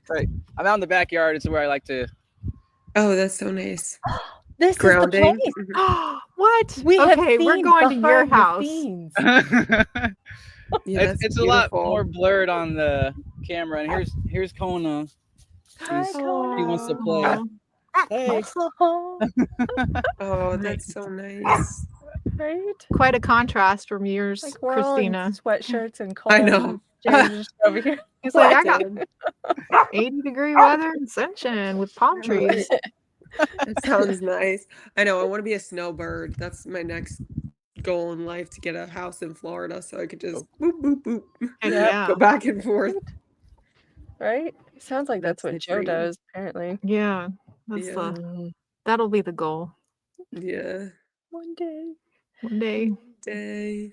[SPEAKER 3] Right. I'm out in the backyard. It's where I like to.
[SPEAKER 7] Oh, that's so nice.
[SPEAKER 9] This
[SPEAKER 7] Grounding.
[SPEAKER 9] is the place.
[SPEAKER 8] What?
[SPEAKER 9] We have
[SPEAKER 8] Okay, we're
[SPEAKER 9] seen
[SPEAKER 8] going to your
[SPEAKER 9] behind the
[SPEAKER 8] house.
[SPEAKER 9] scenes.
[SPEAKER 7] Yeah, that's
[SPEAKER 3] it's a lot
[SPEAKER 7] beautiful.
[SPEAKER 3] more blurred on the camera. And here's Kona.
[SPEAKER 9] Hi,
[SPEAKER 3] He's-
[SPEAKER 9] Kona.
[SPEAKER 3] He wants to play.
[SPEAKER 8] Aw.
[SPEAKER 3] Hey.
[SPEAKER 7] Oh, that's so nice.
[SPEAKER 9] Right?
[SPEAKER 8] Quite a contrast from yours,
[SPEAKER 9] Like we're all in
[SPEAKER 8] Christina.
[SPEAKER 9] sweatshirts and cold.
[SPEAKER 7] I know.
[SPEAKER 9] James is just over here.
[SPEAKER 8] He's like, I got
[SPEAKER 7] Damn.
[SPEAKER 8] 80-degree weather and sunshine with palm trees.
[SPEAKER 7] That sounds nice. I know. I want to be a snowbird. That's my next goal in life, to get a house in Florida so I could just boop, boop, boop.
[SPEAKER 8] Heck yeah.
[SPEAKER 7] Go back and forth.
[SPEAKER 9] Right? Sounds like that's
[SPEAKER 7] That's
[SPEAKER 9] what
[SPEAKER 7] the
[SPEAKER 9] Joe
[SPEAKER 7] dream.
[SPEAKER 9] does, apparently.
[SPEAKER 8] Yeah, that's
[SPEAKER 7] Yeah.
[SPEAKER 8] that'll be the goal
[SPEAKER 7] Yeah.
[SPEAKER 9] One day.
[SPEAKER 8] one day.
[SPEAKER 7] Day.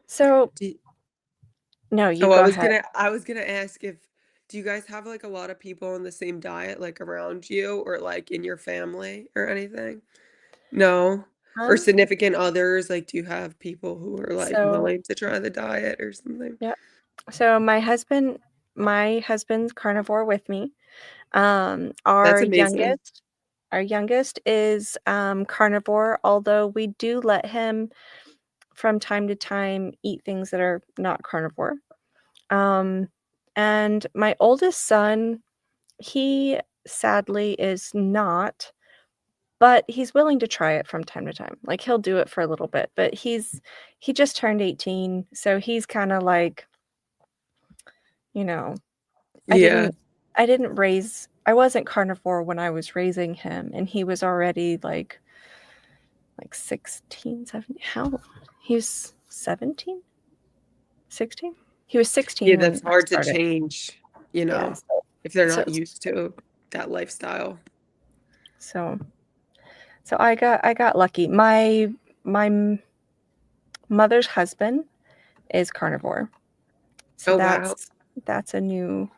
[SPEAKER 9] So,
[SPEAKER 7] Do-
[SPEAKER 9] no, you
[SPEAKER 7] Oh,
[SPEAKER 9] go
[SPEAKER 7] I was
[SPEAKER 9] ahead.
[SPEAKER 7] gonna ask, do you guys have like a lot of people on the same diet, like around you or like in your family or anything? No? Or
[SPEAKER 9] Um,
[SPEAKER 7] significant others? Like, do you have people who are like
[SPEAKER 9] So-
[SPEAKER 7] willing to try the diet or something?
[SPEAKER 9] So my husband's carnivore with me.
[SPEAKER 7] That's
[SPEAKER 9] Our
[SPEAKER 7] amazing.
[SPEAKER 9] youngest is carnivore, although we do let him from time to time eat things that are not carnivore. And my oldest son, he sadly is not, but he's willing to try it from time to time. Like he'll do it for a little bit, but he just turned 18, so he's kind of like, you know,
[SPEAKER 7] Yeah.
[SPEAKER 9] I wasn't carnivore when I was raising him, and he was already like 16, 17. He was 17? 16? He was 16.
[SPEAKER 7] Yeah,
[SPEAKER 9] when
[SPEAKER 7] that's
[SPEAKER 9] I
[SPEAKER 7] hard to
[SPEAKER 9] started.
[SPEAKER 7] change, you know,
[SPEAKER 9] Yeah,
[SPEAKER 7] if they're
[SPEAKER 9] so-
[SPEAKER 7] not used to that lifestyle.
[SPEAKER 9] So I got lucky. My mother's husband is carnivore. So
[SPEAKER 7] Oh, wow.
[SPEAKER 9] that's a new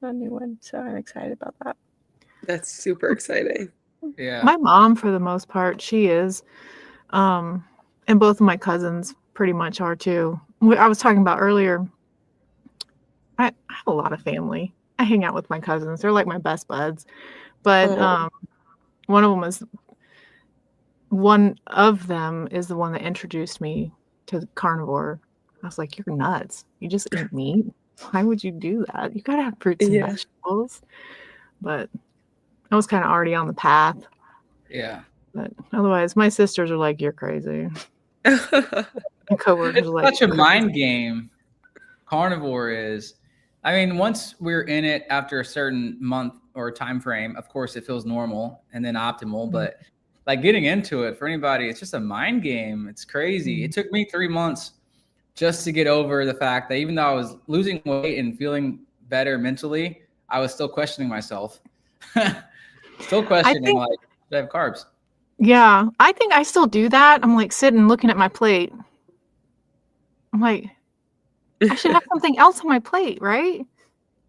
[SPEAKER 9] one. So I'm excited about that.
[SPEAKER 7] That's super exciting.
[SPEAKER 3] Yeah.
[SPEAKER 8] My mom, for the most part, she is. And both of my cousins pretty much are too. I was talking about earlier, I have a lot of family. I hang out with my cousins. They're like my best buds. But
[SPEAKER 7] Oh.
[SPEAKER 8] one of them is the one that introduced me to carnivore. I was like, you're nuts. You just eat meat. Why would you do that? You gotta have fruits and
[SPEAKER 7] Yeah.
[SPEAKER 8] vegetables. But I was kind of already on the path.
[SPEAKER 3] Yeah.
[SPEAKER 8] But otherwise, my sisters are like, you're crazy. My coworkers
[SPEAKER 3] It's
[SPEAKER 8] are like,
[SPEAKER 3] such a
[SPEAKER 8] "You're
[SPEAKER 3] mind
[SPEAKER 8] crazy."
[SPEAKER 3] game. Carnivore is. I mean, once we're in it after a certain month or time frame, of course it feels normal and then optimal. But like getting into it for anybody, it's just a mind game. It's crazy. It took me 3 months just to get over the fact that even though I was losing weight and feeling better mentally, I was still questioning myself. Still questioning, like, should I have carbs?
[SPEAKER 8] Yeah, I think I still do that. I'm like sitting looking at my plate. I'm like, I should have something else on my plate, right?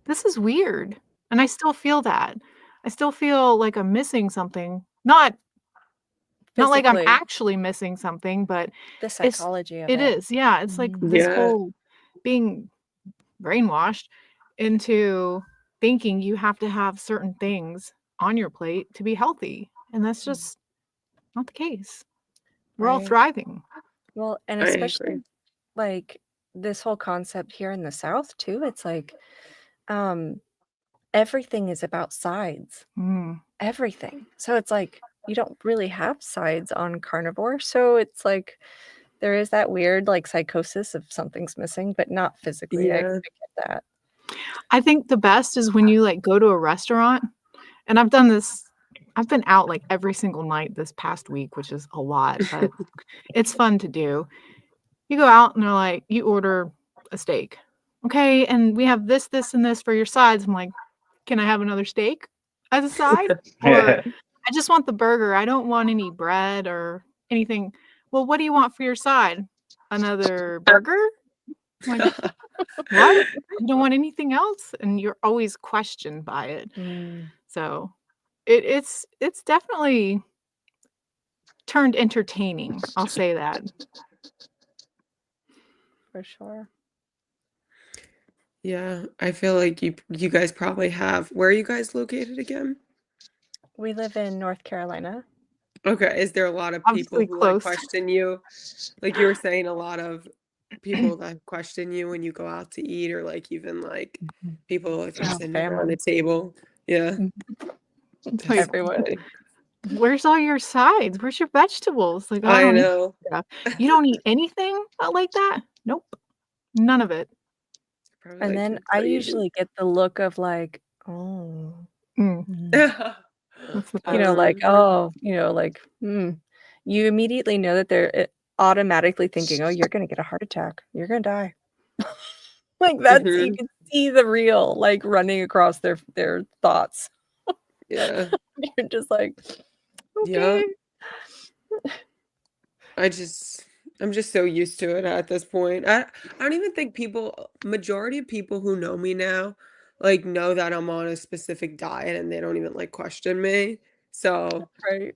[SPEAKER 8] This is weird. And I still feel that. I still feel like I'm missing something. Not Not like I'm
[SPEAKER 9] Physically.
[SPEAKER 8] actually missing something, but
[SPEAKER 9] The psychology of it.
[SPEAKER 8] it is. Yeah, it's like
[SPEAKER 9] Mhm.
[SPEAKER 8] this
[SPEAKER 7] Yeah.
[SPEAKER 8] whole being brainwashed into thinking you have to have certain things on your plate to be healthy, and that's just not the case. We're all
[SPEAKER 9] Right.
[SPEAKER 8] thriving.
[SPEAKER 9] Well, and
[SPEAKER 7] I
[SPEAKER 9] especially
[SPEAKER 7] agree.
[SPEAKER 9] like this whole concept here in the South too, it's like everything is about sides.
[SPEAKER 8] Mm.
[SPEAKER 9] Everything. So it's like you don't really have sides on carnivore. So it's like there is that weird like psychosis of something's missing, but not physically. I
[SPEAKER 7] Yeah.
[SPEAKER 9] get that.
[SPEAKER 8] I think the best is when you like go to a restaurant, and I've done this. I've been out like every single night this past week, which is a lot, but it's fun to do. You go out and they're like, you order a steak. Okay, and we have this, this, and this for your sides. I'm like, can I have another steak as a side? Or I just want the burger. I don't want any bread or anything. Well, what do you want for your side? Another burger? I'm like, what? You don't want anything else? And you're always questioned by it. So it's definitely turned entertaining. I'll say that.
[SPEAKER 9] For sure.
[SPEAKER 7] Yeah, I feel like you guys probably have. Where are you guys located again?
[SPEAKER 9] We live in North Carolina.
[SPEAKER 7] Okay, is there a lot of people
[SPEAKER 8] Obviously
[SPEAKER 7] who like
[SPEAKER 8] close.
[SPEAKER 7] question you? Like you were saying, a lot of people that question you when you go out to eat, or like even like people if you're
[SPEAKER 9] Oh,
[SPEAKER 7] sitting around the
[SPEAKER 9] family.
[SPEAKER 7] table. Yeah.
[SPEAKER 8] It's like,
[SPEAKER 9] Everyone.
[SPEAKER 7] Funny.
[SPEAKER 8] where's all your sides? Where's your vegetables? Like, I
[SPEAKER 7] I
[SPEAKER 8] don't eat
[SPEAKER 7] know.
[SPEAKER 8] stuff. You don't eat anything like that? Nope. None of it.
[SPEAKER 7] Probably
[SPEAKER 9] And
[SPEAKER 7] like
[SPEAKER 9] then
[SPEAKER 7] some
[SPEAKER 9] I
[SPEAKER 7] crazy.
[SPEAKER 9] usually get the look of like, oh,
[SPEAKER 8] Mm, that's the
[SPEAKER 9] you know,
[SPEAKER 8] best.
[SPEAKER 9] like, oh, you know, like, you immediately know that they're automatically thinking, oh, you're going to get a heart attack. You're going to die. Like that's, you
[SPEAKER 7] Mhm.
[SPEAKER 9] can see the real like running across their thoughts.
[SPEAKER 7] Yeah.
[SPEAKER 9] You're just like,
[SPEAKER 7] Yeah.
[SPEAKER 9] okay.
[SPEAKER 7] I'm just so used to it at this point. I don't even think majority of people who know me now, like know that I'm on a specific diet and they don't even like question me. So
[SPEAKER 9] Right.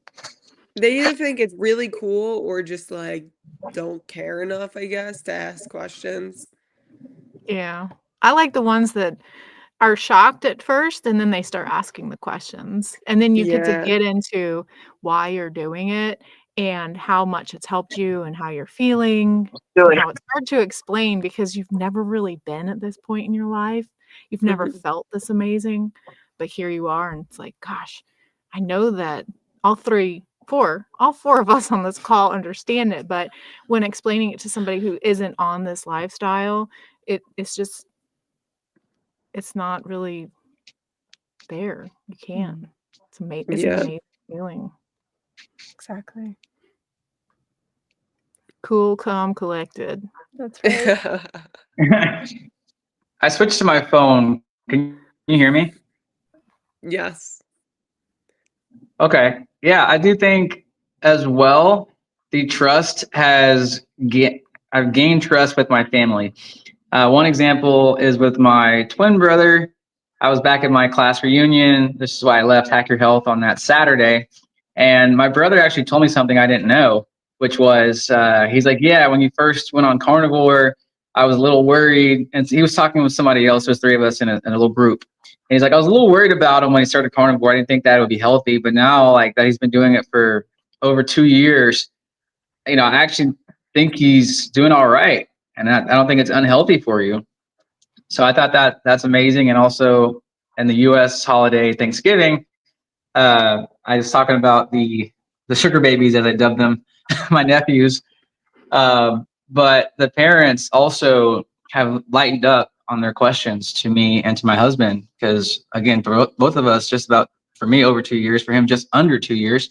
[SPEAKER 7] they either think it's really cool or just like don't care enough, I guess, to ask questions.
[SPEAKER 8] Yeah. I like the ones that are shocked at first and then they start asking the questions. And then you get to
[SPEAKER 7] Yeah.
[SPEAKER 8] get into why you're doing it and how much it's helped you and how you're feeling and how it's hard to explain because you've never really been at this point in your life. You've never
[SPEAKER 7] Mhm.
[SPEAKER 8] felt this amazing, but here you are and it's like, gosh, I know that all four of us on this call understand it, but when explaining it to somebody who isn't on this lifestyle, it's just it's not really there. You can't. It's an
[SPEAKER 7] Yeah.
[SPEAKER 8] amazing feeling.
[SPEAKER 9] Exactly.
[SPEAKER 8] Cool, calm, collected.
[SPEAKER 9] That's right.
[SPEAKER 3] I switched to my phone. Can you hear me?
[SPEAKER 7] Yes.
[SPEAKER 3] Okay. Yeah, I do think as well, the trust I've gained trust with my family. One example is with my twin brother. I was back at my class reunion. This is why I left Hack Your Health on that Saturday. And my brother actually told me something I didn't know, which was he's like, yeah, when you first went on carnivore, I was a little worried. And he was talking with somebody else. There's three of us in a little group. And he's like, I was a little worried about him when he started carnivore. I didn't think that would be healthy. But now, like that he's been doing it for over 2 years, I actually think he's doing all right. And I don't think it's unhealthy for you. So I thought that's amazing. And also in the U.S. holiday Thanksgiving, I was talking about the sugar babies, as I dubbed them, my nephews. But the parents also have lightened up on their questions to me and to my husband, because again, for both of us, just about, for me over 2 years, for him just under 2 years,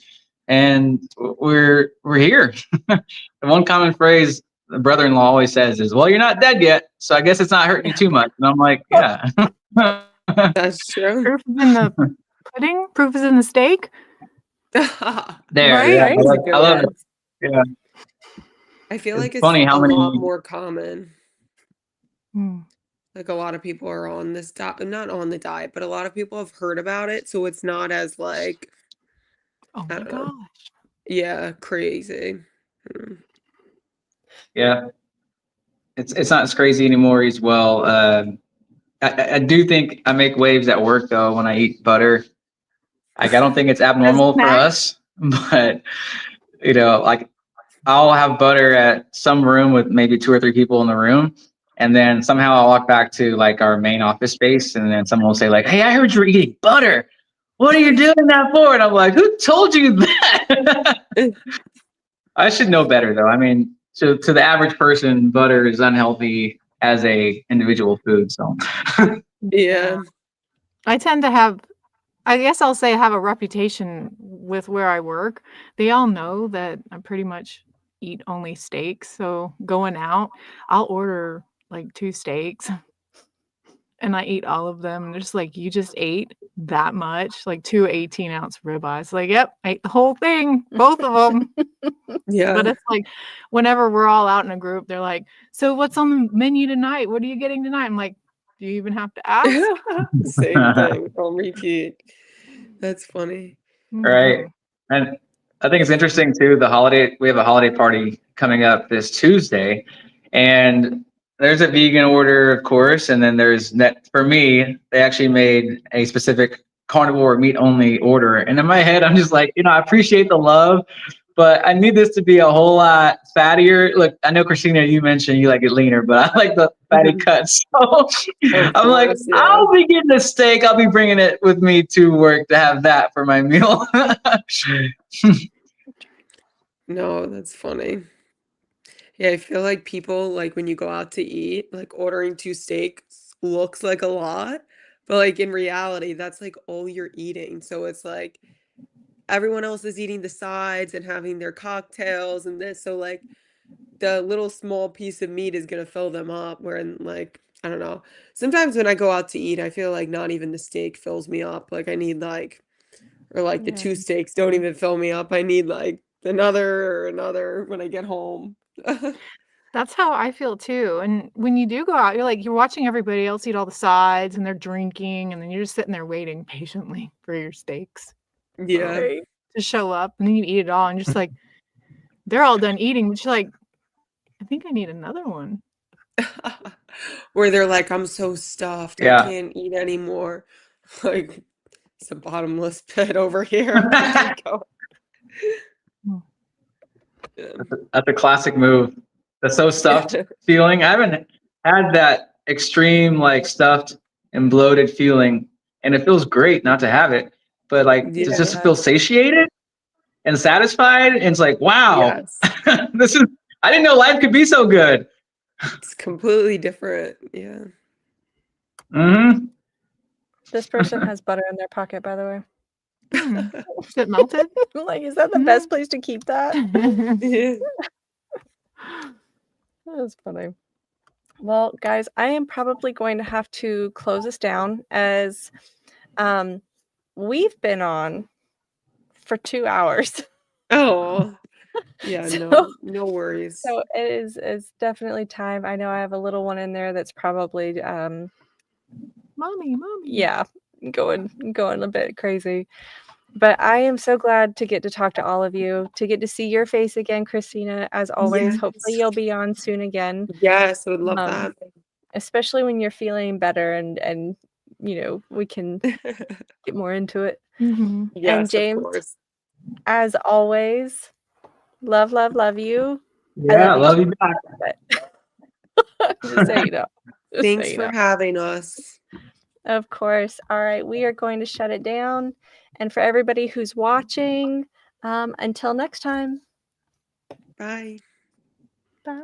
[SPEAKER 3] and we're here. The one common phrase the brother-in-law always says is, "Well, you're not dead yet, so I guess it's not hurting you too much." And I'm like, "Yeah."
[SPEAKER 7] That's true.
[SPEAKER 8] Proof is in the pudding. Proof is in the steak.
[SPEAKER 3] There,
[SPEAKER 8] Right?
[SPEAKER 3] yeah,
[SPEAKER 9] Right?
[SPEAKER 3] I love it.
[SPEAKER 9] Yes.
[SPEAKER 3] Yeah,
[SPEAKER 7] I feel
[SPEAKER 3] it's
[SPEAKER 7] like it's
[SPEAKER 3] funny
[SPEAKER 7] a
[SPEAKER 3] how
[SPEAKER 7] lot
[SPEAKER 3] many.
[SPEAKER 7] more common.
[SPEAKER 8] Mm.
[SPEAKER 7] Like a lot of people are on this diet, not on the diet, but a lot of people have heard about it, so it's not as like
[SPEAKER 8] Oh
[SPEAKER 7] I
[SPEAKER 8] my
[SPEAKER 7] don't know.
[SPEAKER 8] gosh.
[SPEAKER 7] Yeah, crazy.
[SPEAKER 3] Yeah, it's not as crazy anymore as well. I do think I make waves at work though when I eat butter. Like I don't think it's abnormal for us, but like I'll have butter at some room with maybe 2 or 3 people in the room. And then somehow I'll walk back to like our main office space and then someone will say like, "Hey, I heard you were eating butter. What are you doing that for?" And I'm like, "Who told you that?" I should know better though. I mean, to the average person, butter is unhealthy as a individual food. So
[SPEAKER 7] Yeah.
[SPEAKER 8] I tend to have, I guess I'll say, have a reputation with where I work. They all know that I pretty much eat only steaks. So going out, I'll order like 2 steaks and I eat all of them. And they're just like, "You just ate that much?" Like 2 18-ounce ribeyes. Like, "Yep, I ate the whole thing, both of them."
[SPEAKER 7] Yeah.
[SPEAKER 8] But it's like whenever we're all out in a group, they're like, "So what's on the menu tonight? What are you getting tonight?" I'm like, "Do you even have to ask?"
[SPEAKER 7] Same thing on repeat. That's funny.
[SPEAKER 3] right. And I think it's interesting too. We have a holiday party coming up this Tuesday, and there's a vegan order, of course, and then there's net for me. They actually made a specific carnivore meat only order, and in my head, I'm just like, I appreciate the love, but I need this to be a whole lot fattier. Look, I know Kristina, you mentioned you like it leaner, but I like the fatty cuts. So I'm like,
[SPEAKER 7] course, yeah.
[SPEAKER 3] I'll be getting a steak. I'll be bringing it with me to work to have that for my meal.
[SPEAKER 7] No, that's funny. Yeah, I feel like people, like when you go out to eat, like ordering 2 steaks looks like a lot, but like in reality, that's like all you're eating. So it's like everyone else is eating the sides and having their cocktails and this. So like the little small piece of meat is gonna fill them up. Where in like, I don't know. Sometimes when I go out to eat, I feel like not even the steak fills me up. Like I need like, or like the
[SPEAKER 8] Yeah.
[SPEAKER 7] 2 steaks don't even fill me up. I need like another when I get home.
[SPEAKER 8] That's how I feel too. And when you do go out, you're watching everybody else eat all the sides and they're drinking, and then you're just sitting there waiting patiently for your steaks
[SPEAKER 7] Yeah.
[SPEAKER 8] to show up, and then you eat it all, and just like they're all done eating, but you're like, "I think I need another one."
[SPEAKER 7] Where they're like, "I'm so stuffed, I
[SPEAKER 3] Yeah.
[SPEAKER 7] can't eat anymore." Like it's a bottomless pit over here. Keep going. Yeah.
[SPEAKER 3] That's a classic move. The so stuffed feeling. I haven't had that extreme like stuffed and bloated feeling, and it feels great not to have it. But like to just
[SPEAKER 7] Yeah.
[SPEAKER 3] feel satiated and satisfied, and it's like, wow,
[SPEAKER 7] Yes.
[SPEAKER 3] this is. I didn't know life could be so good.
[SPEAKER 7] It's completely different. Yeah.
[SPEAKER 3] Mm-hmm.
[SPEAKER 9] This person has butter in their pocket, by the way.
[SPEAKER 8] Is it melted?
[SPEAKER 9] I'm like, is that the best place to keep that?
[SPEAKER 7] Yeah.
[SPEAKER 9] That's funny. Well, guys, I am probably going to have to close this down as we've been on for 2 hours.
[SPEAKER 7] Oh. Yeah,
[SPEAKER 9] So-
[SPEAKER 7] no worries.
[SPEAKER 9] So it's definitely time. I know I have a little one in there that's probably
[SPEAKER 8] Mommy.
[SPEAKER 9] yeah, going a bit crazy. But I am so glad to get to talk to all of you, to get to see your face again, Kristina, as always.
[SPEAKER 7] Yes.
[SPEAKER 9] Hopefully you'll be on soon again.
[SPEAKER 7] Yes, I would love that.
[SPEAKER 9] Especially when you're feeling better and we can get more into it.
[SPEAKER 8] Mm-hmm.
[SPEAKER 7] Yes,
[SPEAKER 9] And James,
[SPEAKER 7] of course.
[SPEAKER 9] as always, love you.
[SPEAKER 3] Yeah, I love you back.
[SPEAKER 9] Just so you know. Just
[SPEAKER 7] Thanks
[SPEAKER 9] so you
[SPEAKER 7] for
[SPEAKER 9] know.
[SPEAKER 7] having us.
[SPEAKER 9] Of course. All right, we are going to shut it down. And for everybody who's watching, until next time.
[SPEAKER 7] Bye.
[SPEAKER 9] Bye.